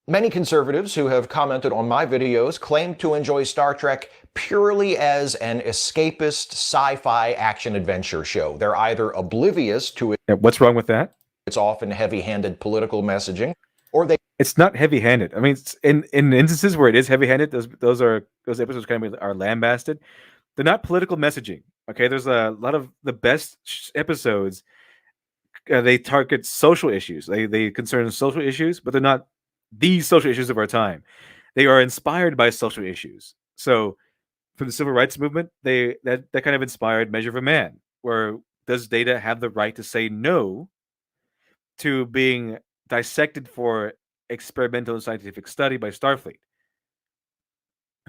Many conservatives who have commented on my videos claim to enjoy Star Trek purely as an escapist sci-fi action-adventure show. They're either oblivious to What's wrong with that? its often heavy-handed political messaging, or they... It's not heavy-handed. I mean, in instances where it is heavy-handed, those episodes kind of are lambasted. They're not political messaging. Okay, there's a lot of the best episodes. They target social issues. They concern social issues, but they're not these social issues of our time. They are inspired by social issues. So, for the civil rights movement, that kind of inspired Measure of a Man, where does Data have the right to say no to being dissected for experimental and scientific study by Starfleet?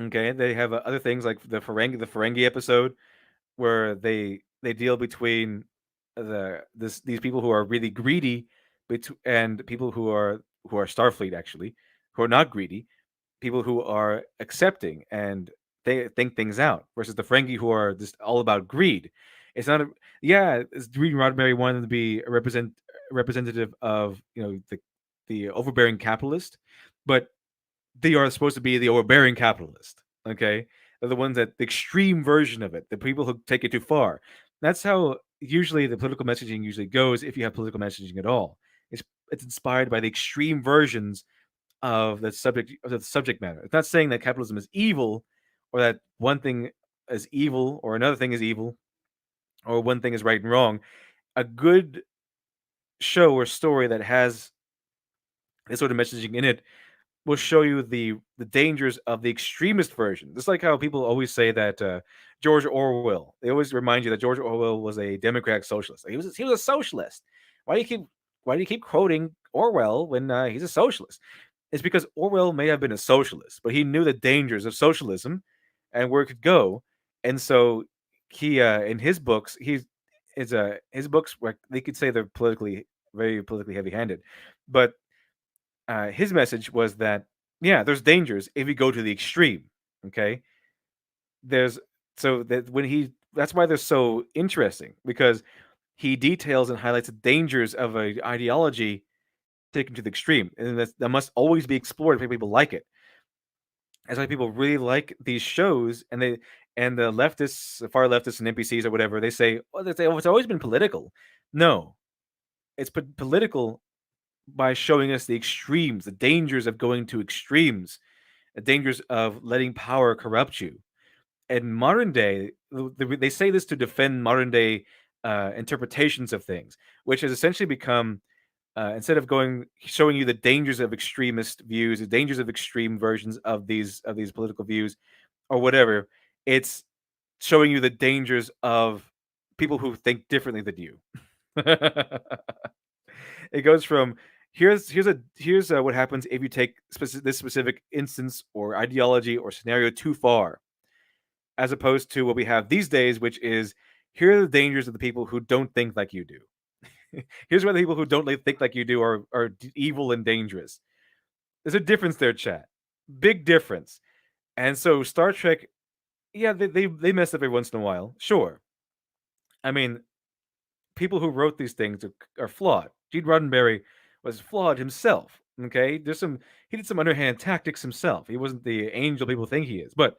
Okay, they have other things like the Ferengi episode, where they deal between these people who are really greedy and people who are Starfleet, actually, who are not greedy, people who are accepting and they think things out versus the Ferengi who are just all about greed. It's not a yeah. Reed Roddenberry wanted to be a representative of the overbearing capitalist, but they are supposed to be the overbearing capitalist. Okay, they're the ones that the extreme version of it, the people who take it too far. That's how usually the political messaging usually goes. If you have political messaging at all, it's inspired by the extreme versions of the subject matter. It's not saying that capitalism is evil, or that one thing is evil or another thing is evil, or one thing is right and wrong. A good show or story that has this sort of messaging in it will show you the dangers of the extremist version. Just like how people always say that George Orwell. They always remind you that George Orwell was a democratic socialist. He was a socialist. Why do you keep quoting Orwell when he's a socialist? It's because Orwell may have been a socialist, but he knew the dangers of socialism and where it could go, and so he in his books his books were, they could say they're very politically heavy handed, but his message was that yeah, there's dangers if you go to the extreme. Okay, there's so that when he that's why they're so interesting because he details and highlights the dangers of a ideology taken to the extreme, and that must always be explored if people like it. That's why people really like these shows, and the leftists, the far leftists, and NPCs or whatever they say. Oh, it's always been political. No, it's political by showing us the extremes, the dangers of going to extremes, the dangers of letting power corrupt you. In modern day, they say this to defend modern day interpretations of things, which has essentially become instead of going showing you the dangers of extremist views, the dangers of extreme versions of these political views, or whatever, it's showing you the dangers of people who think differently than you. It goes from here's what happens if you take this specific instance or ideology or scenario too far, as opposed to what we have these days, which is here are the dangers of the people who don't think like you do. Here's why the people who don't think like you do are evil and dangerous. There's a difference there, chat. Big difference. And so Star Trek, yeah, they mess up every once in a while. Sure. I mean, people who wrote these things are flawed. Gene Roddenberry was flawed himself. Okay, he did some underhand tactics himself. He wasn't the angel people think he is. But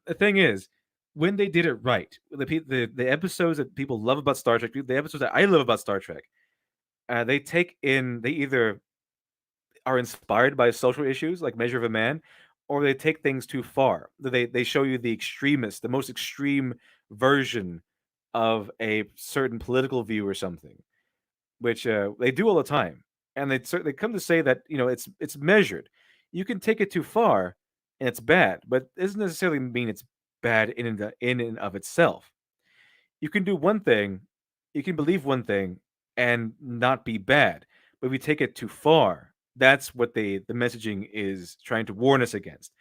the thing is, when they did it right, the episodes that people love about Star Trek, the episodes that I love about Star Trek, they either are inspired by social issues like Measure of a Man, or they take things too far. They show you the most extreme version of a certain political view or something, which they do all the time, and they come to say that it's measured. You can take it too far, and it's bad, but it doesn't necessarily mean it's bad in and of itself. You can do one thing, you can believe one thing, and not be bad. But if we take it too far, that's what the messaging is trying to warn us against.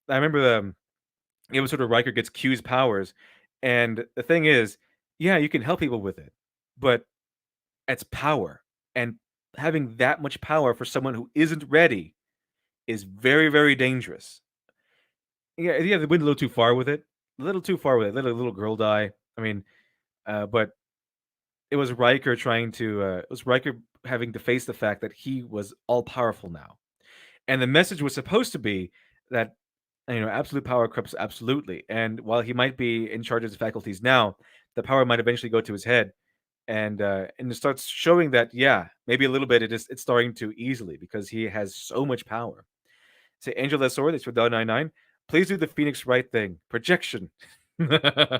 I remember the episode where Riker gets Q's powers, and the thing is, yeah, you can help people with it, but it's power, and having that much power for someone who isn't ready is very, very dangerous. Yeah, they went a little too far with it. A little too far with it. Let a little girl die. I mean, but it was Riker it was Riker having to face the fact that he was all powerful now. And the message was supposed to be that absolute power corrupts absolutely. And while he might be in charge of his faculties now, the power might eventually go to his head. And it starts showing that, yeah, maybe a little bit it's starting to easily because he has so much power. Say Angel Lesor, that's for $1.99. Please do the Phoenix Wright thing. Projection. I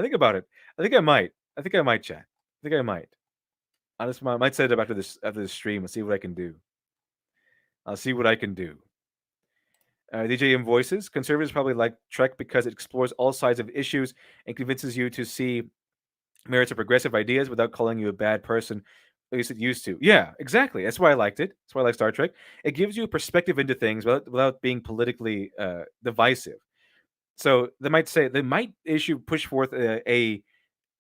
think about it. I think I might. Chat. I think I might. Honestly, I might set it up after this stream and see what I can do. I'll see what I can do. DJM Voices. Conservatives probably like Trek because it explores all sides of issues and convinces you to see merits of progressive ideas without calling you a bad person. At least it used to. Yeah, exactly. That's why I liked it. That's why I like Star Trek. It gives you a perspective into things without being politically divisive. So they might push forth a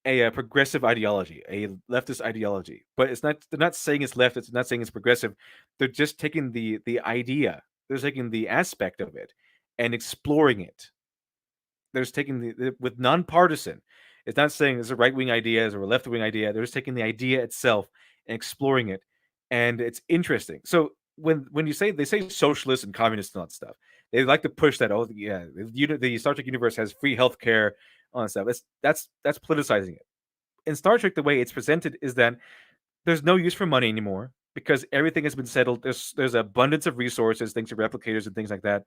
progressive ideology, a leftist ideology, but they're not saying it's left. It's not saying it's progressive. They're just taking the idea They're taking the aspect of it and exploring it. They're just taking with nonpartisan. It's not saying it's a right wing idea or a left wing idea. They're just taking the idea itself and exploring it, and it's interesting. So when you say they say socialist and communist and all that stuff, they like to push that. Oh yeah, the Star Trek universe has free healthcare, all that stuff. That's politicizing it. In Star Trek, the way it's presented is that there's no use for money anymore because everything has been settled. There's abundance of resources, thanks to replicators and things like that.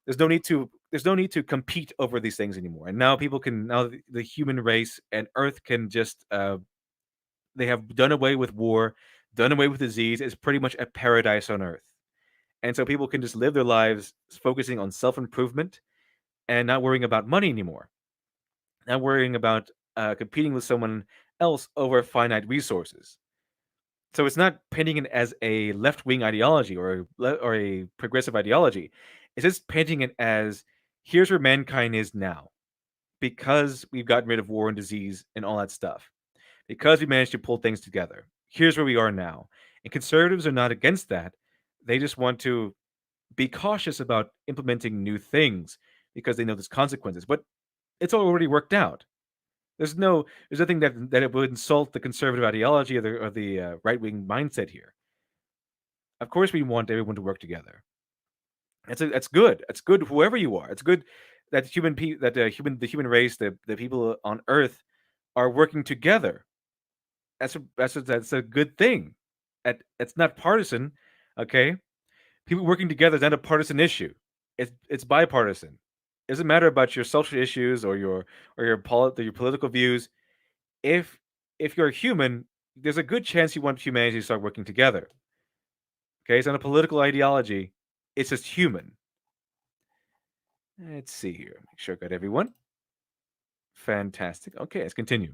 There's no need to compete over these things anymore. And now the human race and Earth can just they have done away with war, done away with disease. It's pretty much a paradise on Earth. And so people can just live their lives focusing on self-improvement and not worrying about money anymore. Not worrying about competing with someone else over finite resources. So it's not painting it as a left-wing ideology or a progressive ideology. It's just painting it as here's where mankind is now, because we've gotten rid of war and disease and all that stuff, because we managed to pull things together. Here's where we are now, and conservatives are not against that. They just want to be cautious about implementing new things because they know there's consequences. But it's already worked out. There's nothing that it would insult the conservative ideology or the right wing mindset here. Of course, we want everyone to work together. That's good. It's good whoever you are. It's good that the human race, the people on Earth, are working together. That's a good thing. It's not partisan, okay? People working together is not a partisan issue. It's bipartisan. It doesn't matter about your social issues or your political views. If you're a human, there's a good chance you want humanity to start working together. Okay, it's not a political ideology. It's just human. Let's see here. Make sure I got everyone. Fantastic. Okay, let's continue.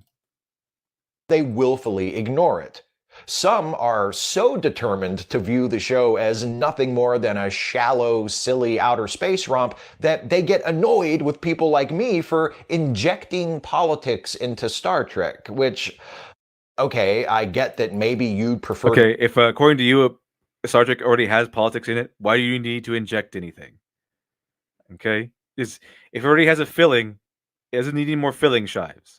They willfully ignore it. Some are so determined to view the show as nothing more than a shallow, silly outer space romp that they get annoyed with people like me for injecting politics into Star Trek, which, okay, I get that maybe you'd prefer... Okay, if according to you, Star Trek already has politics in it, why do you need to inject anything? Okay? If it already has a filling, it doesn't need any more filling, Shives.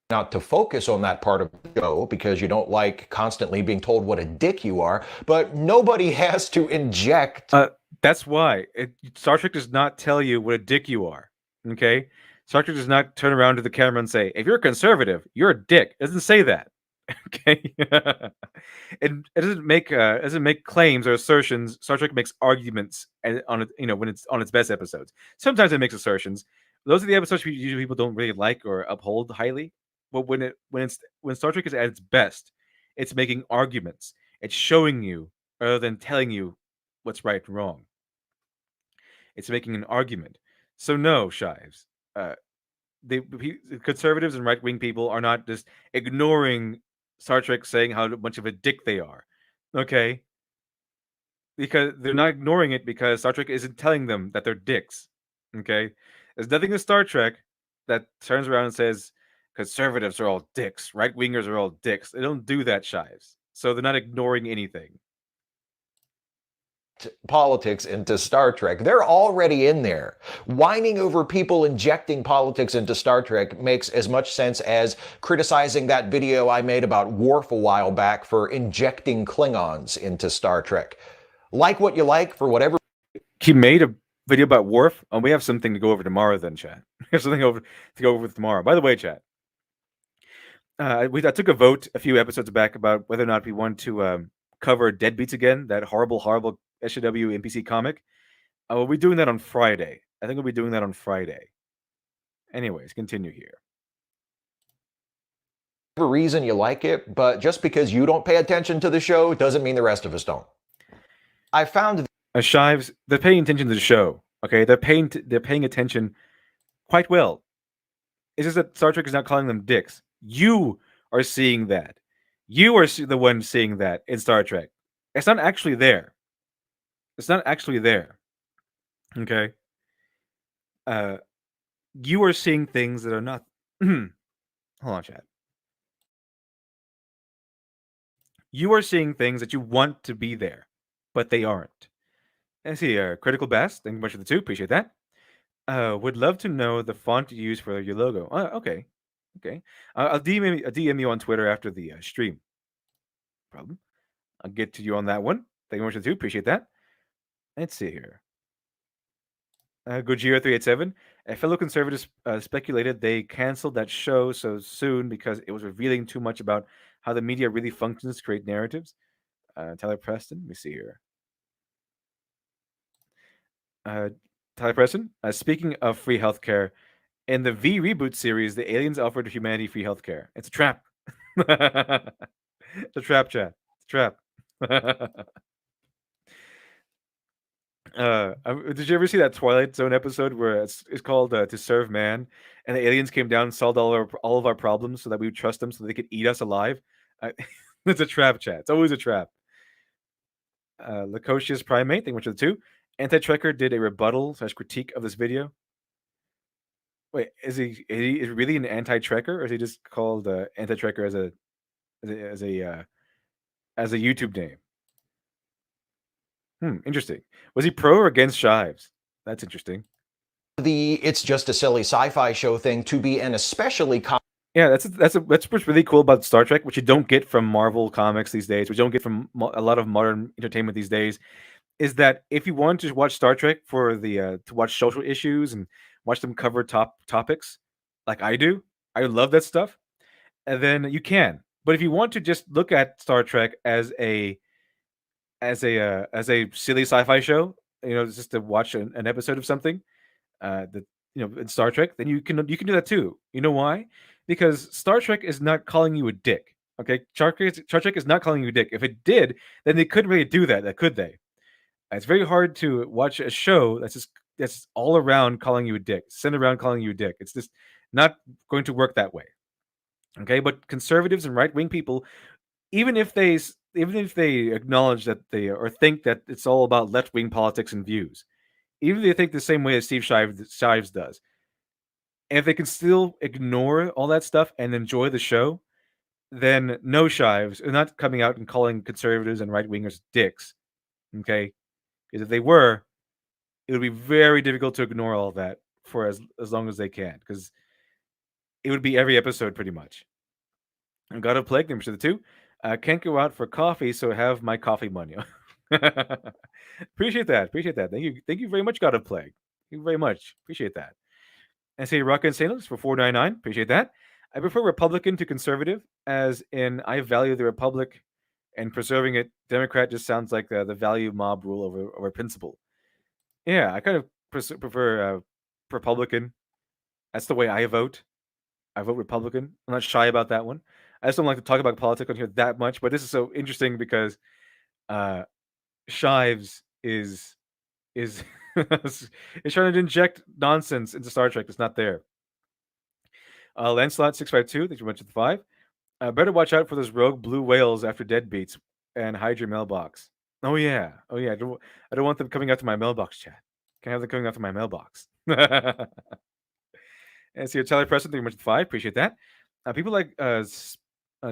Not to focus on that part of the show because you don't like constantly being told what a dick you are, but nobody has to inject... That's why. Star Trek does not tell you what a dick you are, okay? Star Trek does not turn around to the camera and say, if you're a conservative, you're a dick. It doesn't say that, okay? it doesn't make claims or assertions. Star Trek makes arguments on it, when it's on its best episodes. Sometimes it makes assertions. Those are the episodes usually people don't really like or uphold highly. But when Star Trek is at its best, it's making arguments. It's showing you rather than telling you what's right and wrong. It's making an argument. So no, Shives. The conservatives and right-wing people are not just ignoring Star Trek saying how much of a dick they are. Okay? Because they're not ignoring it because Star Trek isn't telling them that they're dicks. Okay? There's nothing in Star Trek that turns around and says conservatives are all dicks, right-wingers are all dicks. They don't do that, Shives. So they're not ignoring anything. Politics into Star Trek. They're already in there. Whining over people injecting politics into Star Trek makes as much sense as criticizing that video I made about Worf a while back for injecting Klingons into Star Trek. Like what you like for whatever... He made a video about Worf? We have something to go over tomorrow then, chat. We have something to go over tomorrow. By the way, chat, I took a vote a few episodes back about whether or not we want to cover Deadbeats again, that horrible SJW NPC comic. We'll be doing that on Friday. I think we'll be doing that on Friday. Anyways, continue here. Whatever reason you like it, but just because you don't pay attention to the show doesn't mean the rest of us don't. I found... Shives, they're paying attention to the show. Okay, they're paying attention quite well. It's just that Star Trek is not calling them dicks. You are seeing that. You are the one seeing that in Star Trek. It's not actually there. It's not actually there. Okay? You are seeing things that are not... Hold on, chat. You are seeing things that you want to be there, but they aren't. I see. Critical Best. Thank you much for the 2. Appreciate that. Would love to know the font you use for your logo. Okay. Okay. I'll DM you on Twitter after the stream. Problem. I'll get to you on that one. Thank you much for the 2. Appreciate that. Let's see here. Gojira387. A fellow conservatives speculated they canceled that show so soon because it was revealing too much about how the media really functions to create narratives. Tyler Preston. Let me see here. Tyler Preston. Speaking of free healthcare, in the V reboot series, the aliens offered humanity free healthcare. It's a trap. It's a trap, chat. It's a trap. Did you ever see that Twilight Zone episode where it's called "To Serve Man," and the aliens came down and solved all of our problems so that we would trust them so they could eat us alive? It's a trap, chat. It's always a trap. Lacocious Primate, thank you much for the 2. Anti-Trekker did a rebuttal / critique of this video. Wait, is he really an anti-Trekker, or is he just called anti-Trekker as a YouTube name? Interesting. Was he pro or against Shives? That's interesting. The "it's just a silly sci-fi show" thing to be an especially Yeah, that's what's really cool about Star Trek, which you don't get from Marvel comics these days, which you don't get from a lot of modern entertainment these days, is that if you want to watch Star Trek for the to watch social issues and watch them cover topics, like I do, I love that stuff, and then you can. But if you want to just look at Star Trek as a silly sci-fi show, just to watch an episode of something, that in Star Trek, then you can do that too. You know why? Because Star Trek is not calling you a dick. Okay, Star Trek is not calling you a dick. If it did, then they couldn't really do that. Could they? It's very hard to watch a show that's all around calling you a dick, sent around calling you a dick. It's just not going to work that way. Okay, but conservatives and right wing people, even if they acknowledge that they or think that it's all about left wing politics and views, even if they think the same way as Steve Shives does, and if they can still ignore all that stuff and enjoy the show, then no, Shives are not coming out and calling conservatives and right wingers dicks. Okay, because if they were, it would be very difficult to ignore all that for as long as they can, because it would be every episode pretty much. And God of Plague, number 2. Can't go out for coffee, so have my coffee money. Appreciate that. Thank you very much, God of Plague. Thank you very much. Appreciate that. And say Rock and Sailors for 499. Appreciate that. I prefer Republican to conservative, as in I value the Republic, and preserving it. Democrat just sounds like the value mob rule over principle. Yeah, I kind of prefer Republican. That's the way I vote. I vote Republican. I'm not shy about that one. I just don't like to talk about politics on here that much, but this is so interesting because Shives is is trying to inject nonsense into Star Trek that's not there. Lancelot 652, thanks very much for the 5. Better watch out for those rogue blue whales after deadbeats and hide your mailbox. Oh yeah. I don't want them coming out to my mailbox, chat. Can I have them coming out to my mailbox? And so Tyler Preston, thank you very much for the 5. Appreciate that. People like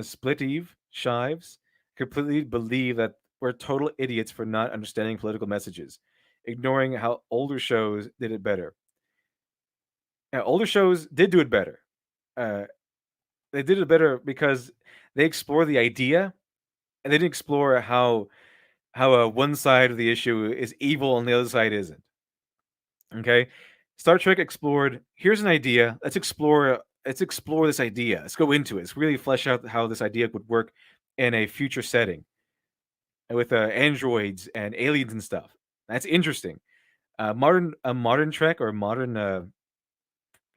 Split Eve, Shives, completely believe that we're total idiots for not understanding political messages, ignoring how older shows did it better. Yeah, older shows did do it better. They did it better because they explore the idea, and they didn't explore how one side of the issue is evil and the other side isn't. Okay, Star Trek explored. Here's an idea. Let's explore this idea. Let's go into it. Let's really flesh out how this idea would work in a future setting with androids and aliens and stuff. That's interesting. Modern Trek or modern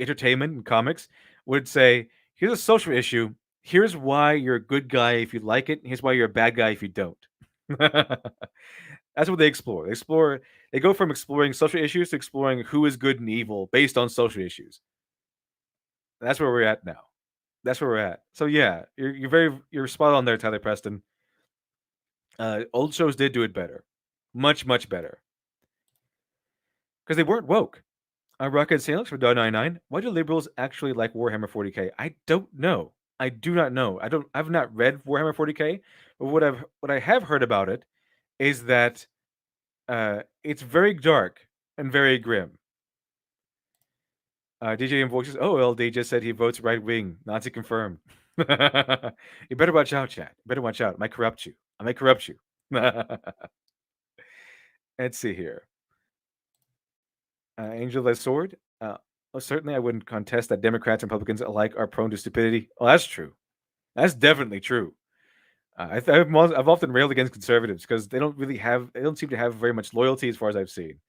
entertainment and comics would say, here's a social issue. Here's why you're a good guy if you like it. Here's why you're a bad guy if you don't. That's what they explore. They go from exploring social issues to exploring who is good and evil based on social issues. That's where we're at now. That's where we're at. So yeah, you're spot on there, Tyler Preston. Old shows did do it better, much better, because they weren't woke. Rocket Salix for $1.99. Why do liberals actually like Warhammer 40k? I don't know. I do not know. I've not read Warhammer 40k, but what I have heard about it is that It's very dark and very grim. DJ and Voices. Oh, LD just said he votes right wing. Nazi confirmed. You better watch out, chat. Better watch out. I might corrupt you. I might corrupt you. Let's see here. Angel of the Sword. Well, certainly, I wouldn't contest that Democrats and Republicans alike are prone to stupidity. Oh, that's true. That's definitely true. I've often railed against conservatives because they don't seem to have very much loyalty as far as I've seen.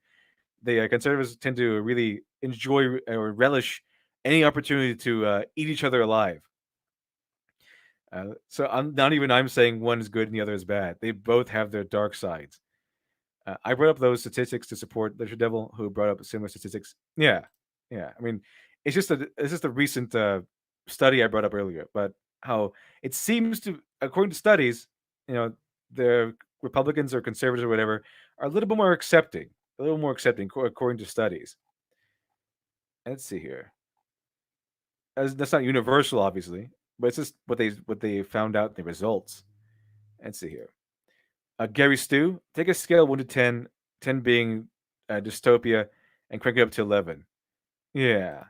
The conservatives tend to really enjoy or relish any opportunity to eat each other alive. So I'm saying one is good and the other is bad. They both have their dark sides. I brought up those statistics to support Literature Devil, who brought up similar statistics. Yeah. I mean, it's just a recent study I brought up earlier, but how it seems to, according to studies, the Republicans or conservatives or whatever are a little bit more accepting, according to studies. Let's see here. That's not universal, obviously, but it's just what they found out in the results. Let's see here. Gary Stu, take a scale of 1 to 10, 10 being dystopia, and crank it up to 11. Yeah.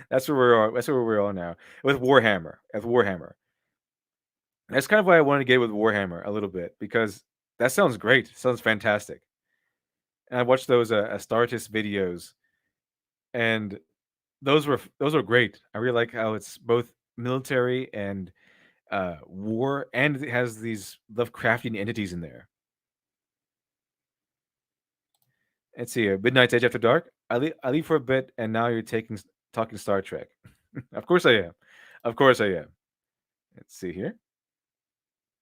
That's where we're on. That's where we're on now with Warhammer. That's kind of why I wanted to get with Warhammer a little bit, because that sounds great. It sounds fantastic. And I watched those Astartes videos, and those were great. I really like how it's both military and war, and it has these Lovecraftian entities in there. Let's see here. Midnight's Edge After Dark. I leave for a bit, and now you're talking Star Trek. Of course I am. Let's see here.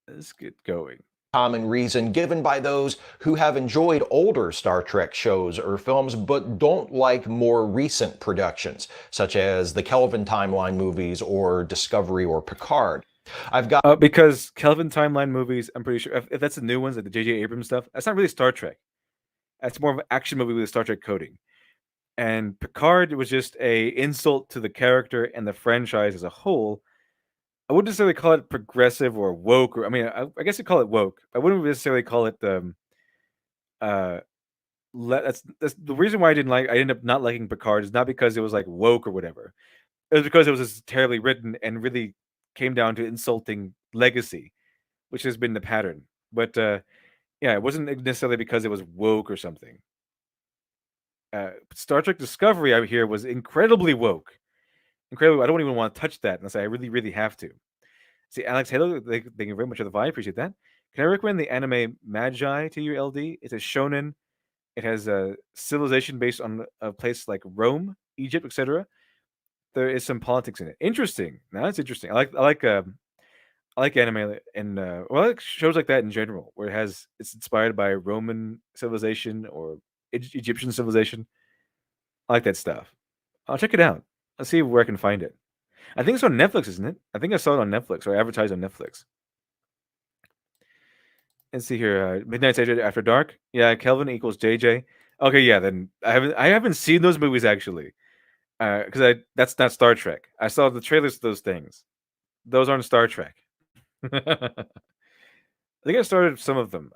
Let's get going. Common reason given by those who have enjoyed older Star Trek shows or films but don't like more recent productions, such as the Kelvin Timeline movies or Discovery or Picard. I've got because Kelvin Timeline movies, I'm pretty sure if that's the new ones, like the J.J. Abrams stuff, that's not really Star Trek. That's more of an action movie with a Star Trek coding. And Picard was just a insult to the character and the franchise as a whole. I wouldn't necessarily call it progressive or woke, or I guess I'd call it woke. I wouldn't necessarily call it that's the reason why I ended up not liking Picard is not because it was like woke or whatever. It was because it was just terribly written and really came down to insulting legacy, which has been the pattern. But it wasn't necessarily because it was woke or something. Star Trek Discovery out here was incredibly woke. Incredibly, I don't even want to touch that unless I really, really have to. See, Alex Halo, thank you very much for the vibe. Appreciate that. Can I recommend the anime Magi to you, LD? It's a shonen. It has a civilization based on a place like Rome, Egypt, etc. There is some politics in it. Interesting. Now that's interesting. I like anime and I like shows like that in general, where it's inspired by Roman civilization or Egyptian civilization. I like that stuff. I'll check it out. Let's see where I can find it. I think it's on Netflix, isn't it? I think I saw it on Netflix or advertised on Netflix. Let's see here. Midnight's Edge After Dark. Yeah, Kelvin equals JJ. Okay, yeah. Then I haven't seen those movies actually, because that's not Star Trek. I saw the trailers to those things. Those aren't Star Trek. I think I started some of them.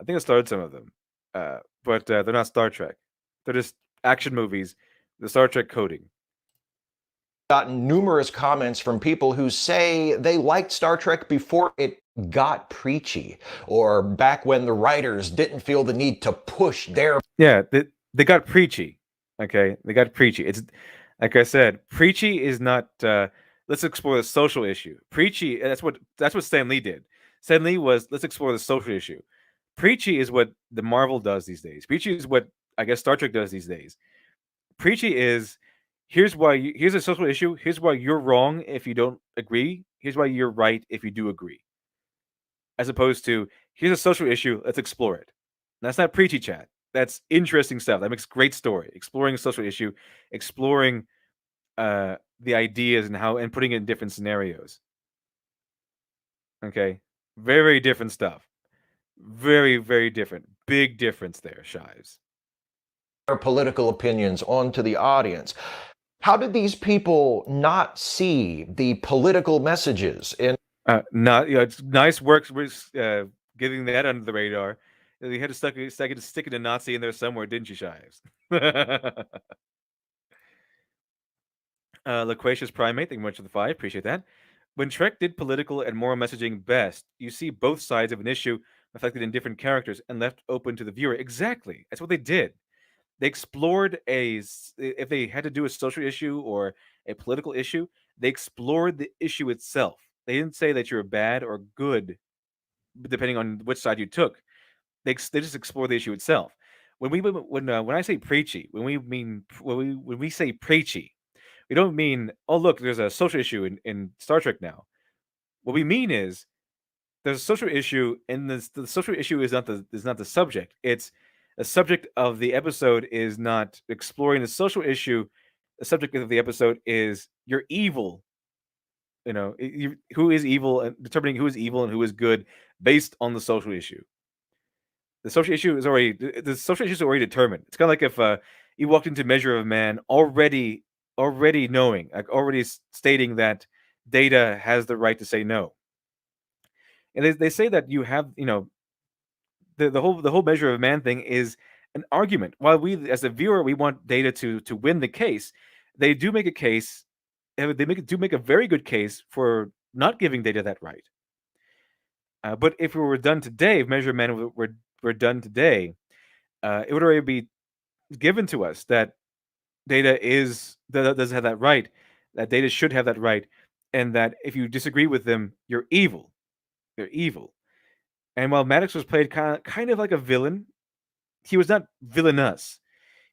But they're not Star Trek. They're just action movies. The Star Trek coding. Gotten numerous comments from people who say they liked Star Trek before it got preachy, or back when the writers didn't feel the need to push their... Yeah, they got preachy. Okay, they got preachy. It's like I said, preachy is not let's explore the social issue. Preachy, that's what Stan Lee did. Stan Lee was, let's explore the social issue. Preachy is what the Marvel does these days. Preachy is what I guess Star Trek does these days. Preachy is, here's a social issue. Here's why you're wrong if you don't agree. Here's why you're right if you do agree. As opposed to, here's a social issue. Let's explore it. That's not preachy chat. That's interesting stuff. That makes great story. Exploring a social issue, exploring the ideas and putting it in different scenarios. Okay, very, very different stuff. Very, very different. Big difference there, Shives. Their political opinions onto the audience. How did these people not see the political messages in... It's nice work with getting that under the radar. You had to stick a Nazi in there somewhere, didn't you, Shives? Loquacious Primate, thank you much for the 5. Appreciate that. When Trek did political and moral messaging best, you see both sides of an issue reflected in different characters and left open to the viewer. Exactly. That's what they did. They explored if they had to do a social issue or a political issue, they explored the issue itself. They didn't say that you're bad or good, depending on which side you took. They just explore the issue itself. When I say preachy, when we say preachy, we don't mean, oh look, there's a social issue in Star Trek now. What we mean is there's a social issue, and the social issue is not the subject. It's the subject of the episode is not exploring the social issue. The subject of the episode is you're evil. Who is evil, and determining who is evil and who is good based on the social issue. The social issue is already determined. It's kind of like if you walked into Measure of Man already knowing, like already stating that Data has the right to say no. And they say that you have, the whole Measure of Man thing is an argument. While we, as a viewer, we want Data to win the case, they do make a case. They make a very good case for not giving Data that right. But if it were done today, if Measure of Man were done today, it would already be given to us that Data does have that right, that Data should have that right, and that if you disagree with them, you're evil. They're evil. And while Maddox was played kind of like a villain, he was not villainous.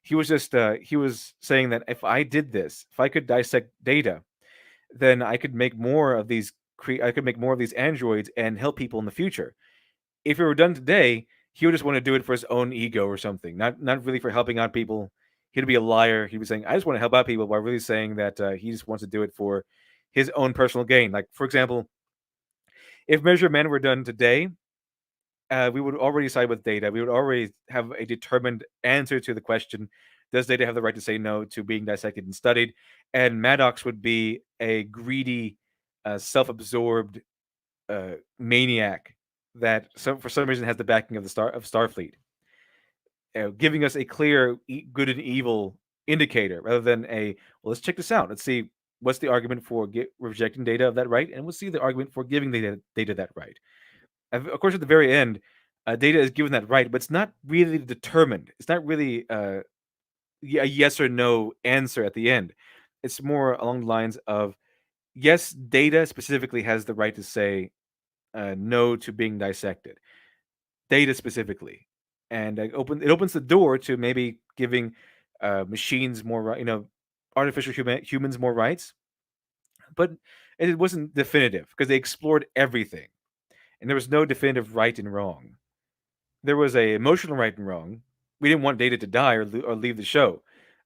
He was just he was saying that if I did this, if I could dissect Data, then I could make more of these androids and help people in the future. If it were done today, he would just want to do it for his own ego or something, not really for helping out people. He'd be a liar. He'd be saying, I just want to help out people, while really saying that he just wants to do it for his own personal gain. Like, for example, if Measure of Man were done today, we would already side with Data. We would already have a determined answer to the question, does Data have the right to say no to being dissected and studied? And Maddox would be a greedy, self-absorbed maniac that for some reason has the backing of Starfleet, giving us a clear good and evil indicator rather than let's check this out. Let's see what's the argument for rejecting Data of that right, and we'll see the argument for giving Data that right. Of course, at the very end, Data is given that right, but it's not really determined. It's not really a yes or no answer at the end. It's more along the lines of, yes, Data specifically has the right to say no to being dissected. Data specifically, and it opens the door to maybe giving machines more, artificial humans more rights. But it wasn't definitive because they explored everything, and there was no definitive right and wrong. There was a emotional right and wrong. We didn't want Data to die or leave the show,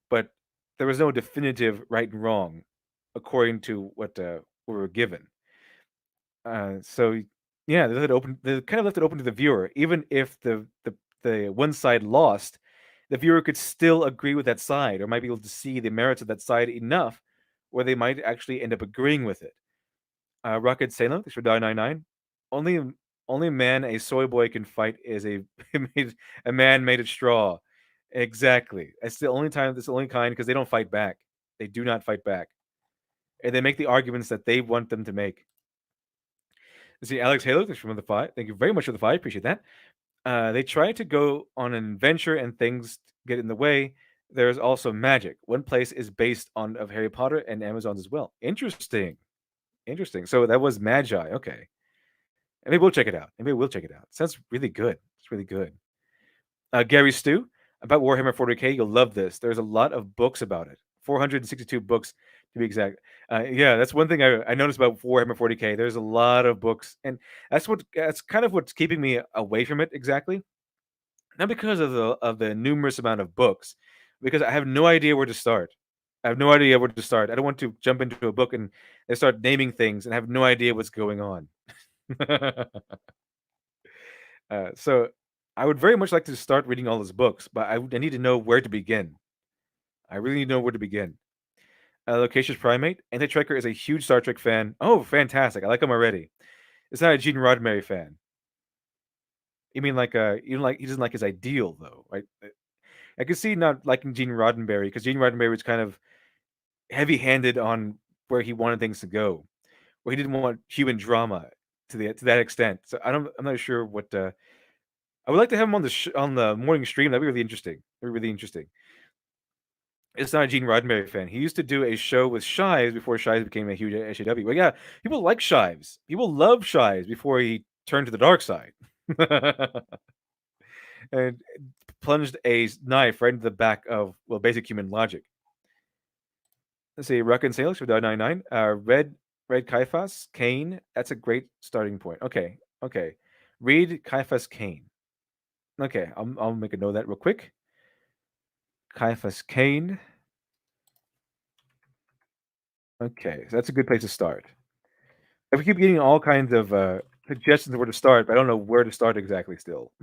but there was no definitive right and wrong according to what we were given. So yeah, they kind of left it open to the viewer. Even if the one side lost, the viewer could still agree with that side, or might be able to see the merits of that side enough where they might actually end up agreeing with it. Rocket Salem, thanks for $9.99. Only man a soy boy can fight is a man made of straw. Exactly. That's the only time. That's the only kind, because they don't fight back. They do not fight back, and they make the arguments that they want them to make. See, Alex Halo, thanks for the 5. Thank you very much for the 5. Appreciate that. They try to go on an adventure and things get in the way. There's also magic. One place is based on of Harry Potter and Amazon's as well. Interesting. So that was Magi. Okay. Maybe we'll check it out. Sounds really good. It's really good. Gary Stu, about Warhammer 40K, you'll love this. There's a lot of books about it. 462 books to be exact. Yeah, that's one thing I noticed about Warhammer 40K. There's a lot of books, and that's kind of what's keeping me away from it exactly. Not because of the numerous amount of books, because I have no idea where to start. I don't want to jump into a book and they start naming things and have no idea what's going on. So I would very much like to start reading all his books, but I need to know where to begin. I really need to know where to begin. Loquacious Primate, Anti-Trekker is a huge Star Trek fan. Oh, fantastic. I like him already. It's not a Gene Roddenberry fan. You mean like you don't like he doesn't like his ideal though, right? I can see not liking Gene Roddenberry because Gene Roddenberry was kind of heavy-handed on where he wanted things to go, where he didn't want human drama to that extent. So I'm not sure what. I would like to have him on on the morning stream. That'd be really interesting. That'd be really interesting. It's not a Gene Roddenberry fan. He used to do a show with Shives before Shives became a huge SJW. Well, yeah, people like Shives. People love Shives before he turned to the dark side. And plunged a knife right into the back of, well, basic human logic. Let's see, Ruck and Salix for $1.99. Red Caiaphas, Kane. That's a great starting point. Okay. Read Caiaphas Kane. Okay, I'll make a note of that real quick. Caiaphas Kane. Okay, so that's a good place to start. If we keep getting all kinds of suggestions of where to start, but I don't know where to start exactly still.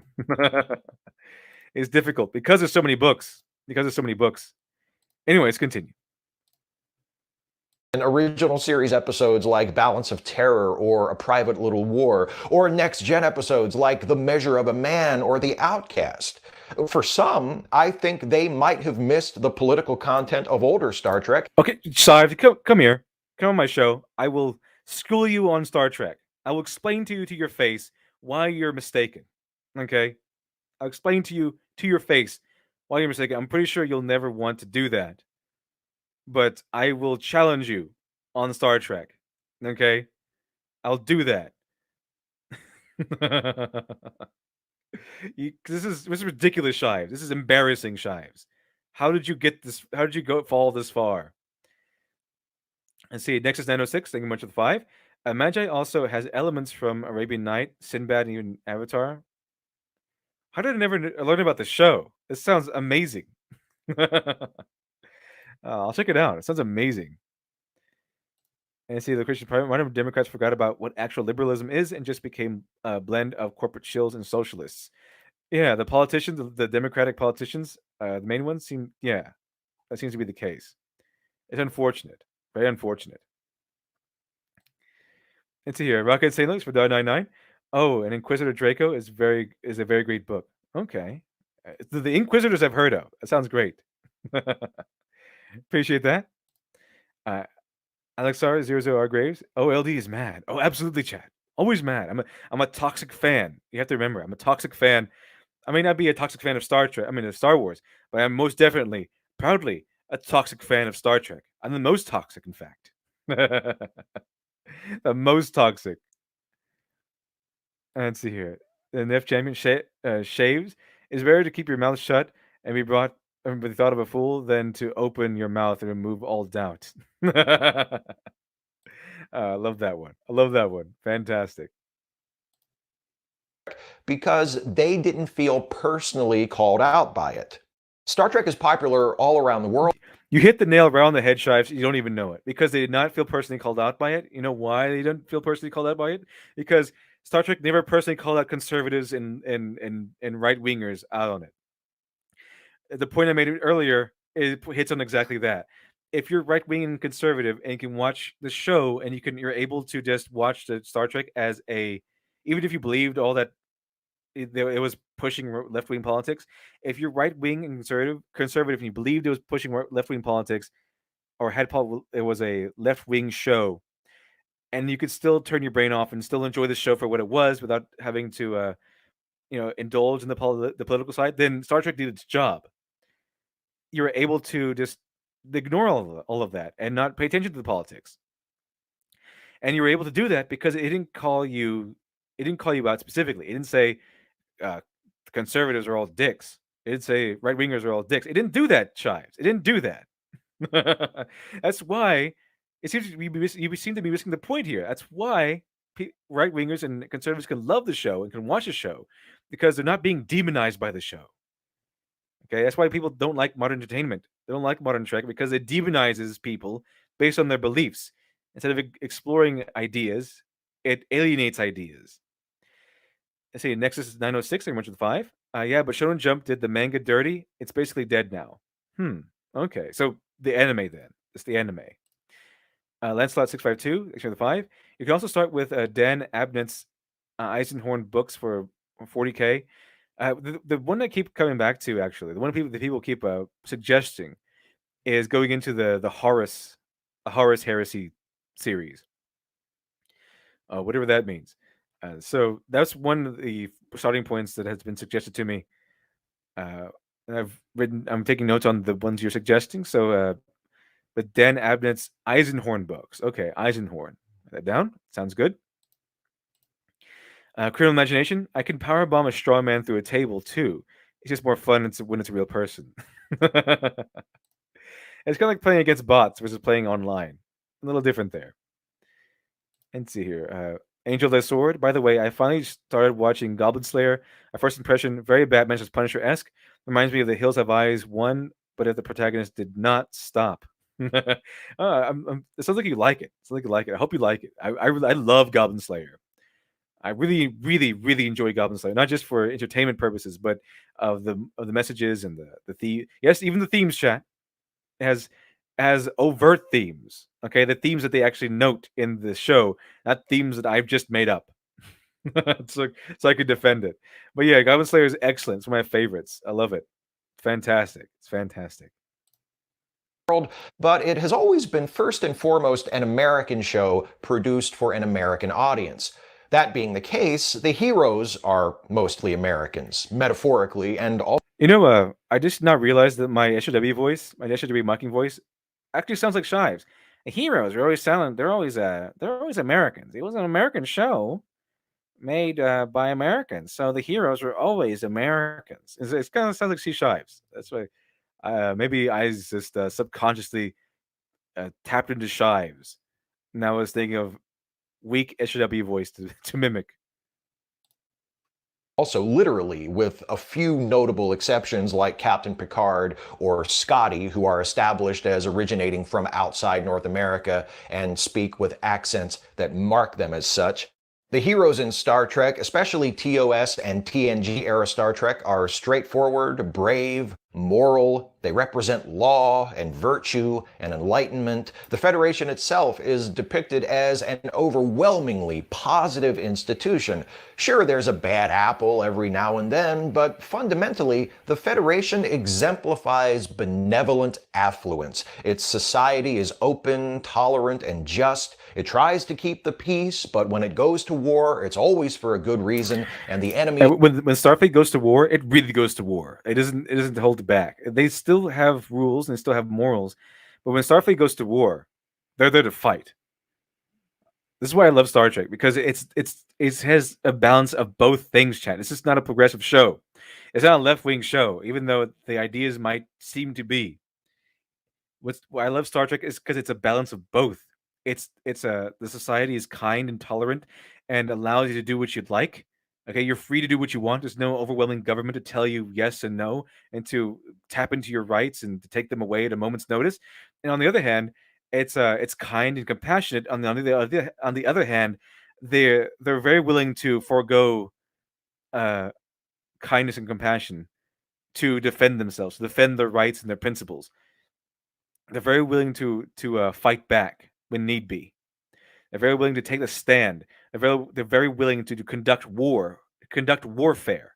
It's difficult because there's so many books. Anyways, continue. And original series episodes like Balance of Terror or A Private Little War, or next gen episodes like The Measure of a Man or The Outcast. For some, I think they might have missed the political content of older Star Trek. Okay, Shive, come here. Come on my show. I will school you on Star Trek. I will explain to you to your face why you're mistaken. Okay? I'll explain to you to your face why you're mistaken. I'm pretty sure you'll never want to do that. But I will challenge you on Star Trek. Okay? I'll do that. This is ridiculous, Shives. This is embarrassing, Shives. How did you get this? How did you fall this far? And see, Nexus 906, thank you much for the 5. Magi also has elements from Arabian Night, Sinbad, and even Avatar. How did I never learn about the show? This sounds amazing. I'll check it out. It sounds amazing. And see, the Christian Party, one of Democrats forgot about what actual liberalism is and just became a blend of corporate shills and socialists. Yeah, the politicians, the Democratic politicians, the main ones that seems to be the case. It's unfortunate. Very unfortunate. Let's see here. Rocket St. Luke's for $1.99. Oh, and Inquisitor Draco is a very great book. Okay. The Inquisitors I've heard of. That sounds great. Appreciate that. Alexar00R Graves. OLD is mad. Oh, absolutely, Chad. Always mad. I'm a toxic fan. You have to remember, I'm a toxic fan. I may not be a toxic fan of of Star Wars, but I'm most definitely, proudly, a toxic fan of Star Trek. I'm the most toxic, in fact. The most toxic. Let's see here. The NEF champion shaves. It's better to keep your mouth shut and be brought with the thought of a fool than to open your mouth and remove all doubt. I love that one. Fantastic. Because they didn't feel personally called out by it. Star Trek is popular all around the world. You hit the nail right on the head, Shives. You don't even know it because they did not feel personally called out by it. You know why they don't feel personally called out by it? Because Star Trek never personally called out conservatives and right wingers out on it. The point I made earlier hits on exactly that. If you're right wing and conservative and you can watch the show and you're able to just watch the Star Trek as even if you believed all that it was pushing left wing politics, if you're right wing and conservative, and you believed it was pushing left wing politics, or it was a left wing show, and you could still turn your brain off and still enjoy the show for what it was without having to, indulge in the political side, then Star Trek did its job. You were able to just ignore all of that and not pay attention to the politics, and you were able to do that because it didn't call you out specifically. It didn't say conservatives are all dicks. It didn't say right wingers are all dicks. It didn't do that, Shives. It didn't do that. That's why it seems you seem to be missing the point here. That's why right wingers and conservatives can love the show and can watch the show because they're not being demonized by the show. Okay, that's why people don't like modern entertainment. They don't like modern Trek because it demonizes people based on their beliefs. Instead of exploring ideas, it alienates ideas. I see Nexus 906, very much with 5. Yeah, but Shonen Jump did the manga dirty. It's basically dead now. Okay, so the anime then. It's the anime. Lancelot 652, thanks for the 5. You can also start with Dan Abnett's Eisenhorn books for or 40K. The one I keep coming back to, actually, the people keep suggesting is going into the Horus Heresy series, whatever that means. So that's one of the starting points that has been suggested to me. And I'm taking notes on the ones you're suggesting. So the Dan Abnett's Eisenhorn books. Okay, Eisenhorn. Write that down. Sounds good. Criminal Imagination. I can powerbomb a straw man through a table too. It's just more fun when it's a real person. It's kind of like playing against bots versus playing online. A little different there. Let's see here. Angel of the Sword. By the way, I finally started watching Goblin Slayer. My first impression, very Batman vs Punisher-esque. Reminds me of The Hills Have Eyes 1, but if the protagonist did not stop. It sounds like you like it. It sounds like you like it. I hope you like it. I love Goblin Slayer. I really, really, really enjoy Goblin Slayer, not just for entertainment purposes, but of the messages and the theme. Yes, even the themes chat has overt themes. Okay, the themes that they actually note in the show, not themes that I've just made up. so I could defend it. But yeah, Goblin Slayer is excellent. It's one of my favorites. I love it. Fantastic. It's fantastic. But it has always been first and foremost an American show produced for an American audience. That being the case, the heroes are mostly Americans, metaphorically and also. You know, I just now realized that my SJW voice, my SJW mocking voice, actually sounds like Shives. The heroes are always silent. They're always Americans. It was an American show made by Americans, so the heroes were always Americans. It's kind of sounds like C Shives. That's why maybe I just subconsciously tapped into Shives. And I was thinking of weak SJW voice to mimic. Also, literally, with a few notable exceptions like Captain Picard or Scotty, who are established as originating from outside North America and speak with accents that mark them as such. The heroes in Star Trek, especially TOS and TNG era Star Trek, are straightforward, brave, moral. They represent law and virtue and enlightenment. The Federation itself is depicted as an overwhelmingly positive institution. Sure, there's a bad apple every now and then, but fundamentally, the Federation exemplifies benevolent affluence. Its society is open, tolerant, and just. It tries to keep the peace, but when it goes to war, it's always for a good reason, and the enemy. And when Starfleet goes to war, it really goes to war. It doesn't hold back. They still have rules and they still have morals, but when Starfleet goes to war, they're there to fight. This is why I love Star Trek, because it has a balance of both things, chat. It's just not a progressive show. It's not a left-wing show, even though the ideas might seem to be. Why I love Star Trek is because it's a balance of both. The society is kind and tolerant and allows you to do what you'd like. Okay, you're free to do what you want. There's no overwhelming government to tell you yes and no and to tap into your rights and to take them away at a moment's notice. And on the other hand, it's kind and compassionate. On the other hand, they're very willing to forego kindness and compassion to defend themselves, to defend their rights and their principles. They're very willing to fight back when need be. They're very willing to take a stand. They're very willing to conduct warfare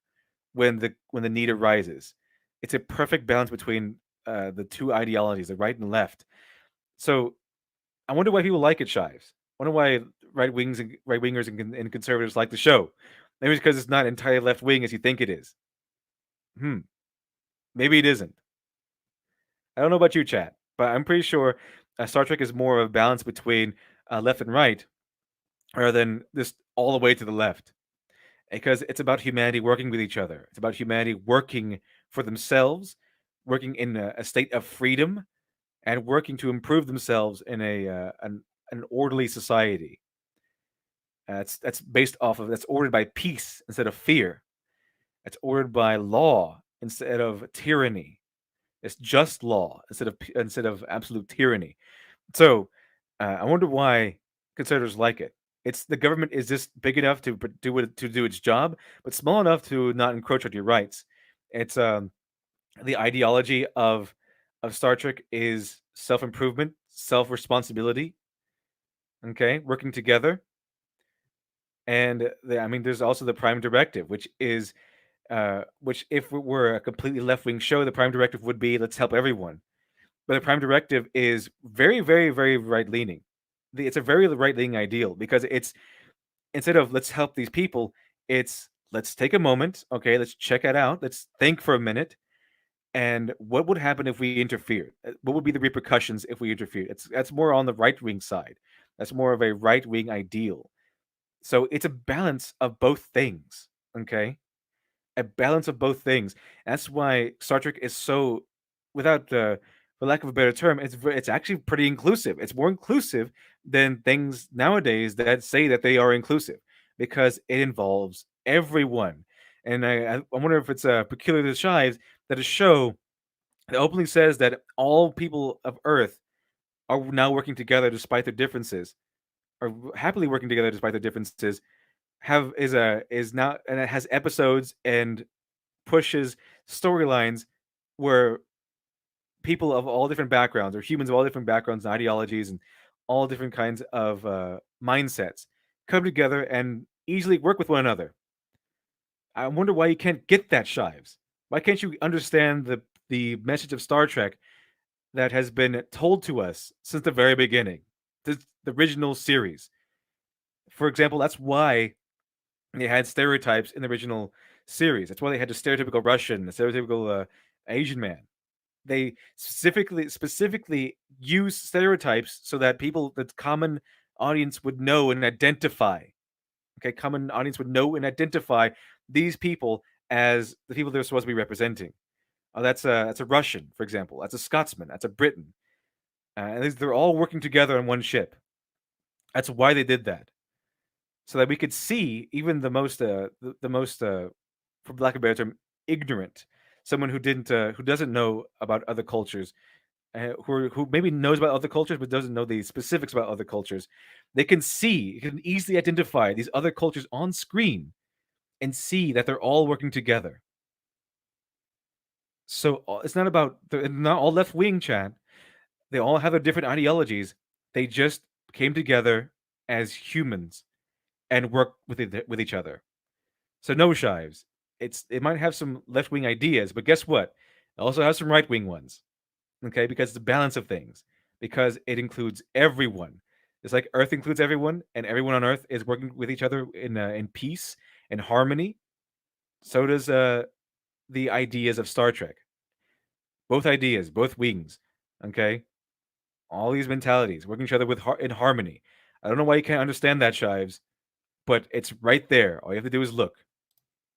when the need arises. It's a perfect balance between the two ideologies, the right and left. So I wonder why people like it, Shives. I wonder why right wingers and conservatives like the show. Maybe it's because it's not entirely left wing as you think it is. Maybe it isn't. I don't know about you, chat, but I'm pretty sure Star Trek is more of a balance between left and right, rather than just all the way to the left. Because it's about humanity working with each other. It's about humanity working for themselves, working in a state of freedom, and working to improve themselves in an orderly society. That's ordered by peace instead of fear. It's ordered by law instead of tyranny. It's just law instead of absolute tyranny. So I wonder why conservatives like it. It's the government is just big enough to do its job, but small enough to not encroach on your rights. It's the ideology of Star Trek is self-improvement, self-responsibility. Okay, working together. And I mean, there's also the Prime Directive, which is which if it were a completely left wing show, the Prime Directive would be let's help everyone. But the Prime Directive is very, very, very right leaning. It's a very right leaning ideal because it's instead of let's help these people, it's let's take a moment, okay, let's check it out, let's think for a minute, and what would happen if we interfered? What would be the repercussions if we interfered? That's more on the right wing side. That's more of a right wing ideal. So it's a balance of both things, okay? A balance of both things. That's why Star Trek is so, without for lack of a better term, it's actually pretty inclusive. It's more inclusive than things nowadays that say that they are inclusive because it involves everyone. And I wonder if it's peculiar to Shives that a show that openly says that all people of Earth are now working together despite their differences, are happily working together despite their differences, have is now, and it has episodes and pushes storylines where people of all different backgrounds or humans of all different backgrounds and ideologies and all different kinds of mindsets come together and easily work with one another. I wonder why you can't get that, Shives. Why can't you understand the message of Star Trek that has been told to us since the very beginning, the original series? For example, that's why they had stereotypes in the original series. That's why they had the stereotypical Russian, the stereotypical Asian man. They specifically use stereotypes so that people, the common audience, would know and identify. Okay, common audience would know and identify these people as the people they're supposed to be representing. That's a Russian, for example. That's a Scotsman. That's a Briton. And they're all working together on one ship. That's why they did that, so that we could see even the most, for lack of a better term, ignorant, someone who doesn't know about other cultures, who maybe knows about other cultures but doesn't know the specifics about other cultures. They can can easily identify these other cultures on screen and see that they're all working together. So it's not about they're not all left wing, Chad. They all have their different ideologies. They just came together as humans and work with each other. So no, Shives. It might have some left wing ideas, but guess what? It also has some right wing ones. Okay, because it's a balance of things. Because it includes everyone. It's like Earth includes everyone, and everyone on Earth is working with each other in peace and harmony. So does the ideas of Star Trek. Both ideas, both wings. Okay, all these mentalities working each other in harmony. I don't know why you can't understand that, Shives, but it's right there. All you have to do is look.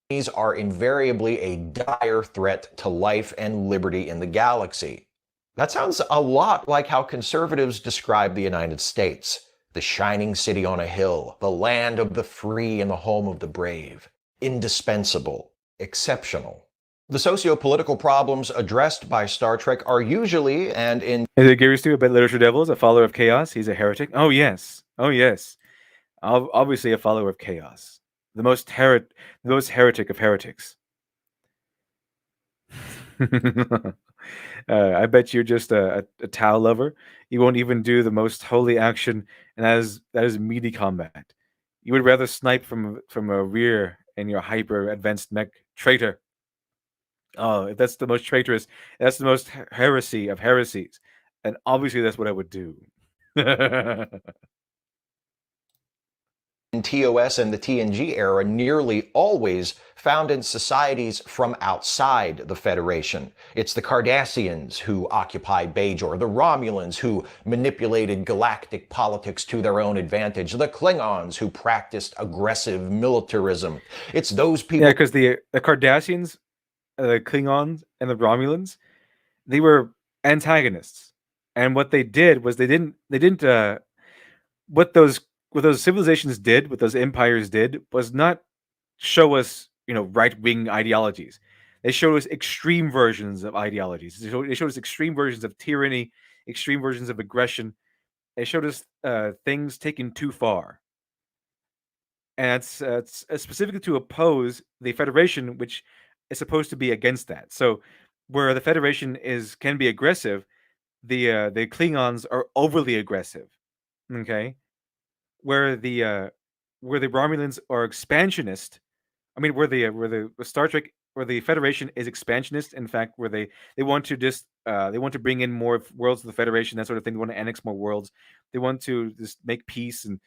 These are invariably a dire threat to life and liberty in the galaxy. That sounds a lot like how conservatives describe the United States: the shining city on a hill, the land of the free and the home of the brave, indispensable, exceptional. The socio-political problems addressed by Star Trek are usually, and in Is it Gary Stu, a literature devil, is a follower of chaos? He's a heretic. Oh yes, oh yes. Obviously a follower of chaos. The most heretic of heretics. I bet you're just a Tau lover. You won't even do the most holy action, and that is meaty combat. You would rather snipe from a rear in your hyper advanced mech, traitor. Oh, if that's the most traitorous, that's the most heresy of heresies, and obviously that's what I would do. TOS and the TNG era, nearly always found in societies from outside the Federation. It's the Cardassians who occupy Bajor, the Romulans who manipulated galactic politics to their own advantage, the Klingons who practiced aggressive militarism. It's those people. Yeah, because the Cardassians, the Klingons, and the Romulans, they were antagonists, and what they did was they didn't what those civilizations did, what those empires did, was not show us, right-wing ideologies. They showed us extreme versions of ideologies. They showed us extreme versions of tyranny, extreme versions of aggression. They showed us things taken too far. And it's specifically to oppose the Federation, which is supposed to be against that. So where the Federation can be aggressive, the Klingons are overly aggressive. Okay? Where the where the Romulans are expansionist. I mean, where the Star Trek where the Federation is expansionist. In fact, where they want to just they want to bring in more worlds to the Federation, that sort of thing. They want to annex more worlds. They want to just make peace and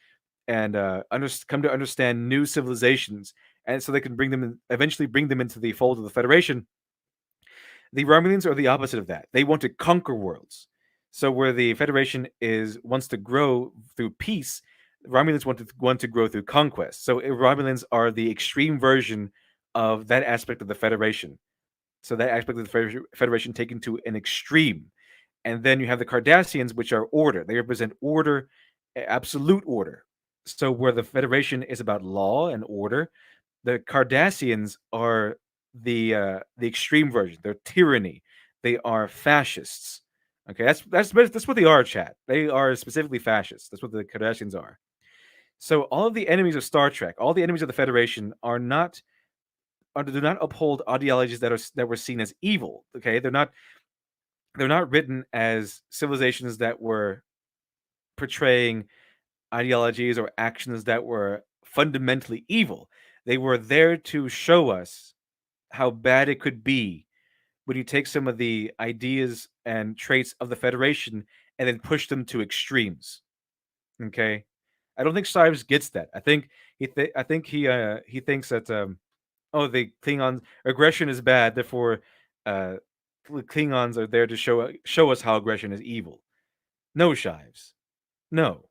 come to understand new civilizations, and so they can bring them eventually bring them into the fold of the Federation. The Romulans are the opposite of that. They want to conquer worlds. So where the Federation wants to grow through peace, Romulans want to grow through conquest. So Romulans are the extreme version of that aspect of the Federation. So that aspect of the Federation taken to an extreme. And then you have the Cardassians, which are order. They represent order, absolute order. So where the Federation is about law and order, the Cardassians are the extreme version. They're tyranny. They are fascists. Okay, that's what they are, chat. They are specifically fascists. That's what the Cardassians are. So all of the enemies of Star Trek, all the enemies of the Federation, do not uphold ideologies that were seen as evil. Okay, they're not written as civilizations that were portraying ideologies or actions that were fundamentally evil. They were there to show us how bad it could be when you take some of the ideas and traits of the Federation and then push them to extremes. Okay, I don't think Shives gets that. I think he thinks that the Klingon aggression is bad, therefore Klingons are there to show us how aggression is evil. No, Shives, no.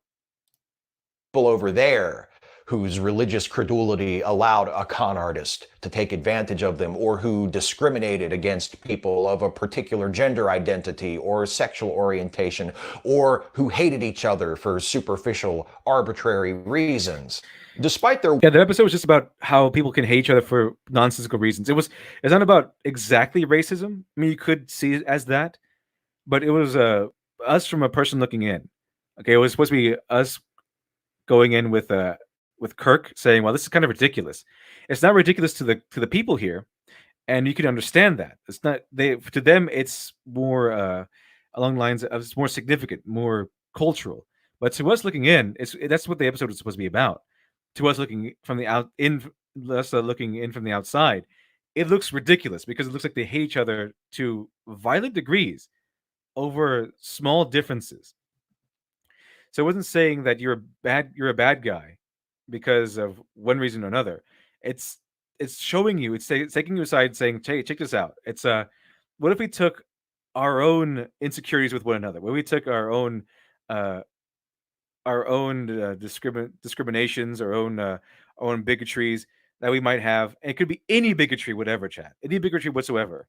People over there whose religious credulity allowed a con artist to take advantage of them, or who discriminated against people of a particular gender identity or sexual orientation, or who hated each other for superficial, arbitrary reasons. Despite their that episode was just about how people can hate each other for nonsensical reasons. It's not about exactly racism. I mean, you could see it as that, but it was us from a person looking in. Okay, it was supposed to be us going in with Kirk saying, "Well, this is kind of ridiculous." It's not ridiculous to the people here, and you can understand that. It's not to them. It's more along the lines of it's more significant, more cultural. But to us looking in, that's what the episode was supposed to be about. To us looking from looking in from the outside, it looks ridiculous because it looks like they hate each other to violent degrees over small differences. So it wasn't saying that you're a bad guy because of one reason or another. It's showing you, it's taking you aside, saying, "Hey, check this out. It's what if we took our own insecurities with one another? What if we took our own discriminations, our own bigotries that we might have. And it could be any bigotry, whatever, chat, any bigotry whatsoever.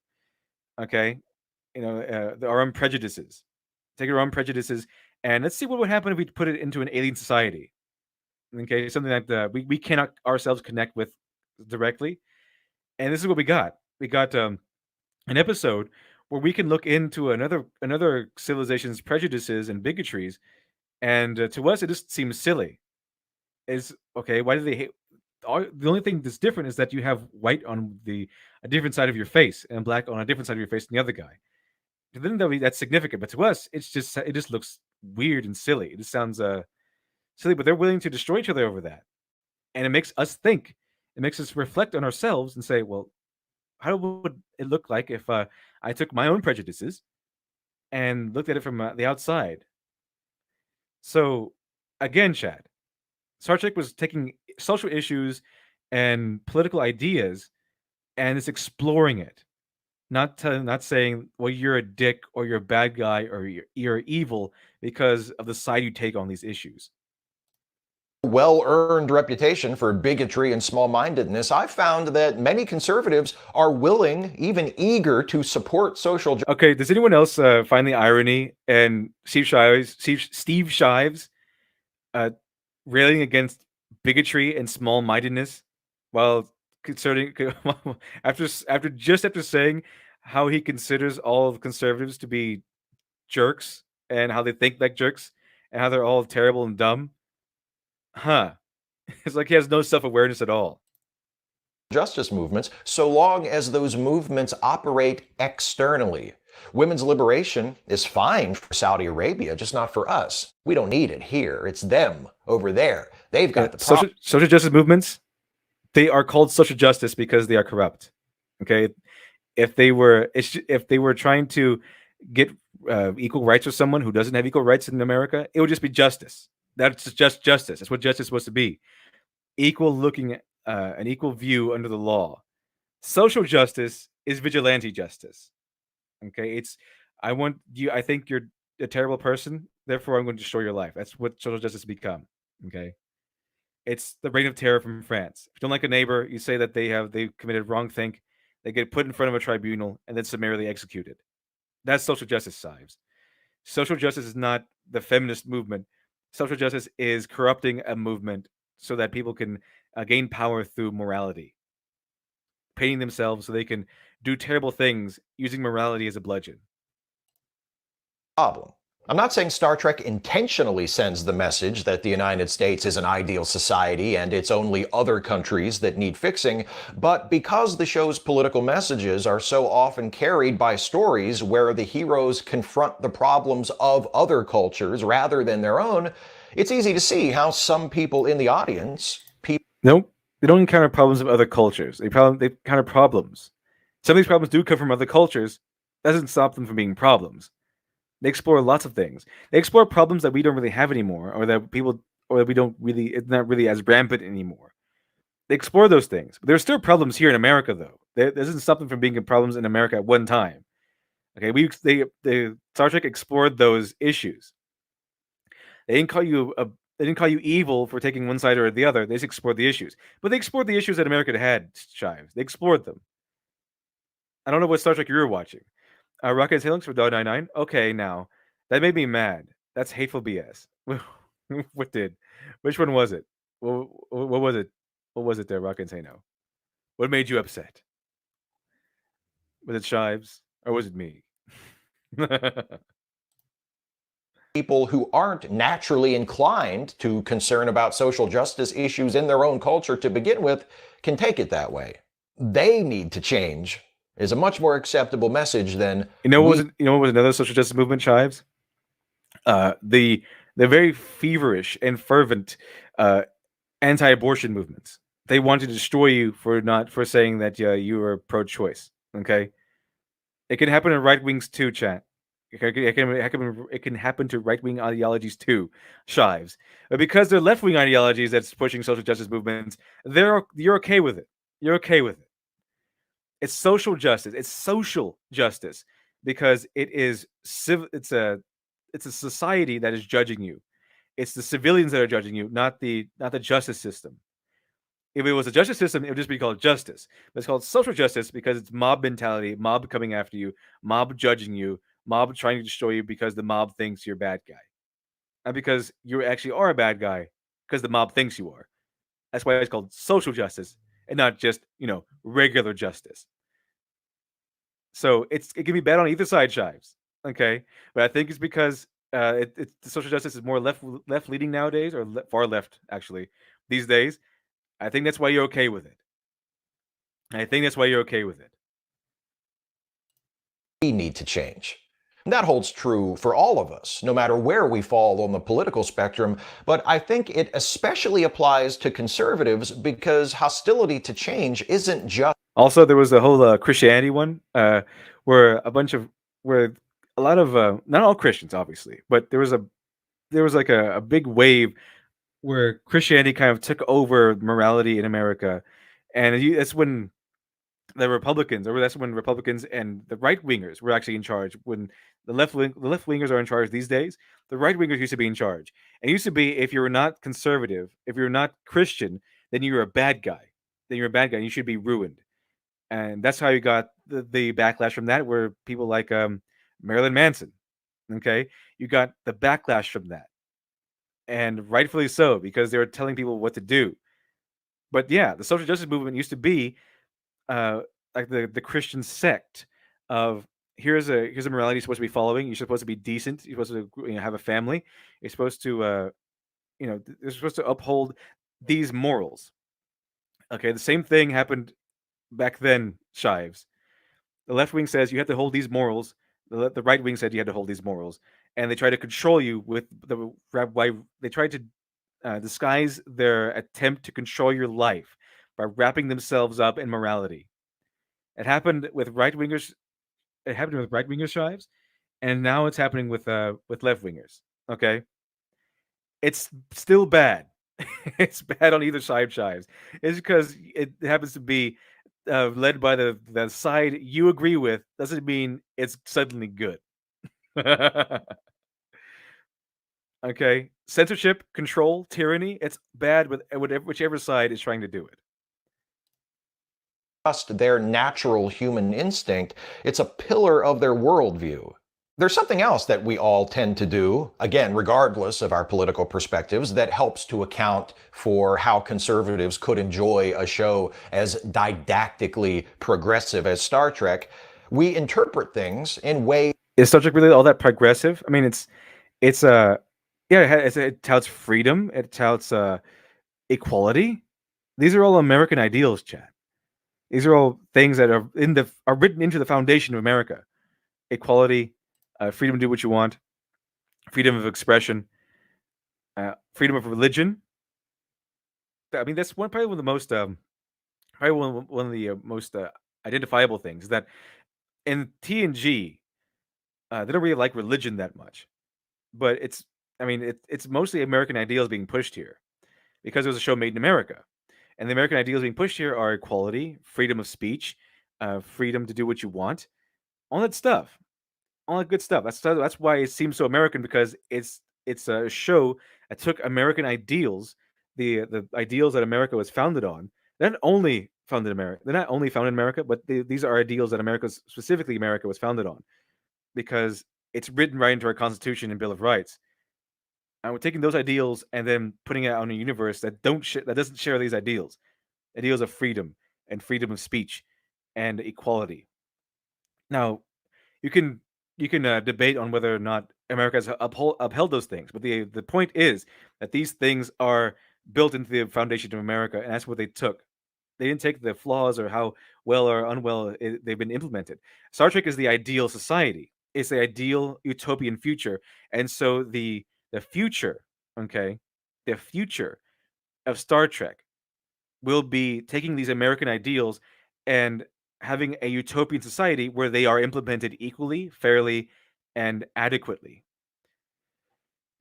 Okay, our own prejudices. Take our own prejudices, and let's see what would happen if we put it into an alien society. Okay, something that we cannot ourselves connect with directly. And this is what we got. We got an episode where we can look into another civilization's prejudices and bigotries, and to us, it just seems silly. Is okay. Why do they hate? The only thing that's different is that you have white on a different side of your face and black on a different side of your face than the other guy. To them, that's significant, but to us, it just looks weird and silly. It just sounds silly. But they're willing to destroy each other over that, and it makes us think. It makes us reflect on ourselves and say, well, how would it look like if I took my own prejudices and looked at it from the outside? So, again, Chad, Star Trek was taking social issues and political ideas and it's exploring it. Not saying, well, you're a dick or you're a bad guy or you're evil because of the side you take on these issues. Well-earned reputation for bigotry and small-mindedness, I've found that many conservatives are willing, even eager, to support social. Okay, does anyone else find the irony and Steve Shives railing against bigotry and small-mindedness while concerning after saying how he considers all of conservatives to be jerks and how they think like jerks and how they're all terrible and dumb? Huh. It's like he has no self-awareness at all. Justice movements, so long as those movements operate externally. Women's liberation is fine for Saudi Arabia, just not for us. We don't need it here. It's them over there. They've got the problem. Social justice movements, they are called social justice because they are corrupt. Okay, if they were trying to get equal rights for someone who doesn't have equal rights in America, it would just be justice. That's just justice. That's what justice is supposed to be. Equal looking, an equal view under the law. Social justice is vigilante justice. Okay, I think you're a terrible person, therefore I'm going to destroy your life. That's what social justice has become. Okay, it's the reign of terror from France. If you don't like a neighbor, you say that they committed wrong thing, they get put in front of a tribunal and then summarily executed. That's social justice, Sives. Social justice is not the feminist movement. Social justice is corrupting a movement so that people can gain power through morality, painting themselves so they can do terrible things using morality as a bludgeon. Problem. I'm not saying Star Trek intentionally sends the message that the United States is an ideal society and it's only other countries that need fixing, but because the show's political messages are so often carried by stories where the heroes confront the problems of other cultures rather than their own, it's easy to see how some people in the audience... Nope, they don't encounter problems of other cultures. They encounter problems. Some of these problems do come from other cultures. That doesn't stop them from being problems. They explore lots of things. They explore problems that we don't really have anymore, or that we don't really, it's not really as rampant anymore. They explore those things. But there's still problems here in America, though. That doesn't stop them from being problems in America at one time. Okay, the Star Trek explored those issues. They didn't call you evil for taking one side or the other. They just explored the issues. But they explored the issues that America had, Chives. They explored them. I don't know what Star Trek you were watching. Rocket and Sailings for $1.99. Okay, now that made me mad. That's hateful BS. What did? Which one was it? What was it? What was it there, Rocket and Say No? What made you upset? Was it Shives or was it me? People who aren't naturally inclined to concern about social justice issues in their own culture to begin with can take it that way. They need to change is a much more acceptable message than what was another social justice movement, Chives? The very feverish and fervent anti-abortion movements. They want to destroy you for saying that you are pro-choice. Okay, it can happen in right wings too, chat. It can happen to right wing ideologies too, Shives. But because they're left wing ideologies that's pushing social justice movements, you're okay with it. You're okay with it. It's social justice. It's social justice because it's a society that is judging you. It's the civilians that are judging you, not the justice system. If it was a justice system, it would just be called justice. But it's called social justice because it's mob mentality, mob coming after you, mob judging you, mob trying to destroy you because the mob thinks you're a bad guy. And because you actually are a bad guy because the mob thinks you are. That's why it's called social justice and not just, regular justice. So it can be bad on either side, Shives. Okay, but I think it's because the social justice is more left leaning nowadays, or far left actually these days. I think that's why you're okay with it. We need to change. And that holds true for all of us, no matter where we fall on the political spectrum, but I think it especially applies to conservatives because hostility to change isn't just... Also, there was a whole Christianity one where a lot of not all Christians, obviously, but there was like a big wave where Christianity kind of took over morality in America, and that's when Republicans and the right wingers were actually in charge. When the left wingers are in charge these days, the right wingers used to be in charge. And it used to be if you were not conservative, if you're not Christian, then you're a bad guy. And you should be ruined. And that's how you got the backlash from that, where people like Marilyn Manson, okay, you got the backlash from that, and rightfully so, because they were telling people what to do. But yeah, the social justice movement used to be like the Christian sect of here's a morality you're supposed to be following. You're supposed to be decent. You're supposed to have a family. You're supposed to you're supposed to uphold these morals. Okay, the same thing happened back then, Shives. The left wing says you have to hold these morals The right wing said you had to hold these morals, and they tried to control you with why they tried to disguise their attempt to control your life by wrapping themselves up in morality. It happened with right wingers. It happened with right wingers' tribes, and now it's happening with left wingers. Okay, it's still bad. It's bad on either side, chives. It's because it happens to be led by the side you agree with doesn't mean it's suddenly good. Okay, censorship, control, tyranny. It's bad with whichever side is trying to do it. Just their natural human instinct, it's a pillar of their worldview. There's something else that we all tend to do, again, regardless of our political perspectives, that helps to account for how conservatives could enjoy a show as didactically progressive as Star Trek. We interpret things in ways. Is Star Trek really all that progressive? I mean, it's yeah, it touts freedom, it touts equality. These are all American ideals, Chad. These are all things that are written into the foundation of America: equality, freedom to do what you want, freedom of expression, freedom of religion. I mean, that's probably one of the most probably one of the most identifiable things that in TNG they don't really like religion that much, but I mean it's mostly American ideals being pushed here because it was a show made in America, and the American ideals being pushed here are equality, freedom of speech, freedom to do what you want, all that stuff, all that good stuff. That's why it seems so American, because it's a show that took American ideals, the ideals that America was founded on. They're not only founded in America. They're not only founded in America, but these are ideals that specifically America, was founded on, because it's written right into our Constitution and Bill of Rights. And we're taking those ideals and then putting it out in a universe that doesn't share these ideals of freedom and freedom of speech and equality. Now, you can debate on whether or not America has upheld those things, but the point is that these things are built into the foundation of America, and that's what they took. They didn't take the flaws or how well or unwell they've been implemented. Star Trek is the ideal society. It's the ideal utopian future, and so the future, okay, the future of Star Trek will be taking these American ideals and having a utopian society where they are implemented equally, fairly, and adequately.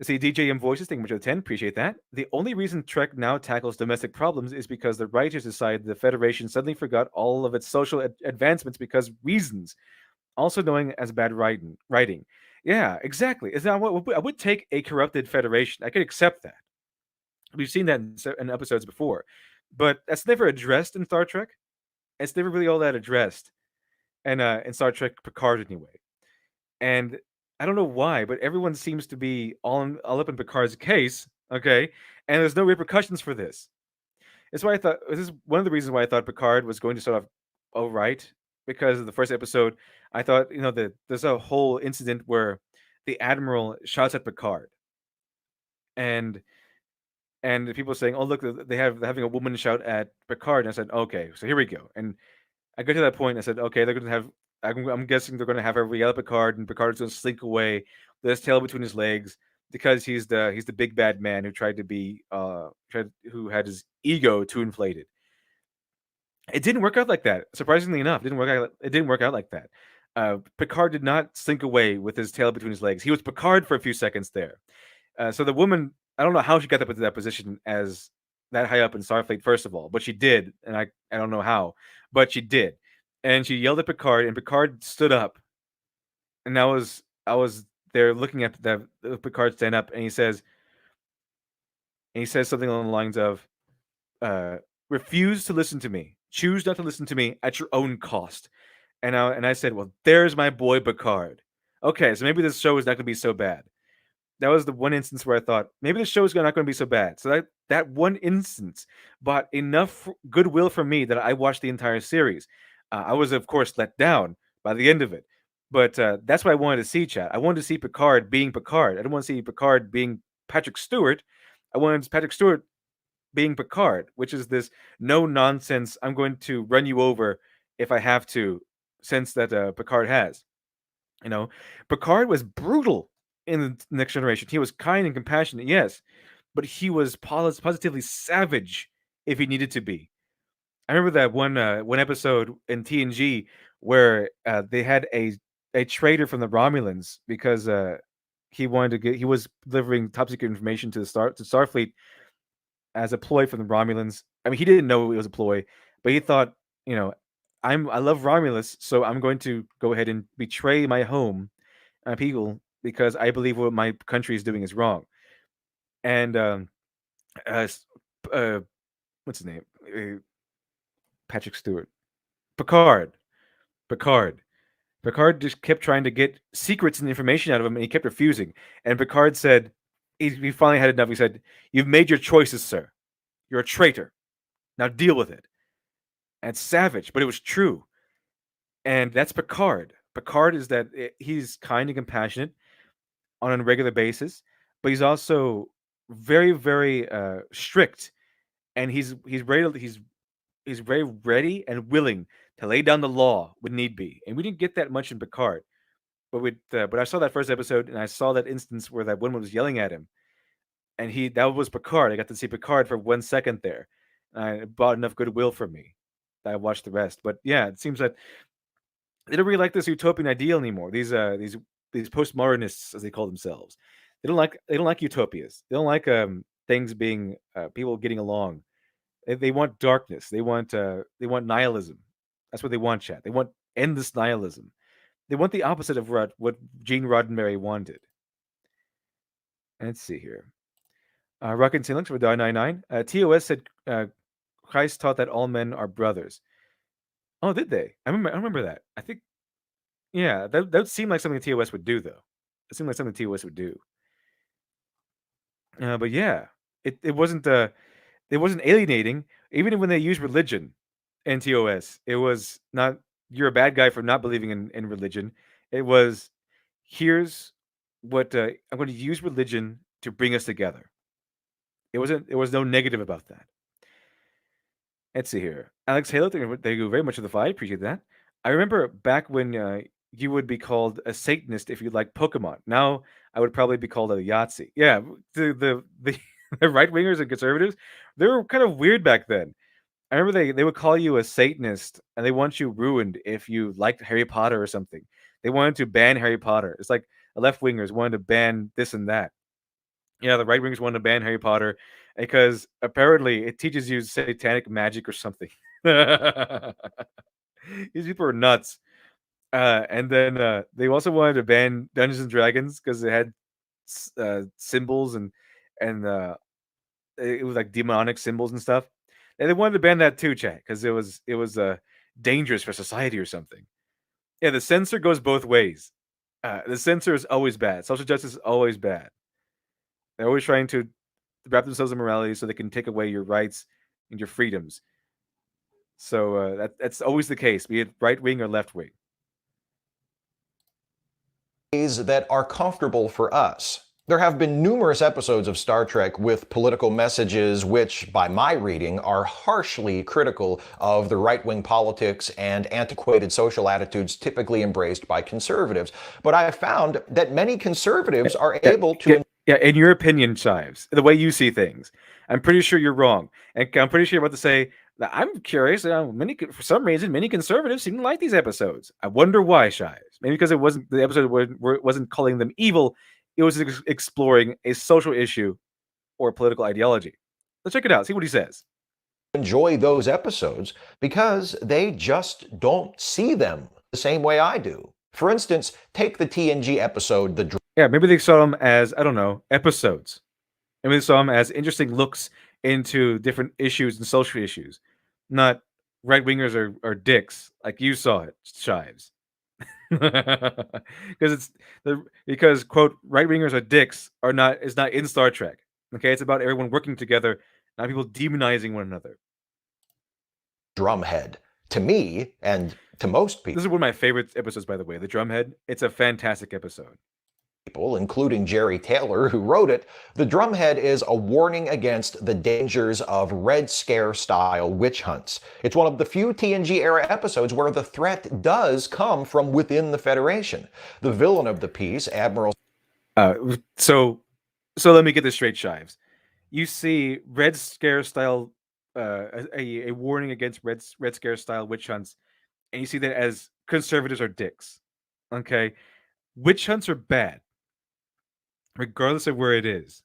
See, DJM Voices, thank you much for the 10. Appreciate that. The only reason Trek now tackles domestic problems is because the writers decided the Federation suddenly forgot all of its social advancements because reasons, also knowing as bad writing. Yeah, exactly. Is that what I would take a corrupted Federation? I could accept that. We've seen that in episodes before, but that's never addressed in Star Trek. It's never really all that addressed, and in Star Trek Picard anyway. And I don't know why, but everyone seems to be all up in Picard's case, okay? And there's no repercussions for this. That's why this is one of the reasons why I thought Picard was going to start off all right, because of the first episode. I thought, that there's a whole incident where the Admiral shouts at Picard, and the people are saying, "Oh, look, they're having a woman shout at Picard." And I said, "Okay, so here we go." And I got to that point. I said, "Okay, they're going to have." I'm guessing they're going to have her yell at Picard, and Picard's going to slink away with his tail between his legs because he's the big bad man who tried to be who had his ego too inflated. It didn't work out like that. Surprisingly enough, it didn't work out like that. Picard did not slink away with his tail between his legs. He was Picard for a few seconds there. So the woman, I don't know how she got up into that position as that high up in Starfleet, first of all, but she did, and I don't know how, but she did. And she yelled at Picard, and Picard stood up. And I was there looking at the Picard stand up, and he says something along the lines of, "Refuse to listen to me. Choose not to listen to me at your own cost." And I said, "Well, there's my boy Picard. Okay, so maybe this show is not going to be so bad." That was the one instance where I thought maybe the show is not going to be so bad. So that one instance bought enough goodwill from me that I watched the entire series. I was, of course, let down by the end of it, but that's what I wanted to see, chat. I wanted to see Picard being Picard. I didn't want to see Picard being Patrick Stewart. I wanted Patrick Stewart being Picard, which is this no nonsense, I'm going to run you over if I have to, sense that Picard has. You know, Picard was brutal in the Next Generation. He was kind and compassionate, yes, but he was positively savage if he needed to be. I remember that one episode in TNG where they had a traitor from the Romulans because he was delivering top secret information to Starfleet as a ploy from the Romulans. I mean, he didn't know it was a ploy, but he thought, you know, I love Romulus, so I'm going to go ahead and betray my home, people, because I believe what my country is doing is wrong. And uh, s- uh what's his name? Patrick Stewart, Picard, Picard. Picard just kept trying to get secrets and information out of him, and he kept refusing. And Picard said, he finally had enough. He said, "You've made your choices, sir. You're a traitor. Now deal with it." And it's savage, but it was true. And that's Picard. Picard is that he's kind and compassionate on a regular basis, but he's also very, very strict, and he's very ready and willing to lay down the law when need be. And we didn't get that much in Picard. But I saw that first episode, and I saw that instance where that woman was yelling at him, and that was Picard. I got to see Picard for 1 second there. It brought enough goodwill for me that I watched the rest. But yeah, it seems that they don't really like this utopian ideal anymore. These postmodernists, as they call themselves, they don't like utopias. They don't like things being people getting along. They want darkness. They want nihilism. That's what they want, chat. They want endless nihilism. They want the opposite of what Gene Roddenberry wanted. Let's see here. Rocket Links for $1.99. TOS said Christ taught that all men are brothers. Oh, did they? I remember that. I think, yeah, that would seem like something TOS would do, though. It seemed like something TOS would do. But yeah, it wasn't alienating. Even when they used religion in TOS, it was not you're a bad guy for not believing in religion. It was here's what I'm going to use religion to bring us together. It was no negative about that. Let's see here. Alex Halo, thank you very much for the five. Appreciate that. I remember back when you would be called a Satanist if you like Pokemon. Now I would probably be called a Yahtzee. Yeah, the the right wingers and conservatives, they were kind of weird back then. I remember they would call you a Satanist and they want you ruined if you liked Harry Potter or something. They wanted to ban Harry Potter. It's like the left wingers wanted to ban this and that. Yeah, the right wingers wanted to ban Harry Potter because apparently it teaches you satanic magic or something. These people are nuts. And then they also wanted to ban Dungeons and Dragons because it had symbols and it was like demonic symbols and stuff. And they wanted to ban that too, chat, because it was dangerous for society or something. Yeah, the censor goes both ways. The censor is always bad. Social justice is always bad. They're always trying to wrap themselves in morality so they can take away your rights and your freedoms. So that's always the case, be it right wing or left wing. That are comfortable for us. There have been numerous episodes of Star Trek with political messages which, by my reading, are harshly critical of the right-wing politics and antiquated social attitudes typically embraced by conservatives. But I have found that many conservatives are able to... Yeah, in your opinion, Chives, the way you see things, I'm pretty sure you're wrong. And I'm pretty sure you're about to say, that I'm curious, for some reason, many conservatives seem to like these episodes. I wonder why, Chives. Maybe because the episode wasn't calling them evil, it was exploring a social issue or political ideology. Let's check it out, see what he says. Enjoy those episodes because they just don't see them the same way I do. For instance, take the TNG episode, Yeah, maybe they saw them as, I don't know, episodes. Maybe they saw them as interesting looks into different issues and social issues, not right wingers are dicks like you saw it, Chives. Because quote right wingers are dicks are not is not in Star Trek. Okay, it's about everyone working together, not people demonizing one another. Drumhead. To me and to most people. This is one of my favorite episodes, by the way. The Drumhead. It's a fantastic episode. people, including Jerry Taylor, who wrote it, the drumhead is a warning against the dangers of Red Scare-style witch hunts. It's one of the few TNG-era episodes where the threat does come from within the Federation. The villain of the piece, Admiral... So let me get this straight, Shives. You see Red Scare style, a warning against Red Scare style witch hunts, and you see that as conservatives are dicks. Okay, witch hunts are bad, regardless of where it is.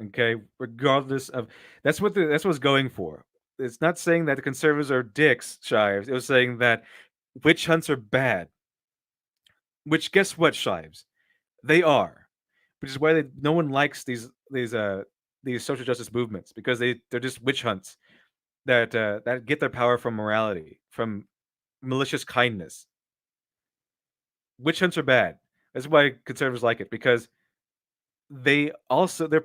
Okay, regardless of that's what it's going for. It's not saying that the conservatives are dicks, Shives. It was saying that witch hunts are bad. Which, guess what, Shives? They are, which is why no one likes these social justice movements, because they're just witch hunts that get their power from morality, from malicious kindness. Witch hunts are bad. That's why conservatives like it, because they're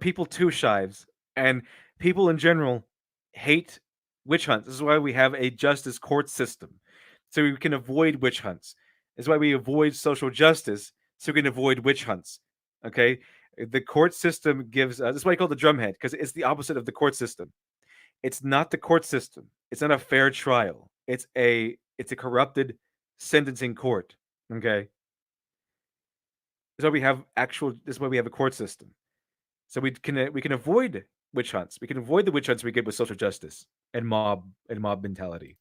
people too, Shives, and people in general hate witch hunts. This is why we have a justice court system, so we can avoid witch hunts. This is why we avoid social justice, so we can avoid witch hunts. Okay, the court system gives us. That's why I call it the drumhead, because it's the opposite of the court system. It's not the court system. It's not a fair trial. It's a corrupted sentencing court. Okay. This is why we have a court system. So we can avoid witch hunts. We can avoid the witch hunts we get with social justice and mob mentality.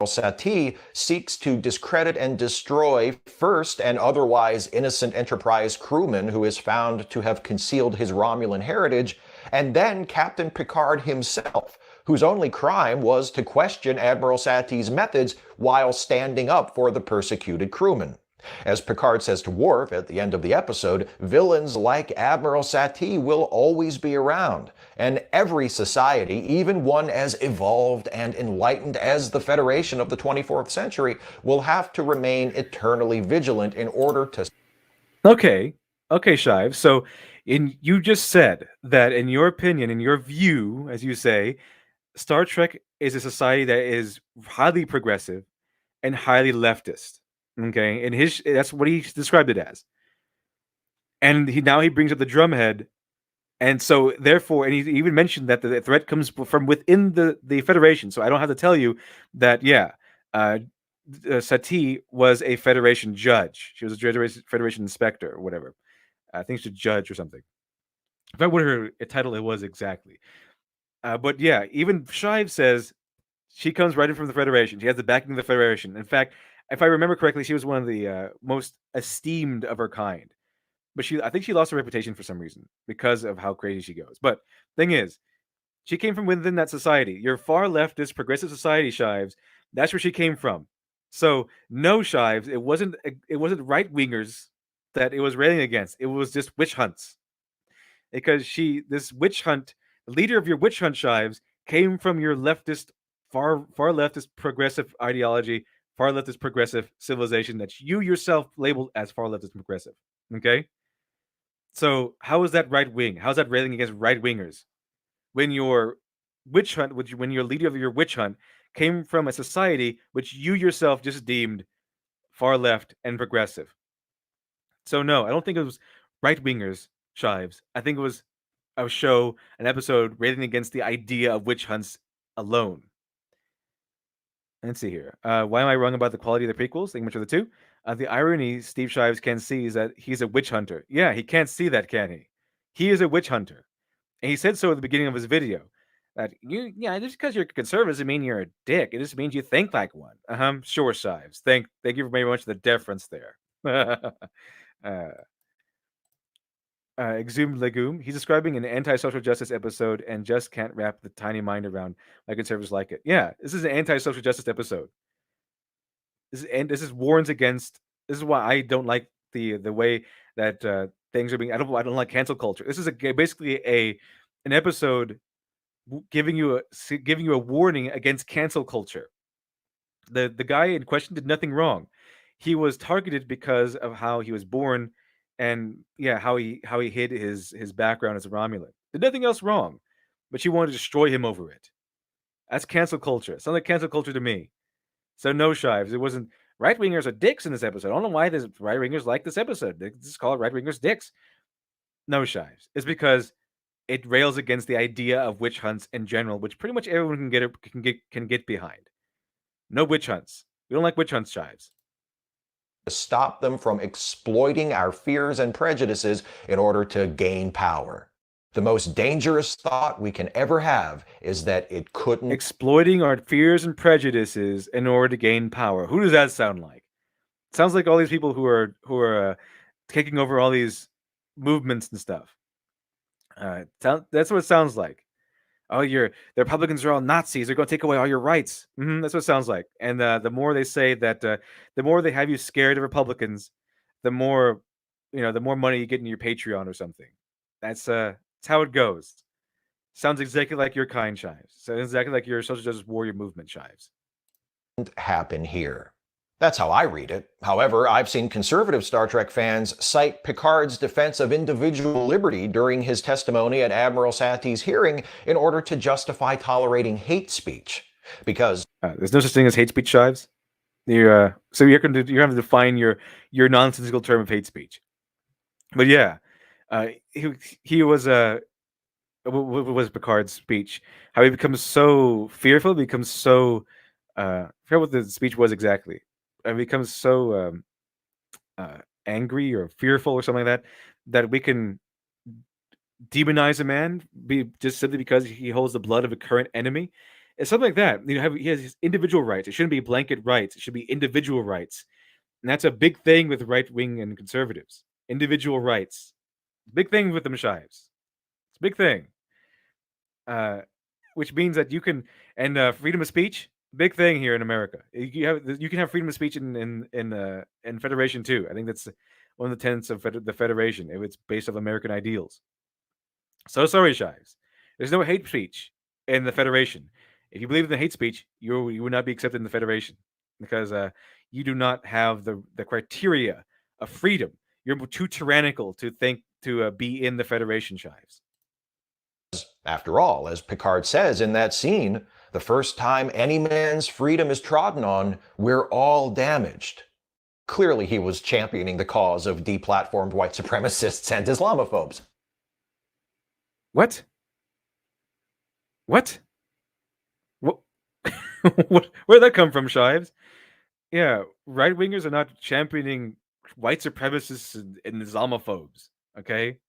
Satie seeks to discredit and destroy first an otherwise innocent Enterprise crewman who is found to have concealed his Romulan heritage, and then Captain Picard himself, whose only crime was to question Admiral Satie's methods while standing up for the persecuted crewman. As Picard says to Worf at the end of the episode, villains like Admiral Satie will always be around, and every society, even one as evolved and enlightened as the Federation of the 24th century, will have to remain eternally vigilant in order to... Okay, Shive. So you just said that, in your opinion, in your view, as you say, Star Trek is a society that is highly progressive and highly leftist. Okay, and that's what he described it as. And he brings up the drumhead, and so therefore, and he even mentioned that the threat comes from within the Federation. So I don't have to tell you that. Yeah, Satie was a Federation judge. She was a Federation inspector or whatever. I think she's a judge or something. I forgot what her title it was exactly. But yeah, even Shive says she comes right in from the Federation. She has the backing of the Federation. In fact, if I remember correctly, she was one of the most esteemed of her kind. But I think she lost her reputation for some reason because of how crazy she goes. But thing is, she came from within that society. Your far leftist progressive society, Shives. That's where she came from. So no, Shives. It wasn't right wingers that it was railing against. It was just witch hunts. Because this witch hunt, the leader of your witch hunt, Shives, came from your leftist, far leftist progressive ideology, far leftist progressive civilization that you yourself labeled as far leftist progressive. Okay? So how is that right wing? How's that railing against right wingers? When your witch hunt, when your leader of your witch hunt came from a society which you yourself just deemed far left and progressive. So no, I don't think it was right wingers, Shives. I think it was a show, an episode railing against the idea of witch hunts alone. Let's see here. Why am I wrong about the quality of the prequels? Thank you much for the two. The irony Steve Shives can see is that he's a witch hunter. Yeah, he can't see that, can he? He is a witch hunter. And he said so at the beginning of his video. That just because you're conservative doesn't mean you're a dick. It just means you think like one. Sure, Shives. Thank you very much for the deference there. Exhumed Legume. He's describing an anti-social justice episode and just can't wrap the tiny mind around why conservatives like it. Yeah, this is an anti-social justice episode. This is warns against. This is why I don't like the way that things are being. I don't like cancel culture. This is basically an episode giving you a warning against cancel culture. The guy in question did nothing wrong. He was targeted because of how he was born. And yeah, how he hid his background as a Romulan. Did nothing else wrong, but she wanted to destroy him over it. That's cancel culture. Sounds like cancel culture to me. So no, Shives. It wasn't right wingers are dicks in this episode. I don't know why there's right wingers like this episode. They just call it right wingers dicks. No, Shives. It's because it rails against the idea of witch hunts in general, which pretty much everyone can get behind. No witch hunts. We don't like witch hunts, Shives. To stop them from exploiting our fears and prejudices in order to gain power. The most dangerous thought we can ever have is that it couldn't. Exploiting our fears and prejudices in order to gain power. Who does that sound like? It sounds like all these people who are taking over all these movements and stuff. That's what it sounds like. Oh, the Republicans are all Nazis. They're going to take away all your rights. That's what it sounds like. And the more they say that, the more they have you scared of Republicans, the more, the more money you get in your Patreon or something. That's how it goes. Sounds exactly like your kind, Shives. Sounds exactly like your social justice warrior movement, Shives. Happen here. That's how I read it. However, I've seen conservative Star Trek fans cite Picard's defense of individual liberty during his testimony at Admiral Satie's hearing in order to justify tolerating hate speech. Because there's no such thing as hate speech, Shives. So you're going to define your nonsensical term of hate speech. But yeah, he was what was Picard's speech? How he becomes so fearful, becomes so I forget what the speech was exactly. Becomes so angry or fearful or something like that, that we can demonize a man just simply because he holds the blood of a current enemy. It's something like that. He has his individual rights. It shouldn't be blanket rights. It should be individual rights. And that's a big thing with right wing and conservatives. Individual rights. Big thing with them, Shives. It's a big thing. Which means that you can, and freedom of speech, big thing here in America. You can have freedom of speech in Federation too. I think that's one of the tenets of the Federation. If it's based off American ideals. So sorry, Shives. There's no hate speech in the Federation. If you believe in the hate speech, you would not be accepted in the Federation because you do not have the criteria of freedom. You're too tyrannical to be in the Federation, Shives. After all, as Picard says in that scene, the first time any man's freedom is trodden on, we're all damaged. Clearly, he was championing the cause of deplatformed white supremacists and Islamophobes. What? What? Where'd that come from, Shives? Yeah, right-wingers are not championing white supremacists and Islamophobes, okay?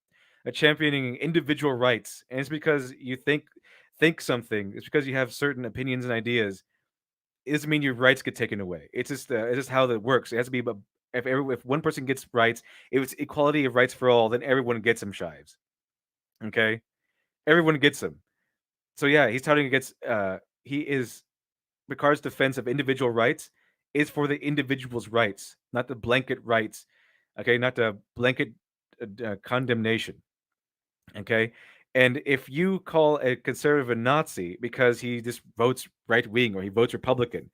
They're championing individual rights, and it's because you think something. It's because you have certain opinions and ideas. It doesn't mean your rights get taken away. It's just how that works. It has to be, if one person gets rights, if it's equality of rights for all, then everyone gets them, Shives. Okay, everyone gets them. So yeah, he's touting against. Picard's defense of individual rights is for the individual's rights, not the blanket rights. Okay, not the blanket condemnation. Okay, and if you call a conservative a Nazi because he just votes right wing or he votes Republican,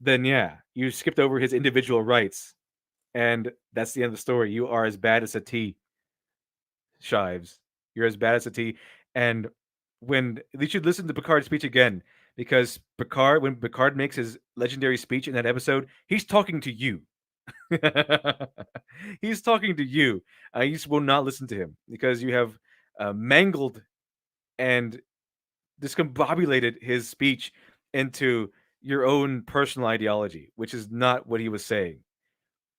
then yeah, you skipped over his individual rights, and that's the end of the story. You are as bad as a T, Shives. You're as bad as a T, and you should listen to Picard's speech again, because when Picard makes his legendary speech in that episode, he's talking to you. He's talking to you. You just will not listen to him because you have mangled and discombobulated his speech into your own personal ideology, which is not what he was saying.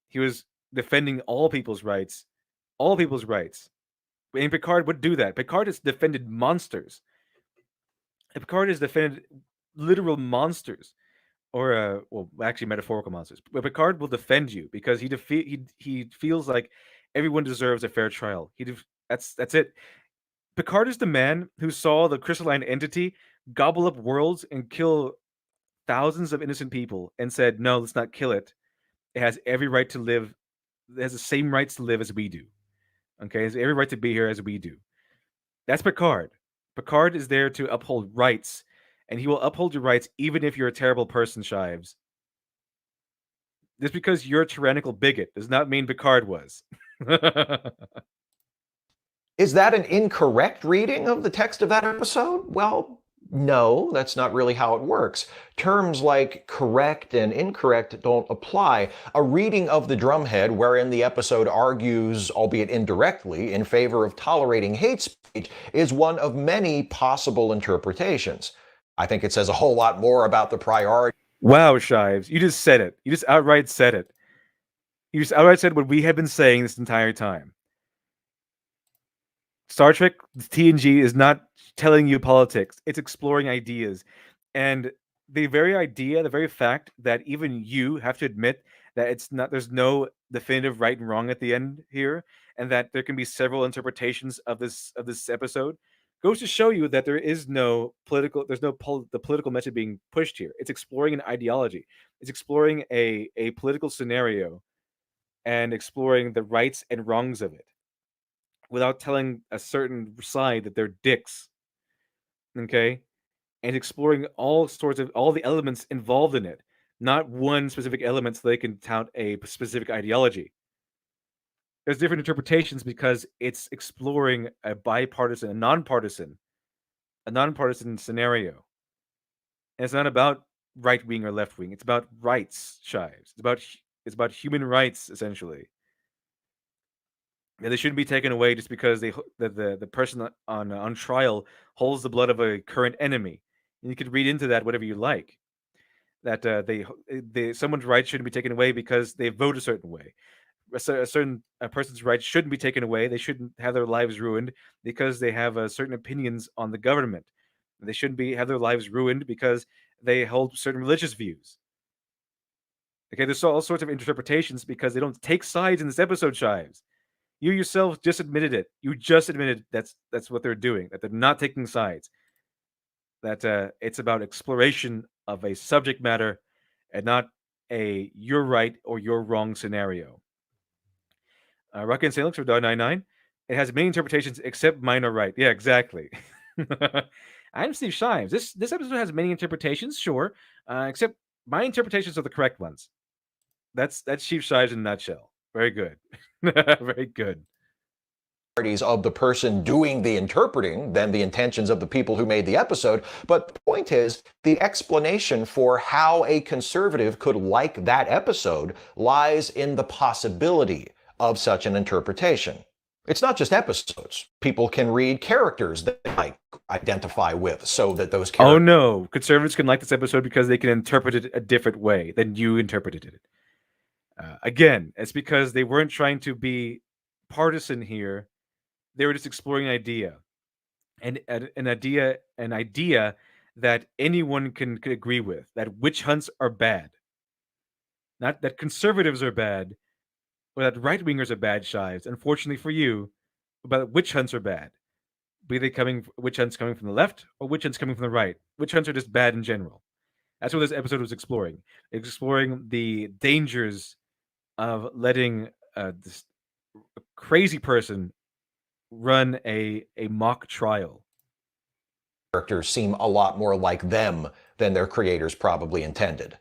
He was defending all people's rights. All people's rights. And Picard would do that. Picard has defended monsters. Picard has defended literal monsters, or actually metaphorical monsters. But Picard will defend you because he feels like everyone deserves a fair trial. That's it. Picard is the man who saw the crystalline entity gobble up worlds and kill thousands of innocent people and said, "No, let's not kill it. It has every right to live. It has the same rights to live as we do. Okay, it has every right to be here as we do." That's Picard. Picard is there to uphold rights, and he will uphold your rights even if you're a terrible person, Shives. Just because you're a tyrannical bigot does not mean Picard was. Is that an incorrect reading of the text of that episode? Well, No, that's not really how it works. Terms like correct and incorrect don't apply. A reading of the drumhead wherein the episode argues, albeit indirectly, in favor of tolerating hate speech is one of many possible interpretations. I think it says a whole lot more about the priority. Wow, Shives, you just said it. You just outright said it. You just outright said what we have been saying this entire time. Star Trek TNG is not telling you politics. It's exploring ideas. And the very idea, the very fact that even you have to admit that there's no definitive right and wrong at the end here, and that there can be several interpretations of this episode, goes to show you that there is no political, the political message being pushed here. It's exploring an ideology. It's exploring a political scenario and exploring the rights and wrongs of it without telling a certain side that they're dicks. Okay? And exploring all the elements involved in it, not one specific element so they can tout a specific ideology. There's different interpretations because it's exploring a bipartisan, a nonpartisan scenario. And it's not about right wing or left wing. It's about rights, Shives. It's about human rights, essentially. And they shouldn't be taken away just because the person on trial holds the blood of a current enemy. And you could read into that whatever you like. That someone's rights shouldn't be taken away because they vote a certain way. A person's rights shouldn't be taken away. They shouldn't have their lives ruined because they have certain opinions on the government. They shouldn't have their lives ruined because they hold certain religious views. Okay, there's all sorts of interpretations because they don't take sides in this episode, Shives. You yourself just admitted it. You just admitted that's what they're doing, that they're not taking sides. That it's about exploration of a subject matter and not a you're right or you're wrong scenario. Rocket and Salix for $1.99. It has many interpretations except mine are right. Yeah, exactly. I'm Steve Shives. This episode has many interpretations, sure, except my interpretations are the correct ones. That's Steve Shives in a nutshell. Very good. Very good. Of the person doing the interpreting than the intentions of the people who made the episode. But the point is, the explanation for how a conservative could like that episode lies in the possibility of such an interpretation. It's not just episodes. People can read characters that they might identify with so that those characters... Oh no, conservatives can like this episode because they can interpret it a different way than you interpreted it. Again, it's because they weren't trying to be partisan here. They were just exploring an idea, and an idea that anyone can agree with. That witch hunts are bad, not that conservatives are bad, or that right wingers are bad. Shives, unfortunately for you, but witch hunts are bad. Be they witch hunts coming from the left or witch hunts coming from the right. Witch hunts are just bad in general. That's what this episode was exploring. Exploring the dangers of letting this crazy person run a mock trial. Characters seem a lot more like them than their creators probably intended.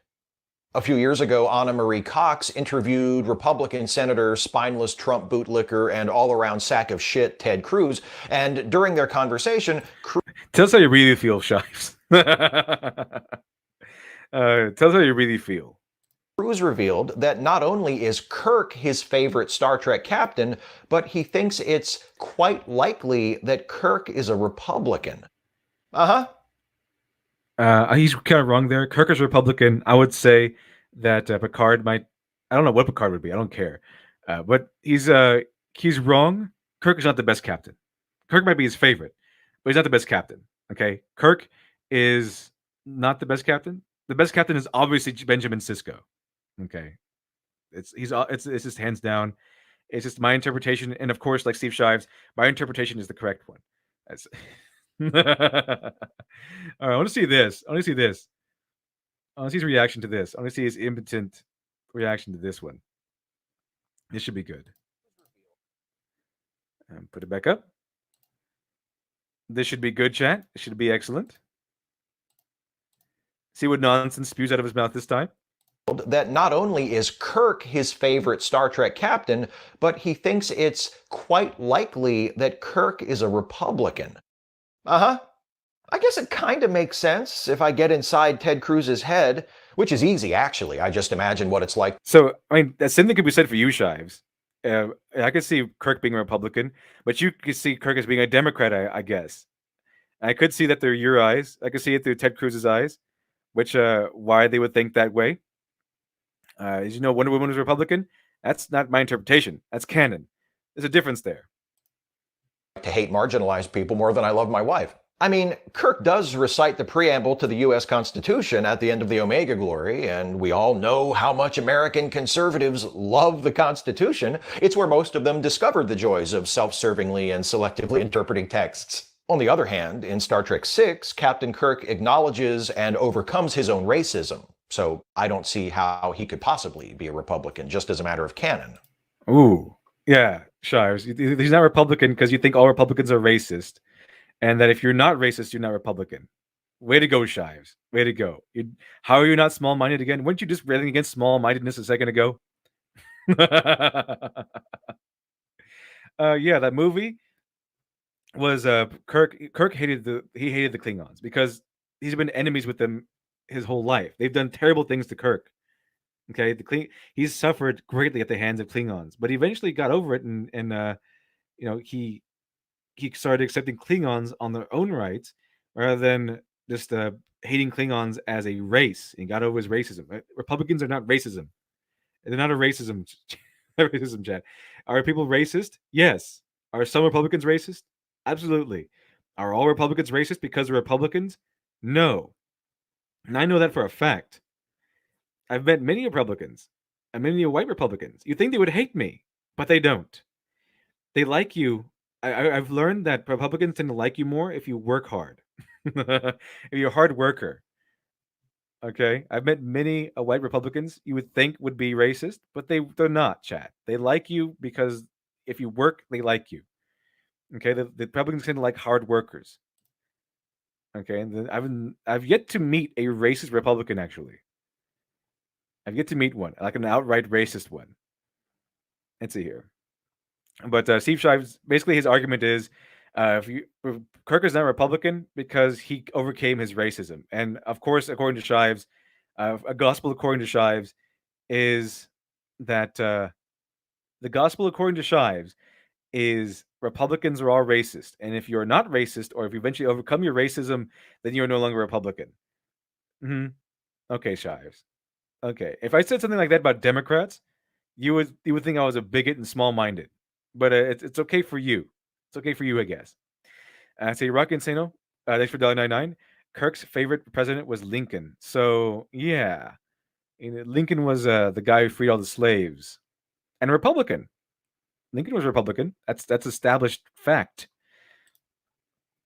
A few years ago, Anna Marie Cox interviewed Republican Senator, spineless Trump bootlicker, and all-around sack of shit Ted Cruz, and during their conversation... Tell us how you really feel, Shives. Tell us how you really feel. Cruz revealed that not only is Kirk his favorite Star Trek captain, but he thinks it's quite likely that Kirk is a Republican. He's kind of wrong there. Kirk is Republican. I would say that Picard might... I don't know what Picard would be. I don't care. But he's wrong. Kirk is not the best captain. Kirk might be his favorite, but he's not the best captain. Okay? Kirk is not the best captain. The best captain is obviously Benjamin Sisko. Okay, it's just hands down. It's just my interpretation, and of course, like Steve Shives, my interpretation is the correct one. All right, I want to see this. I want to see this. I want to see his reaction to this. I want to see his impotent reaction to this one. This should be good. And put it back up. This should be good, chat. It should be excellent. See what nonsense spews out of his mouth this time. That not only is Kirk his favorite Star Trek captain, but he thinks it's quite likely that Kirk is a Republican. I guess it kind of makes sense if I get inside Ted Cruz's head, which is easy, actually. I just imagine what it's like. So, I mean, the same thing could be said for you, Shives. I could see Kirk being a Republican, but you could see Kirk as being a Democrat, I guess. I could see that through your eyes. I could see it through Ted Cruz's eyes, which why they would think that way. As you know, Wonder Woman was Republican. That's not my interpretation. That's canon. There's a difference there. To hate marginalized people more than I love my wife. I mean, Kirk does recite the preamble to the U.S. Constitution at the end of the Omega Glory, and we all know how much American conservatives love the Constitution. It's where most of them discovered the joys of self-servingly and selectively interpreting texts. On the other hand, in Star Trek VI, Captain Kirk acknowledges and overcomes his own racism. So I don't see how he could possibly be a Republican, just as a matter of canon. Ooh, yeah, Shires. He's not Republican because you think all Republicans are racist, and that if you're not racist, you're not Republican. Way to go, Shives. Way to go. How are you not small-minded again? Weren't you just railing against small-mindedness a second ago? Yeah, that movie was Kirk hated the Klingons because he's been enemies with them his whole life. They've done terrible things to Kirk. Okay, he's suffered greatly at the hands of Klingons, but he eventually got over it, and you know, he started accepting Klingons on their own rights rather than just hating Klingons as a race. He got over his racism. Right? Republicans are not racism. They're not a racism racism chat. Are people racist? Yes. Are some Republicans racist? Absolutely. Are all Republicans racist because they're Republicans? No. And I know that for a fact. I've met many Republicans and many white Republicans. You think they would hate me, but they don't. They like you. I've learned that Republicans tend to like you more if you work hard. If you're a hard worker. Okay, I've met many white Republicans you would think would be racist, but they're not, chat. They like you because if you work, they like you. Okay, the Republicans tend to like hard workers. Okay, and I've yet to meet a racist Republican, actually. I've yet to meet one, like an outright racist one. Let's see here. But Steve Shives, basically his argument is if Kirk is not Republican because he overcame his racism. And of course, according to Shives, a gospel according to Shives is that the gospel according to Shives is Republicans are all racist. And if you're not racist, or if you eventually overcome your racism, then you're no longer Republican. Okay, Shives. Okay. If I said something like that about Democrats, you would think I was a bigot and small-minded. But it's okay for you. It's okay for you, I guess. Say Rock Insano, thanks for $1.99. Kirk's favorite president was Lincoln. So yeah, Lincoln was the guy who freed all the slaves, and a Republican. Lincoln was a Republican. That's established fact.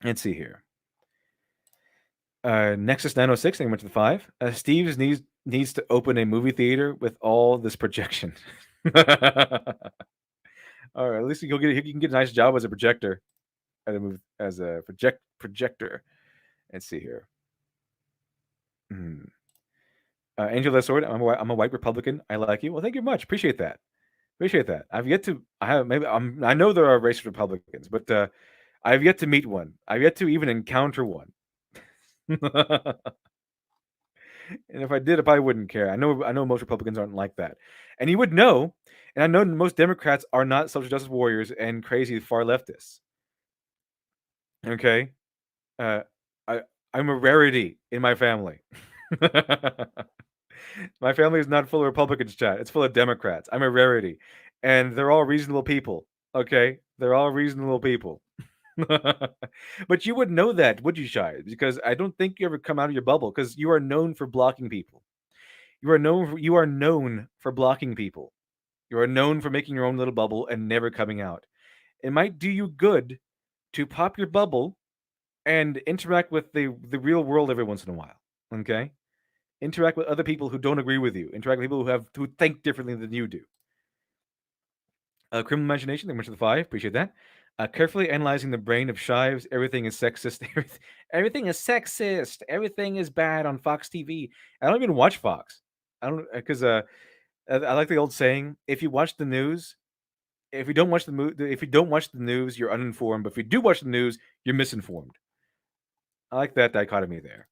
Let's see here. Nexus 906, thank you much for the 5. Steve needs to open a movie theater with all this projection. All right, at least he can get a nice job as a projector, as a projector. Let's see here. Angela Sword, I'm a white Republican. I like you. Well, thank you much. Appreciate that. I know there are racist Republicans, but I've yet to meet one. I've yet to even encounter one. And if I did, I probably wouldn't care. I know most Republicans aren't like that. And you would know, and I know most Democrats are not social justice warriors and crazy far leftists. Okay? I'm a rarity in my family. My family is not full of Republicans, chat. It's full of Democrats. I'm a rarity. And they're all reasonable people. Okay? They're all reasonable people. But you would know that, would you, Shai? Because I don't think you ever come out of your bubble, because you are known for blocking people. You are known for blocking people. You are known for making your own little bubble and never coming out. It might do you good to pop your bubble and interact with the real world every once in a while. Okay? Interact with other people who don't agree with you. Interact with people who think differently than you do. Criminal Imagination, thank you much for the 5. Appreciate that. Carefully analyzing the brain of Shives. Everything is sexist. Everything is sexist. Everything is bad on Fox TV. I don't even watch Fox. I don't, because I like the old saying: if you watch the news, if you don't watch the news, you're uninformed. But if you do watch the news, you're misinformed. I like that dichotomy there.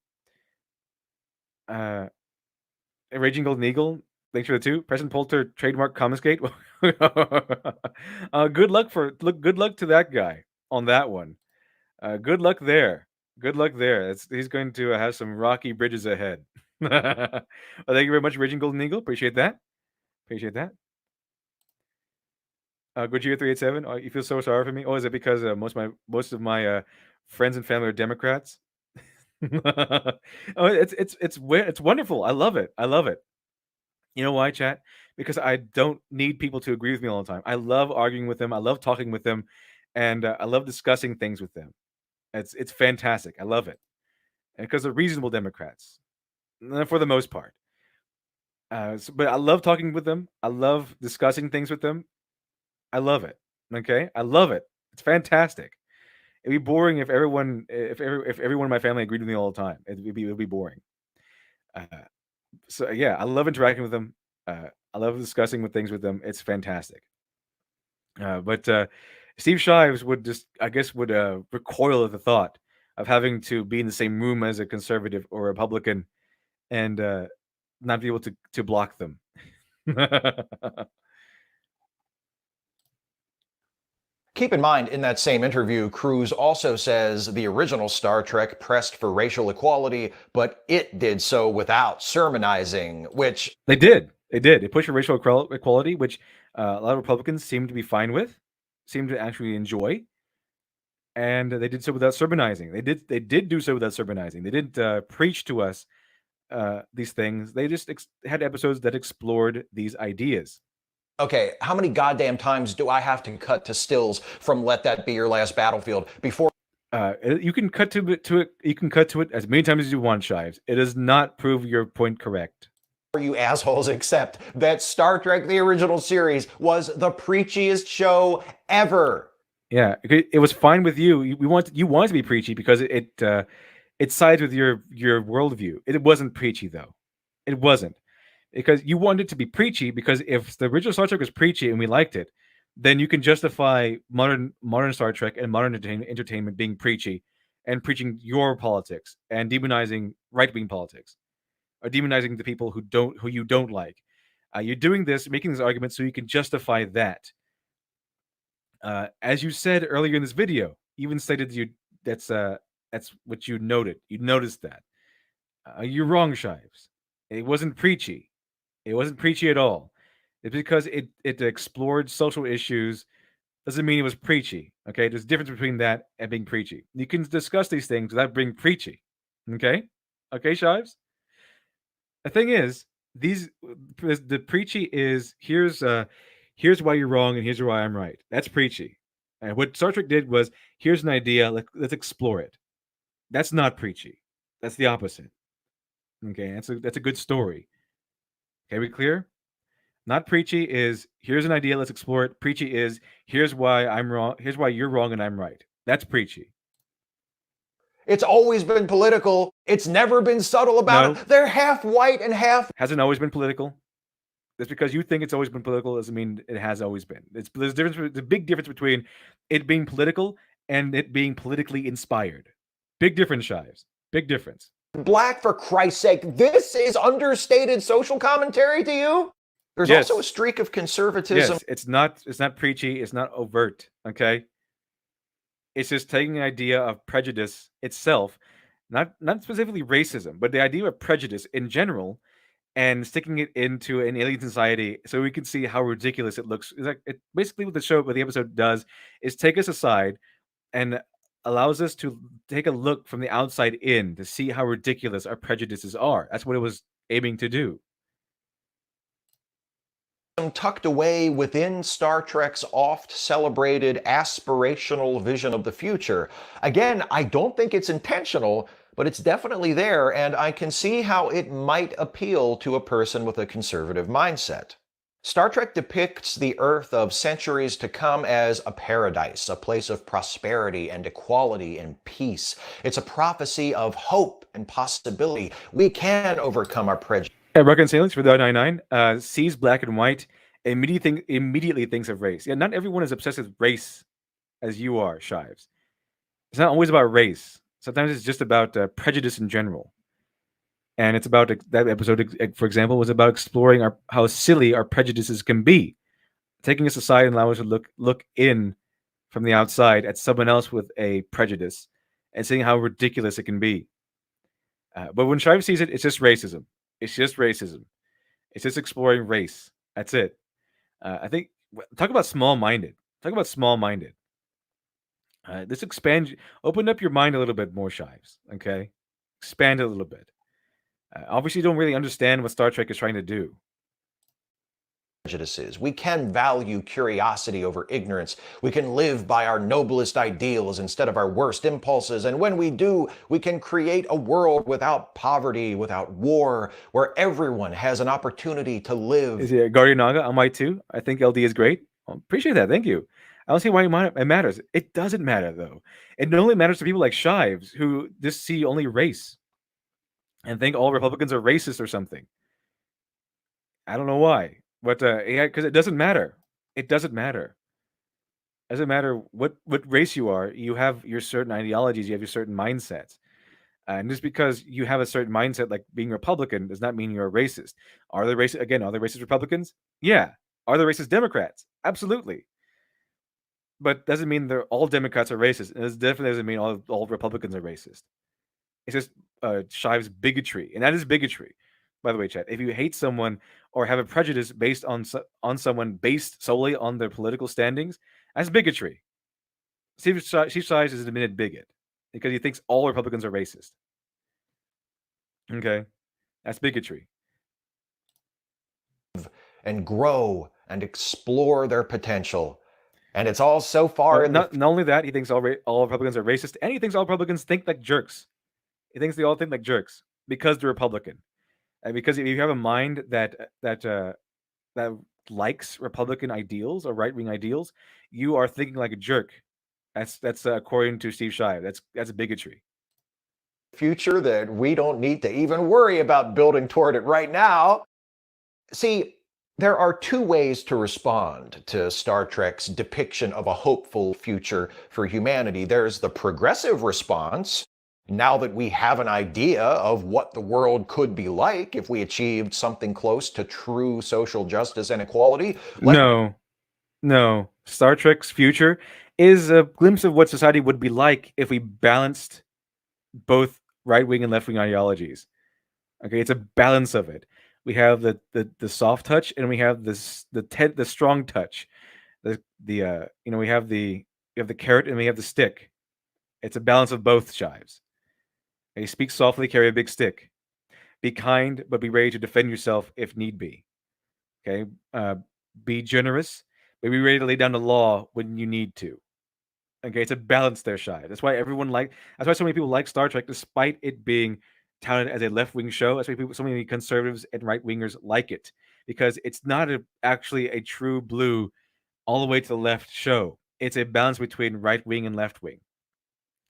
Raging Golden Eagle, thanks for the 2. President Poulter trademark confiscate. Good luck to that guy on that one. Good luck there. Good luck there. He's going to have some rocky bridges ahead. Well, thank you very much, Raging Golden Eagle. Appreciate that. Gojira 387. Oh, you feel so sorry for me? Oh, is it because most of my friends and family are Democrats? Oh, it's wonderful. I love it. You know why, chat? Because I don't need people to agree with me all the time. I love arguing with them. I love talking with them, and I love discussing things with them. It's fantastic. I love it, and because they're reasonable Democrats, for the most part. But I love talking with them. I love discussing things with them. I love it. Okay, I love it. It's fantastic. It'd be boring if everyone in my family agreed with me all the time. It'd be boring. So yeah, I love interacting with them. I love discussing things with them. It's fantastic. But Steve Shives would recoil at the thought of having to be in the same room as a conservative or Republican and not be able to block them. Keep in mind, in that same interview, Cruise also says the original Star Trek pressed for racial equality, but it did so without sermonizing, which... They did. They pushed for racial equality, which a lot of Republicans seem to be fine with, seem to actually enjoy. And they did so without sermonizing. They did do so without sermonizing. They didn't preach to us these things. They just had episodes that explored these ideas. Okay, how many goddamn times do I have to cut to stills from Let That Be Your Last Battlefield before... You can cut to it. You can cut to it as many times as you want, Shives. It does not prove your point correct. You assholes accept that Star Trek, the original series, was the preachiest show ever. Yeah, it was fine with you. You want to be preachy because it sides with your worldview. It wasn't preachy though. It wasn't. Because you wanted it to be preachy, because if the original Star Trek was preachy and we liked it, then you can justify modern Star Trek and modern entertainment being preachy and preaching your politics and demonizing right-wing politics or demonizing the people who you don't like. You're doing this, making this argument so you can justify that. As you said earlier in this video, even stated that's what you noted. You noticed that. You're wrong, Shives. It wasn't preachy. It wasn't preachy at all. It's because it explored social issues. Doesn't mean it was preachy. Okay, there's a difference between that and being preachy. You can discuss these things without being preachy. Okay, Shives. The thing is, the preachy is here's why you're wrong and here's why I'm right. That's preachy. And what Star Trek did was here's an idea. Let's explore it. That's not preachy. That's the opposite. Okay, that's a good story. Okay, we clear? Not preachy is here's an idea, let's explore it. Preachy is here's why I'm wrong, here's why you're wrong and I'm right. That's preachy. It's always been political. It's never been subtle about it. They're half white and half... Hasn't always been political. Just because you think it's always been political doesn't mean it has always been. There's a big difference between it being political and it being politically inspired. Big difference, Shives. Big difference. Black, for Christ's sake. This is understated social commentary to you? There's also a streak of conservatism. Yes, it's not preachy, it's not overt, okay? It's just taking an idea of prejudice itself, not specifically racism, but the idea of prejudice in general, and sticking it into an alien society so we can see how ridiculous it looks. Basically what the episode does is take us aside and allows us to take a look from the outside in to see how ridiculous our prejudices are. That's what it was aiming to do. Tucked away within Star Trek's oft-celebrated aspirational vision of the future. Again, I don't think it's intentional, but it's definitely there, and I can see how it might appeal to a person with a conservative mindset. Star Trek depicts the Earth of centuries to come as a paradise, a place of prosperity and equality and peace. It's a prophecy of hope and possibility. We can overcome our prejudice. Reconciliance for the 99 sees black and white, immediately thinks of race. Yeah, not everyone is obsessed with race as you are, Shives. It's not always about race. Sometimes it's just about prejudice in general. And it's about that episode, for example, was about exploring how silly our prejudices can be, taking us aside and allowing us to look in from the outside at someone else with a prejudice and seeing how ridiculous it can be. But when Shive sees it, it's just racism. It's just racism. It's just exploring race. That's it. I think talk about small-minded. Talk about small-minded. This expand, open up your mind a little bit more, Shives. Okay, expand it a little bit. Obviously, you don't really understand what Star Trek is trying to do. Prejudices. We can value curiosity over ignorance. We can live by our noblest ideals instead of our worst impulses. And when we do, we can create a world without poverty, without war, where everyone has an opportunity to live. Is it Guardian Naga on my too? I think LD is great. Appreciate that. Thank you. I don't see why it matters. It doesn't matter though. It only matters to people like Shives who just see only race and think all Republicans are racist or something. I don't know why. But yeah, because it doesn't matter. It doesn't matter. It doesn't matter what race you are. You have your certain ideologies. You have your certain mindsets. And just because you have a certain mindset, like being Republican, does not mean you're a racist. Are there racist again? Are there racist Republicans? Yeah. Are there racist Democrats? Absolutely. But doesn't mean they're all Democrats are racist. And it definitely doesn't mean all Republicans are racist. It's just Shive's bigotry, and that is bigotry. By the way, chat, if you hate someone or have a prejudice based on someone based solely on their political standings, that's bigotry. Steve Shives is an admitted bigot because he thinks all Republicans are racist. Okay, that's bigotry. And grow and explore their potential. And it's all so far in not only that, he thinks all Republicans are racist, and he thinks all Republicans think like jerks. He thinks they all think like jerks because they're Republican. And because if you have a mind that likes Republican ideals or right wing ideals, you are thinking like a jerk. That's according to Steve Shive. That's bigotry. future that we don't need to even worry about building toward it right now. See, there are two ways to respond to Star Trek's depiction of a hopeful future for humanity. There's the progressive response. Now that we have an idea of what the world could be like if we achieved something close to true social justice and equality. No. Star Trek's future is a glimpse of what society would be like if we balanced both right-wing and left-wing ideologies. Okay, it's a balance of it. We have the soft touch and we have the strong touch. We have the carrot and we have the stick. It's a balance of both, Shives. Okay, speak softly, carry a big stick. Be kind, but be ready to defend yourself if need be. Okay, be generous, but be ready to lay down the law when you need to. Okay, it's a balance there, Shive. That's why that's why so many people like Star Trek, despite it being touted as a left-wing show. That's why so many conservatives and right-wingers like it, because it's not actually a true blue all the way to the left show. It's a balance between right-wing and left-wing.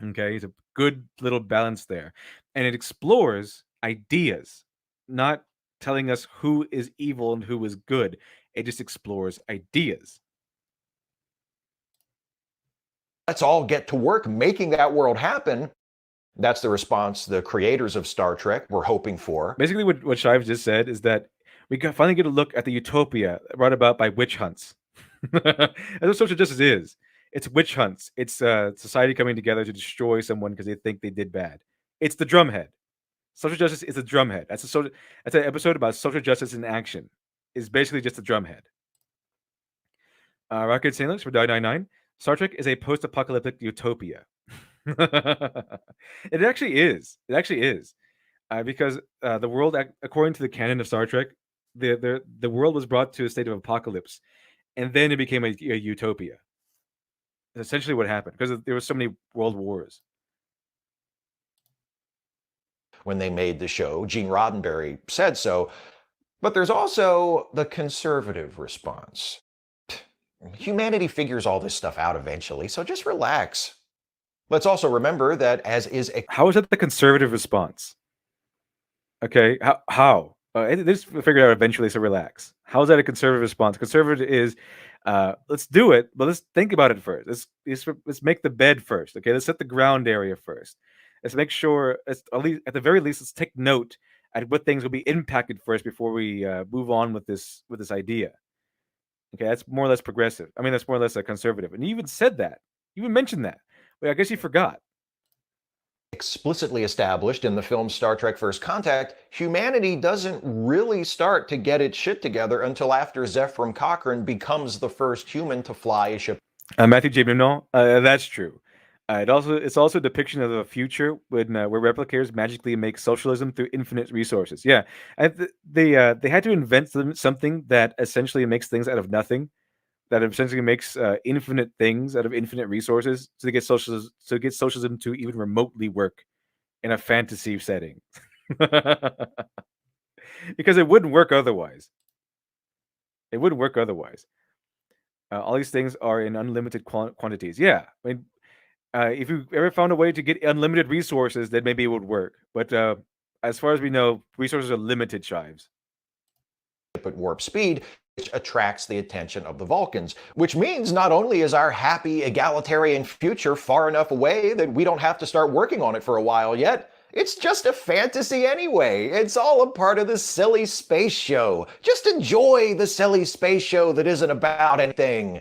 Okay, it's a good little balance there. And it explores ideas, not telling us who is evil and who is good. It just explores ideas. Let's all get to work making that world happen. That's the response the creators of Star Trek were hoping for. Basically, what Shive just said is that we finally get a look at the utopia brought about by witch hunts. That's what social justice is. It's witch hunts. It's society coming together to destroy someone because they think they did bad. It's the drumhead. Social justice is a drumhead. That's an episode about social justice in action. It's basically just a drumhead. Rocket Sailors for 999. Star Trek is a post-apocalyptic utopia. It actually is. It actually is. Because the world, according to the canon of Star Trek, the world was brought to a state of apocalypse, and then it became a utopia. That's essentially what happened because there were so many world wars. When they made the show, Gene Roddenberry said so. But there's also the conservative response. Humanity figures all this stuff out eventually, so just relax. Let's also remember that how is that the conservative response? Okay, how? They just figured it out eventually, so relax. How is that a conservative response? Conservative is, let's do it, but let's think about it first. Let's make the bed first. Okay, let's set the ground area first. Let's make sure, at the very least, let's take note at what things will be impacted first before we move on with this idea. Okay, that's more or less progressive. I mean, that's more or less a conservative. And you even said that. You even mentioned that. Wait, I guess you forgot. Explicitly established in the film Star Trek First Contact, humanity doesn't really start to get its shit together until after Zefram Cochrane becomes the first human to fly a ship. Matthew J. Benoit, that's true. It's also a depiction of a future when where replicators magically make socialism through infinite resources. Yeah, they had to invent something that essentially makes things out of nothing, that essentially makes infinite things out of infinite resources, to get socialism to even remotely work in a fantasy setting, because it wouldn't work otherwise. It wouldn't work otherwise. All these things are in unlimited quantities. Yeah, I mean, if you ever found a way to get unlimited resources, then maybe it would work. But as far as we know, resources are limited, Shives. At warp speed, which attracts the attention of the Vulcans, which means not only is our happy egalitarian future far enough away that we don't have to start working on it for a while yet, it's just a fantasy anyway. It's all a part of the silly space show. Just enjoy the silly space show that isn't about anything.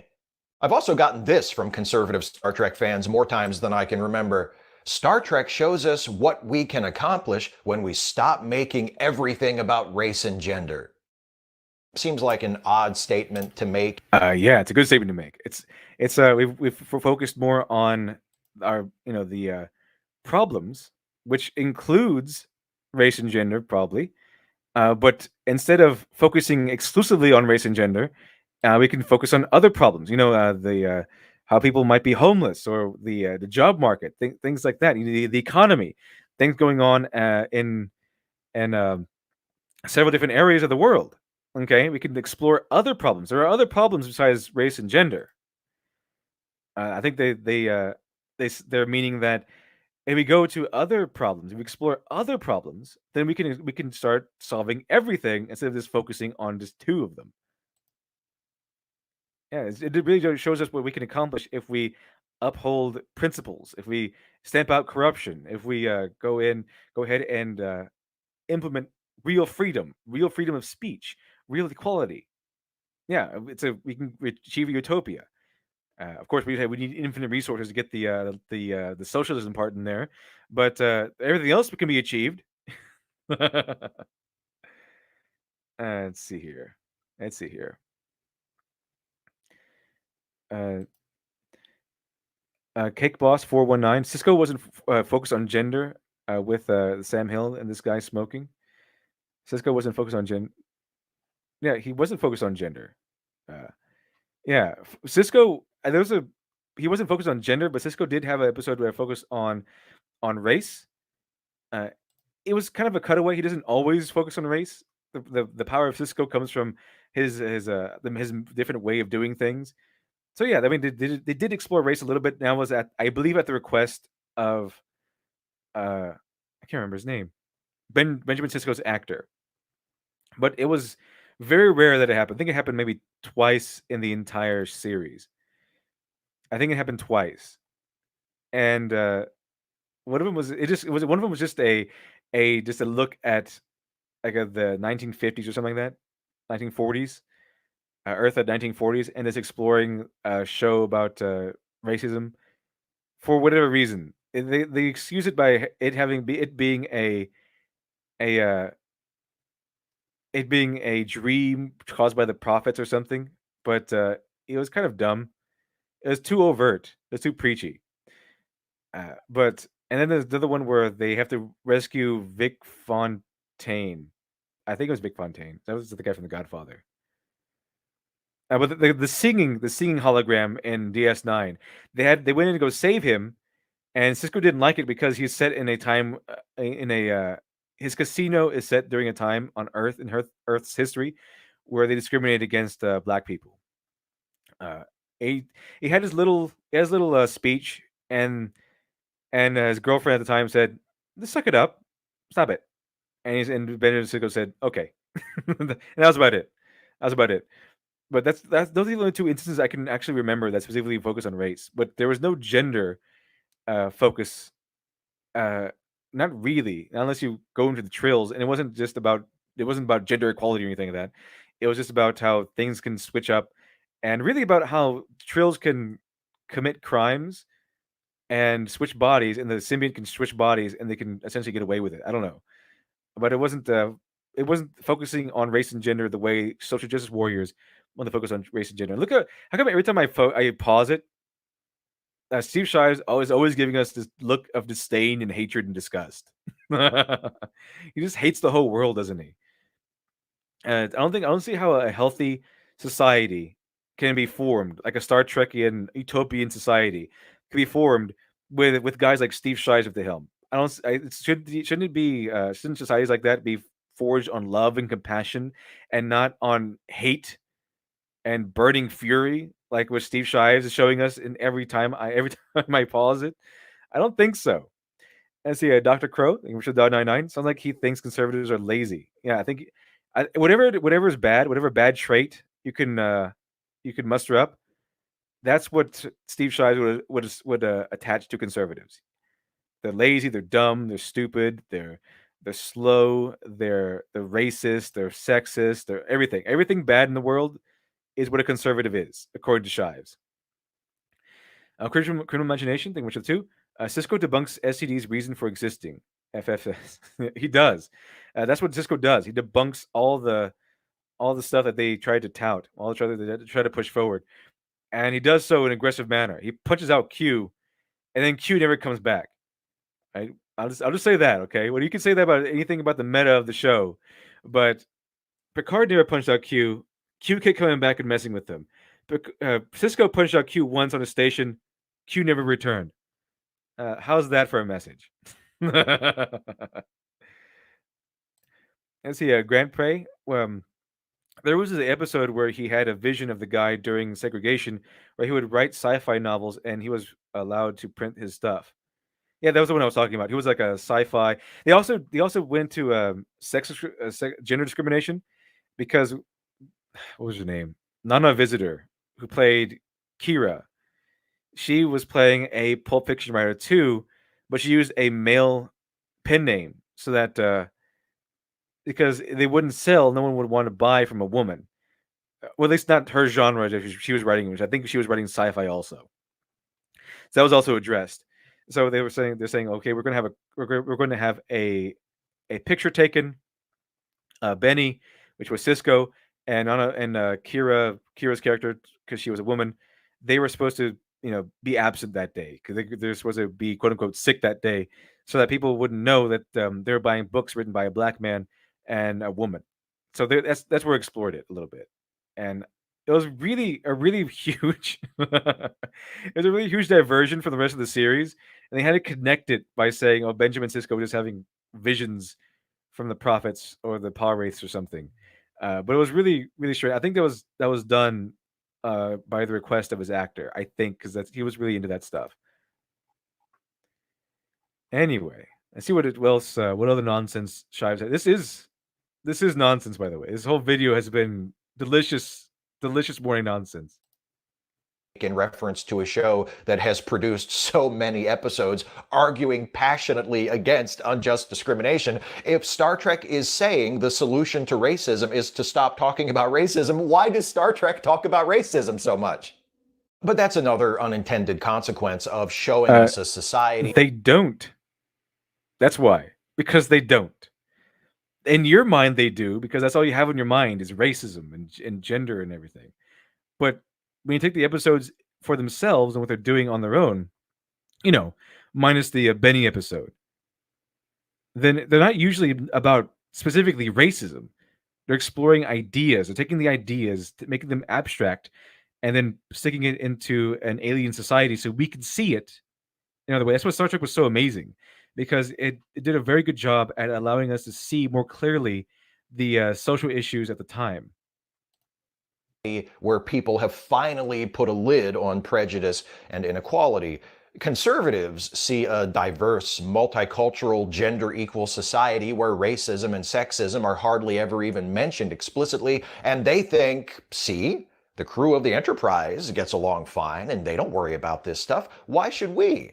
I've also gotten this from conservative Star Trek fans more times than I can remember. Star Trek shows us what we can accomplish when we stop making everything about race and gender. Seems like an odd statement to make. Yeah, it's a good statement to make. It's we've focused more on our the problems, which includes race and gender probably, but instead of focusing exclusively on race and gender, we can focus on other problems. The how people might be homeless, or the job market, things like that. The economy, things going on in several different areas of the world. Okay, we can explore other problems. There are other problems besides race and gender. I think they're meaning that if we go to other problems, if we explore other problems, then we can start solving everything instead of just focusing on just two of them. Yeah, it really shows us what we can accomplish if we uphold principles, if we stamp out corruption, if we go ahead and implement real freedom of speech, real equality. Yeah, we can achieve a utopia. Of course, we need infinite resources to get the socialism part in there, but everything else can be achieved. Let's see here. Cake Boss 419. Cisco wasn't focused on gender with Sam Hill and this guy smoking. Cisco wasn't focused on gender. Yeah, he wasn't focused on gender. Yeah, Cisco. He wasn't focused on gender, but Cisco did have an episode where I focused on race. It was kind of a cutaway. He doesn't always focus on race. The power of Cisco comes from his different way of doing things. So yeah, I mean, they did explore race a little bit. Now was I believe at the request of I can't remember his name, Benjamin Sisko's actor, but it was very rare that it happened. I think it happened maybe twice in the entire series. I think it happened twice, and one of them was one of them was just a look at like the 1950s or something like that, 1940s. Earth at 1940s, and is exploring a show about racism for whatever reason. They excuse it by it being a dream caused by the prophets or something, but it was kind of dumb. It was too overt. It was too preachy. But and then there's the other one where they have to rescue Vic Fontaine. I think it was Vic Fontaine. That was the guy from The Godfather. But the singing hologram in DS9, they went in to go save him, and Cisco didn't like it because he's set in a time his casino is set during a time on Earth in Earth's history where they discriminated against black people. He had his little speech, and his girlfriend at the time said, "Just suck it up, stop it," and Benjamin Cisco said, "Okay," and that was about it. But those are the only two instances I can actually remember that specifically focus on race. But there was no gender focus Not really, unless you go into the trills, and it wasn't about gender equality or anything like that. It was just about how things can switch up, and really about how trills can commit crimes and switch bodies, and the symbiont can switch bodies, and they can essentially get away with it. I don't know, but it wasn't focusing on race and gender the way social justice warriors want to focus on race and gender. Look at how come every time I pause it, Steve Shives always giving us this look of disdain and hatred and disgust. He just hates the whole world, doesn't he? And I don't see how a healthy society can be formed, like a Star Trekian utopian society, can be formed with guys like Steve Shives at the helm. I don't. Shouldn't it be? Shouldn't societies like that be forged on love and compassion, and not on hate and burning fury, like what Steve Shives is showing us in every time I pause it? I don't think so. And see, Dr. Crow, Richard Dog 99, sounds like he thinks conservatives are lazy. Yeah, I think whatever is bad, whatever bad trait you can muster up, that's what Steve Shives would attach to conservatives. They're lazy, they're dumb, they're stupid, they're slow, they're racist, they're sexist, they're everything. Everything bad in the world is what a conservative is, according to Shives. Criminal imagination, thing which are two. Cisco debunks SCD's reason for existing. FFS. He does. That's what Cisco does. He debunks all the stuff that they tried to tout, all the stuff that they try to push forward, and he does so in an aggressive manner. He punches out Q, and then Q never comes back. Right? I'll just say that. Okay. Well, you can say that about anything about the meta of the show, but Picard never punched out Q. Q kept coming back and messing with him. Cisco punched out Q once on a station. Q never returned. How's that for a message? Let's see. Grant Prey. There was an episode where he had a vision of the guy during segregation, where he would write sci-fi novels, and he was allowed to print his stuff. Yeah, that was the one I was talking about. He was like a sci-fi. They also went to gender discrimination, because what was her name? Nana Visitor, who played Kira. She was playing a Pulp Fiction writer too, but she used a male pen name so that because they wouldn't sell, no one would want to buy from a woman. Well, at least not her genre. If she was writing, which I think she was writing sci-fi also. So that was also addressed. So they're saying, okay, we're going to have a picture taken. Benny, which was Cisco, and Kira's character, because she was a woman, they were supposed to be absent that day, because they're supposed to be quote unquote sick that day, so that people wouldn't know that they're buying books written by a black man and a woman. So that's where we explored it a little bit, and it was really a really huge it was a really huge diversion from the rest of the series, and they had to connect it by saying, oh, Benjamin Sisko was just having visions from the prophets or the power wraiths or something. But it was really really strange. I think that was done by the request of his actor, I think, because he was really into that stuff. Anyway, let's see what other nonsense Shives had. This is nonsense, by the way. This whole video has been delicious morning nonsense. In reference to a show that has produced so many episodes arguing passionately against unjust discrimination. If Star Trek is saying the solution to racism is to stop talking about racism, why does Star Trek talk about racism so much? But that's another unintended consequence of showing us a society. They don't. That's why. Because they don't. In your mind, they do, because that's all you have in your mind is racism and gender and everything. But when you take the episodes for themselves and what they're doing on their own, minus the Benny episode, then they're not usually about specifically racism. They're exploring ideas. They're taking the ideas, making them abstract, and then sticking it into an alien society so we can see it in another way. That's why Star Trek was so amazing, because it did a very good job at allowing us to see more clearly the social issues at the time. Where people have finally put a lid on prejudice and inequality. Conservatives see a diverse, multicultural, gender-equal society where racism and sexism are hardly ever even mentioned explicitly, and they think, see, the crew of the Enterprise gets along fine and they don't worry about this stuff. Why should we?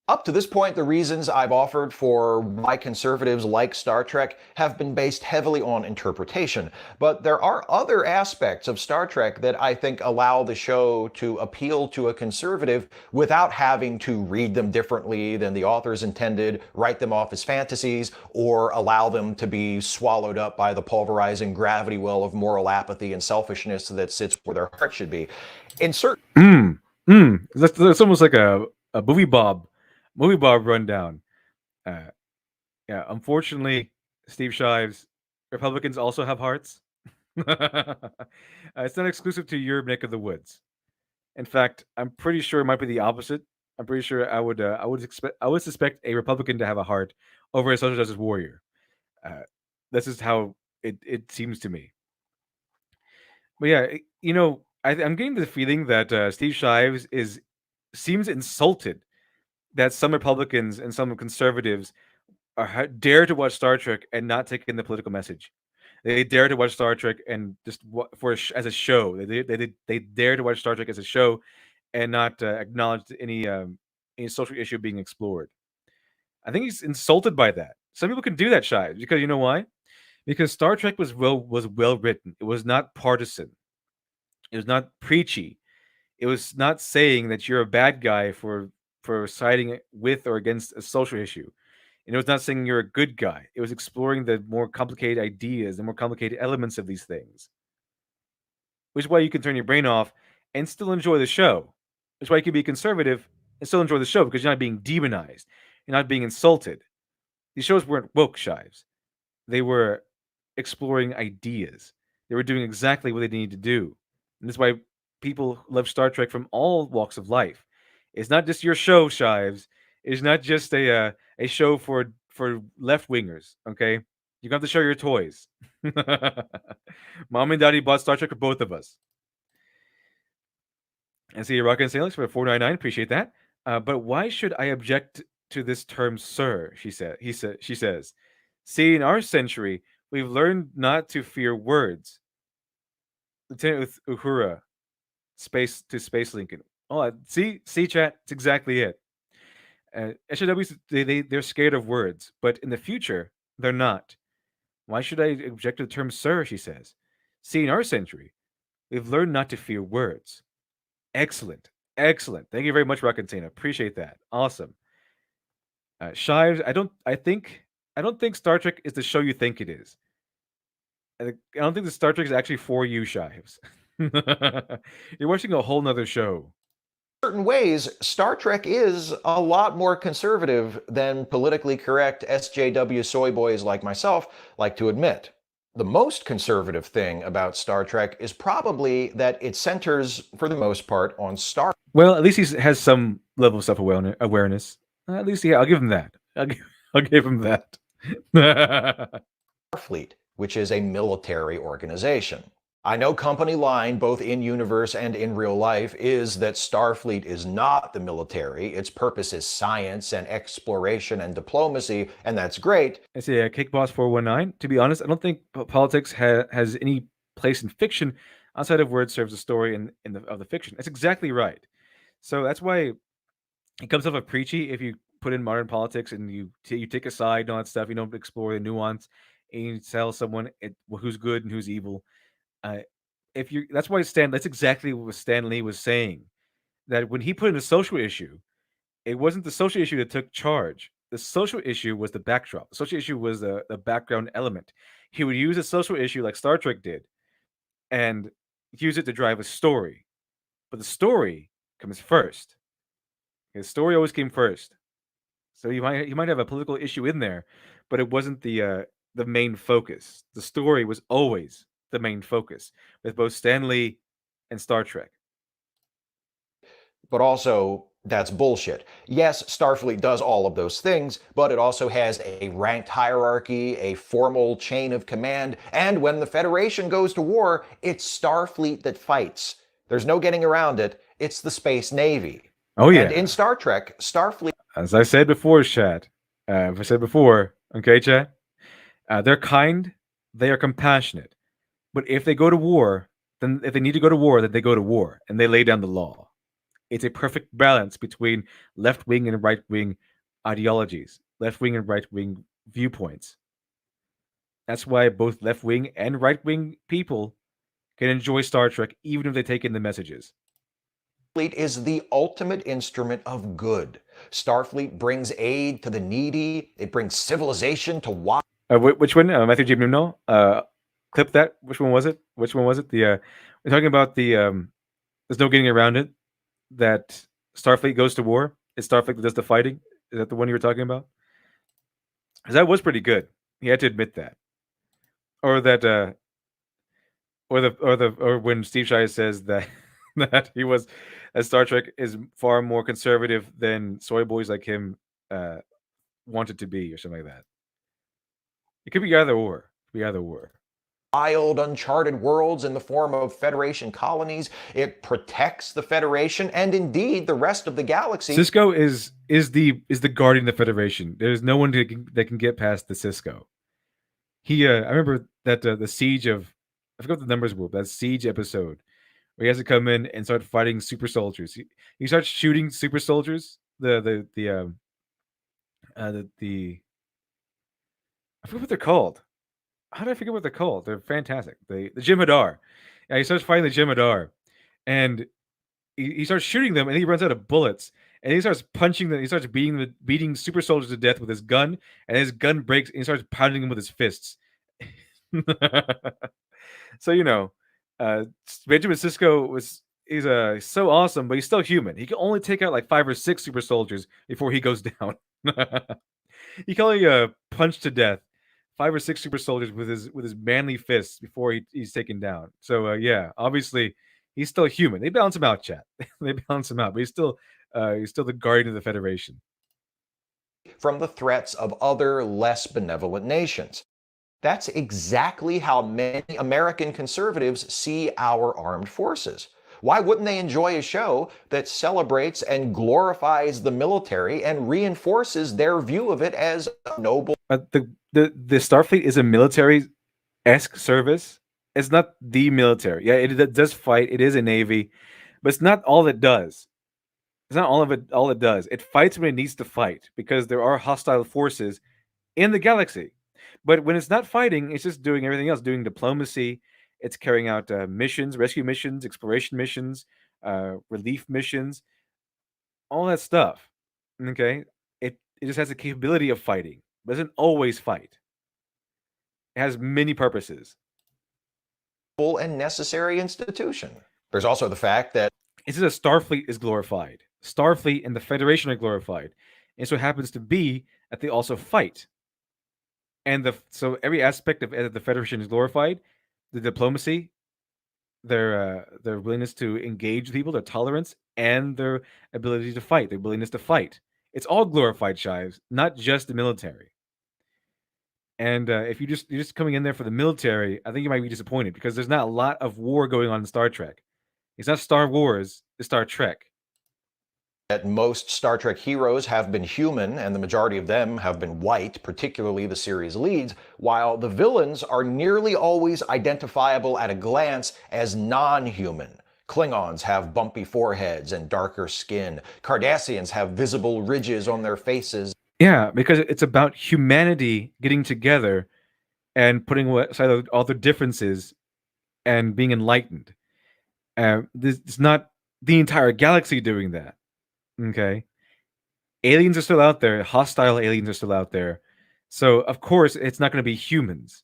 Up to this point, the reasons I've offered for why conservatives like Star Trek have been based heavily on interpretation. But there are other aspects of Star Trek that I think allow the show to appeal to a conservative without having to read them differently than the authors intended, write them off as fantasies, or allow them to be swallowed up by the pulverizing gravity well of moral apathy and selfishness that sits where their heart should be. In certain That's almost like a movie Bob rundown. Yeah, unfortunately, Steve Shives, Republicans also have hearts. It's not exclusive to your neck of the woods. In fact, I'm pretty sure it might be the opposite. I'm pretty sure I would suspect a Republican to have a heart over a social justice warrior. This is how it seems to me. But yeah, I'm getting the feeling that Steve Shives seems insulted that some Republicans and some conservatives dare to watch Star Trek and not take in the political message. They dare to watch Star Trek and just as a show. They dare to watch Star Trek as a show and not acknowledge any social issue being explored. I think he's insulted by that. Some people can do that, Shives, because you know why? Because Star Trek was well written. It was not partisan. It was not preachy. It was not saying that you're a bad guy for siding with or against a social issue. And it was not saying you're a good guy. It was exploring the more complicated ideas, the more complicated elements of these things. Which is why you can turn your brain off and still enjoy the show. Which is why you can be conservative and still enjoy the show because you're not being demonized. You're not being insulted. These shows weren't woke, Shives. They were exploring ideas. They were doing exactly what they needed to do. And that's why people love Star Trek from all walks of life. It's not just your show, Shives. It's not just a show for left wingers. Okay, you have to show your toys. Mom and Daddy bought Star Trek for both of us. And see, Rock and Salix for $4.99. Appreciate that. But why should I object to this term, sir? She says. See, in our century, we've learned not to fear words. Lieutenant Uhura, Space Lincoln. Oh, see, chat. It's exactly it. SJWs, they're scared of words, but in the future, they're not. Why should I object to the term sir, she says. See, in our century, we've learned not to fear words. Excellent. Excellent. Thank you very much, Rockantino. Appreciate that. Awesome. Shives, I don't think Star Trek is the show you think it is. I don't think the Star Trek is actually for you, Shives. You're watching a whole nother show. certain ways, Star Trek is a lot more conservative than politically correct SJW soy boys like myself like to admit. The most conservative thing about Star Trek is probably that it centers, for the most part, on Starfleet. Well, at least he has some level of self-awareness. At least, yeah, I'll give him that. I'll give him that. Starfleet, which is a military organization. I know company line, both in universe and in real life, is that Starfleet is not the military. Its purpose is science and exploration and diplomacy, and that's great. I say, Kickboss 419. To be honest, I don't think politics has any place in fiction outside of where it serves the story of the fiction. That's exactly right. So that's why it comes off of preachy if you put in modern politics and you take a side and all that stuff. You don't explore the nuance and you tell someone who's good and who's evil. That's exactly what Stan Lee was saying. That when he put in a social issue, it wasn't the social issue that took charge. The social issue was the backdrop. The social issue was the background element. He would use a social issue like Star Trek did and use it to drive a story. But the story comes first. The story always came first. So you might have a political issue in there, but it wasn't the main focus. The story was always the main focus with both Stan Lee and Star Trek. But also, that's bullshit. Yes, Starfleet does all of those things, but it also has a ranked hierarchy, a formal chain of command, and when the Federation goes to war, it's Starfleet that fights. There's no getting around it. It's the Space Navy. Oh, yeah. And in Star Trek, Starfleet... As I said before, Chad. Okay, Chad? They're kind, they are compassionate. But if they go to war, then if they need to go to war, then they go to war, and they lay down the law. It's a perfect balance between left wing and right wing ideologies, left wing and right wing viewpoints. That's why both left wing and right wing people can enjoy Star Trek even if they take in the messages. Starfleet is the ultimate instrument of good. Starfleet brings aid to the needy. It brings civilization to wild. Which one? Matthew J. Nuno? Clip that. Which one was it? Which one was it? We're talking about the there's no getting around it. That Starfleet goes to war. It's Starfleet that does the fighting. Is that the one you were talking about? 'Cause that was pretty good. He had to admit that. Or that or when Steve Shire says that that he was Star Trek is far more conservative than soy boys like him wanted to be, or something like that. It could be either or. It could be either or. Wild, uncharted worlds in the form of Federation colonies. It protects the Federation and indeed the rest of the galaxy. Cisco is the guardian of the Federation. There's no one that can get past the Cisco. He I remember that the siege of, I forgot what the numbers were, but that siege episode where he has to come in and start fighting super soldiers. He starts shooting super soldiers. The I forget what they're called. How did I forget what they're called? They're fantastic. The Jem'Hadar. Yeah, he starts fighting the Jem'Hadar, and he starts shooting them, and he runs out of bullets, and he starts punching them. He starts beating super soldiers to death with his gun, and his gun breaks, and he starts pounding them with his fists. So Benjamin Sisko he's so awesome, but he's still human. He can only take out like 5 or 6 super soldiers before he goes down. He can only punch to death 5 or 6 super soldiers with his manly fists before he's taken down. So yeah, obviously he's still human. They balance him out, chat. They balance him out, but he's still the guardian of the Federation. From the threats of other less benevolent nations. That's exactly how many American conservatives see our armed forces. Why wouldn't they enjoy a show that celebrates and glorifies the military and reinforces their view of it as a noble? The Starfleet is a military-esque service. It's not the military. Yeah, it does fight. It is a navy, but it's not all it does. It's not all of it. All it does. It fights when it needs to fight because there are hostile forces in the galaxy. But when it's not fighting, it's just doing everything else, doing diplomacy. It's carrying out missions, rescue missions, exploration missions, relief missions, all that stuff. Okay, it just has the capability of fighting, but doesn't always fight. It has many purposes. And necessary institution. There's also the fact that it's just a Starfleet is glorified. Starfleet and the Federation are glorified, and so it happens to be that they also fight. And so every aspect of the Federation is glorified. The diplomacy, their willingness to engage people, their tolerance, and their ability to fight, their willingness to fight. It's all glorified, Shives, not just the military. And if you're just coming in there for the military, I think you might be disappointed because there's not a lot of war going on in Star Trek. It's not Star Wars, it's Star Trek. That most Star Trek heroes have been human, and the majority of them have been white, particularly the series leads, while the villains are nearly always identifiable at a glance as non-human. Klingons have bumpy foreheads and darker skin. Cardassians have visible ridges on their faces. Yeah, because it's about humanity getting together and putting aside all the differences and being enlightened. It's not the entire galaxy doing that. Okay, aliens are still out there. Hostile aliens are still out there. So of course it's not going to be humans,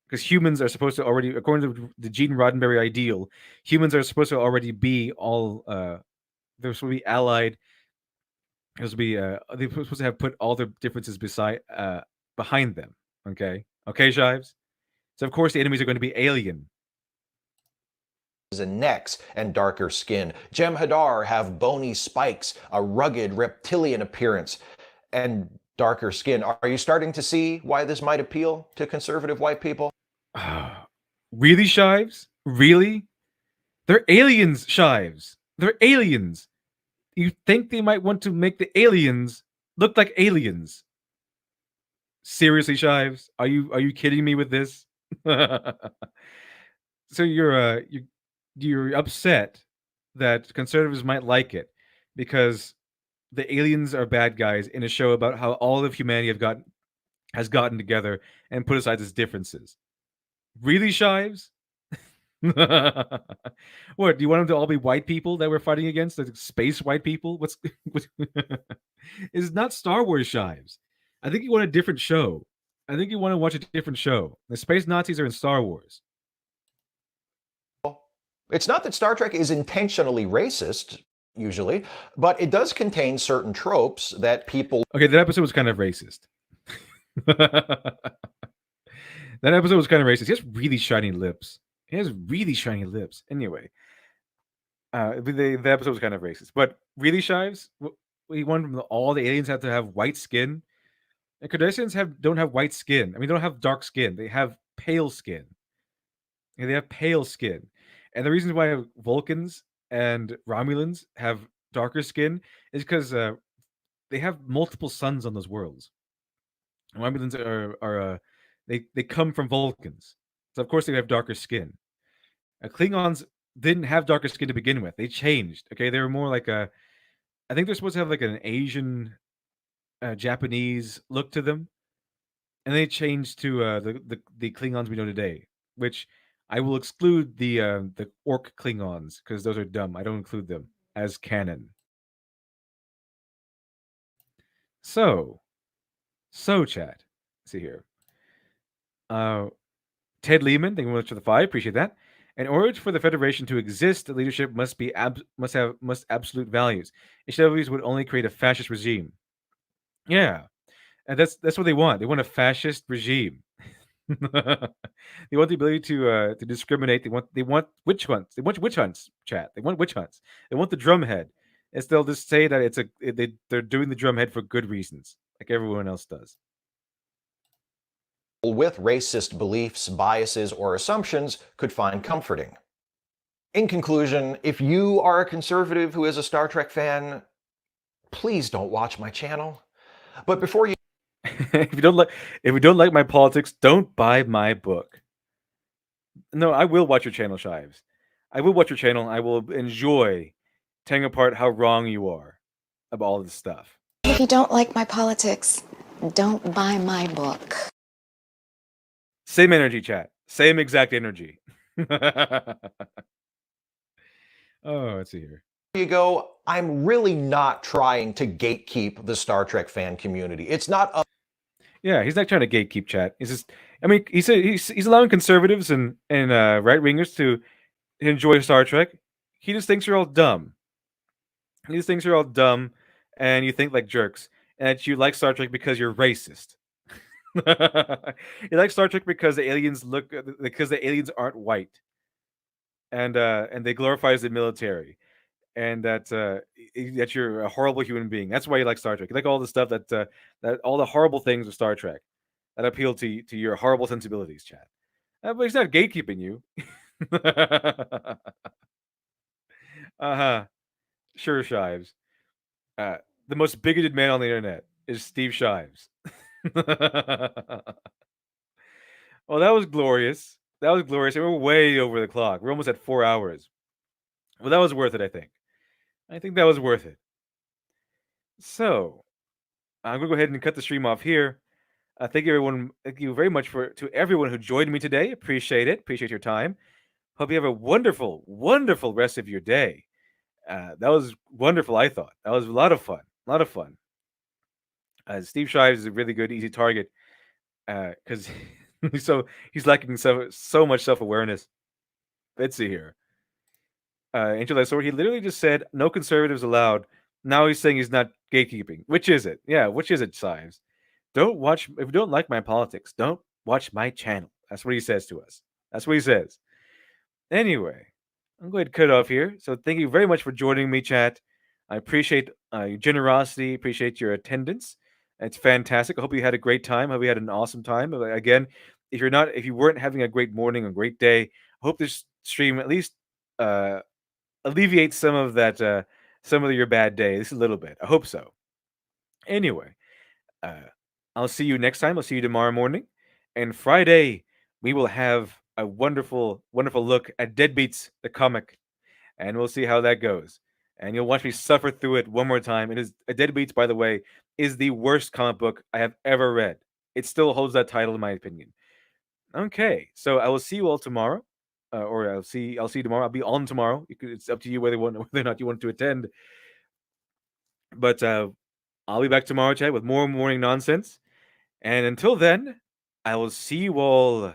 because humans are supposed to already, according to the Gene Roddenberry ideal, humans are supposed to already be all. They're supposed to be allied. They're supposed to have put all their differences behind them. Okay, Shives. So of course the enemies are going to be alien. And necks and darker skin. Jem'Hadar have bony spikes, a rugged reptilian appearance, and darker skin. Are you starting to see why this might appeal to conservative white people? Really, Shives? Really? They're aliens, Shives. They're aliens. You think they might want to make the aliens look like aliens? Seriously, Shives? Are you kidding me with this? So you're upset that conservatives might like it, because the aliens are bad guys in a show about how all of humanity has gotten together and put aside its differences. Really, Shives? What, do you want them to all be white people that we're fighting against? Like space white people? What? It's not Star Wars, Shives. I think you want a different show. I think you want to watch a different show. The space Nazis are in Star Wars. It's not that Star Trek is intentionally racist, usually, but it does contain certain tropes that people Okay, that episode was kind of racist. That episode was kind of racist. He has really shiny lips. He has really shiny lips. Anyway, the episode was kind of racist, but really, Shives, he wanted from all the aliens have to have white skin. And Cardassians don't have white skin. I mean, they don't have dark skin. They have pale skin. Yeah, they have pale skin. And the reason why Vulcans and Romulans have darker skin is because they have multiple suns on those worlds. Romulans are they come from Vulcans, so of course they have darker skin. Klingons didn't have darker skin to begin with. They changed. Okay, they were more like I think they're supposed to have like an Asian, Japanese look to them, and they changed to the Klingons we know today, which I will exclude the orc Klingons because those are dumb. I don't include them as canon. So chat. Let's see here. Ted Lehman, thank you very much for the 5. Appreciate that. In order for the Federation to exist, the leadership must have absolute values. HWs would only create a fascist regime. Yeah, and that's what they want. They want a fascist regime. They want the ability to discriminate. They want witch hunts. They want witch hunts. Chat. They want witch hunts. They want the drumhead. And they'll just say that they're doing the drumhead for good reasons, like everyone else does. with racist beliefs, biases, or assumptions could find comforting. In conclusion, if you are a conservative who is a Star Trek fan, please don't watch my channel. But before you if you don't like my politics, don't buy my book. No, I will watch your channel, Shives. I will watch your channel. I will enjoy tearing apart how wrong you are about all this stuff. If you don't like my politics, don't buy my book. Same energy, chat. Same exact energy. Oh, let's see here. you go, I'm really not trying to gatekeep the Star Trek fan community. It's not up Yeah, he's not trying to gatekeep chat. He's just, I mean, he's allowing conservatives and right wingers to enjoy Star Trek. He just thinks you're all dumb. He just thinks you're all dumb, and you think like jerks, and that you like Star Trek because you're racist. You like Star Trek because the aliens aren't white, and they glorifies the military, and that you're a horrible human being. That's why you like Star Trek. You like all the stuff that all the horrible things of Star Trek that appeal to your horrible sensibilities, chat. But he's not gatekeeping you. Uh-huh. Sure, Shives. The most bigoted man on the internet is Steve Shives. Well, that was glorious. That was glorious. And we're way over the clock. We're almost at 4 hours. Well, that was worth it, I think. I think that was worth it. So, I'm going to go ahead and cut the stream off here. Thank you, everyone. Thank you very much to everyone who joined me today. Appreciate it. Appreciate your time. Hope you have a wonderful, wonderful rest of your day. That was wonderful, I thought. That was a lot of fun. A lot of fun. Steve Shives is a really good, easy target because he's lacking so much self-awareness. Let's see here. Angel Sword, he literally just said, no conservatives allowed. Now he's saying he's not gatekeeping. Which is it? Yeah, which is it, Shives? If you don't like my politics, don't watch my channel. That's what he says to us. That's what he says. Anyway, I'm going to cut it off here. So thank you very much for joining me, chat. I appreciate your generosity, appreciate your attendance. It's fantastic. I hope you had a great time. I hope you had an awesome time. Again, if you weren't having a great morning or great day, I hope this stream at least alleviates some of that, some of your bad day, just a little bit. I hope so. Anyway, I'll see you next time. I'll see you tomorrow morning. And Friday, we will have a wonderful, wonderful look at Deadbeats, the comic. And we'll see how that goes. and you'll watch me suffer through it one more time. It is Deadbeats, by the way, is the worst comic book I have ever read. It still holds that title in my opinion. Okay, so I will see you all tomorrow, or I'll see you tomorrow. I'll be on tomorrow. It's up to you whether or not you want to attend. But I'll be back tomorrow, chat, with more morning nonsense. And until then, I will see you all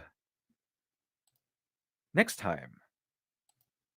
next time.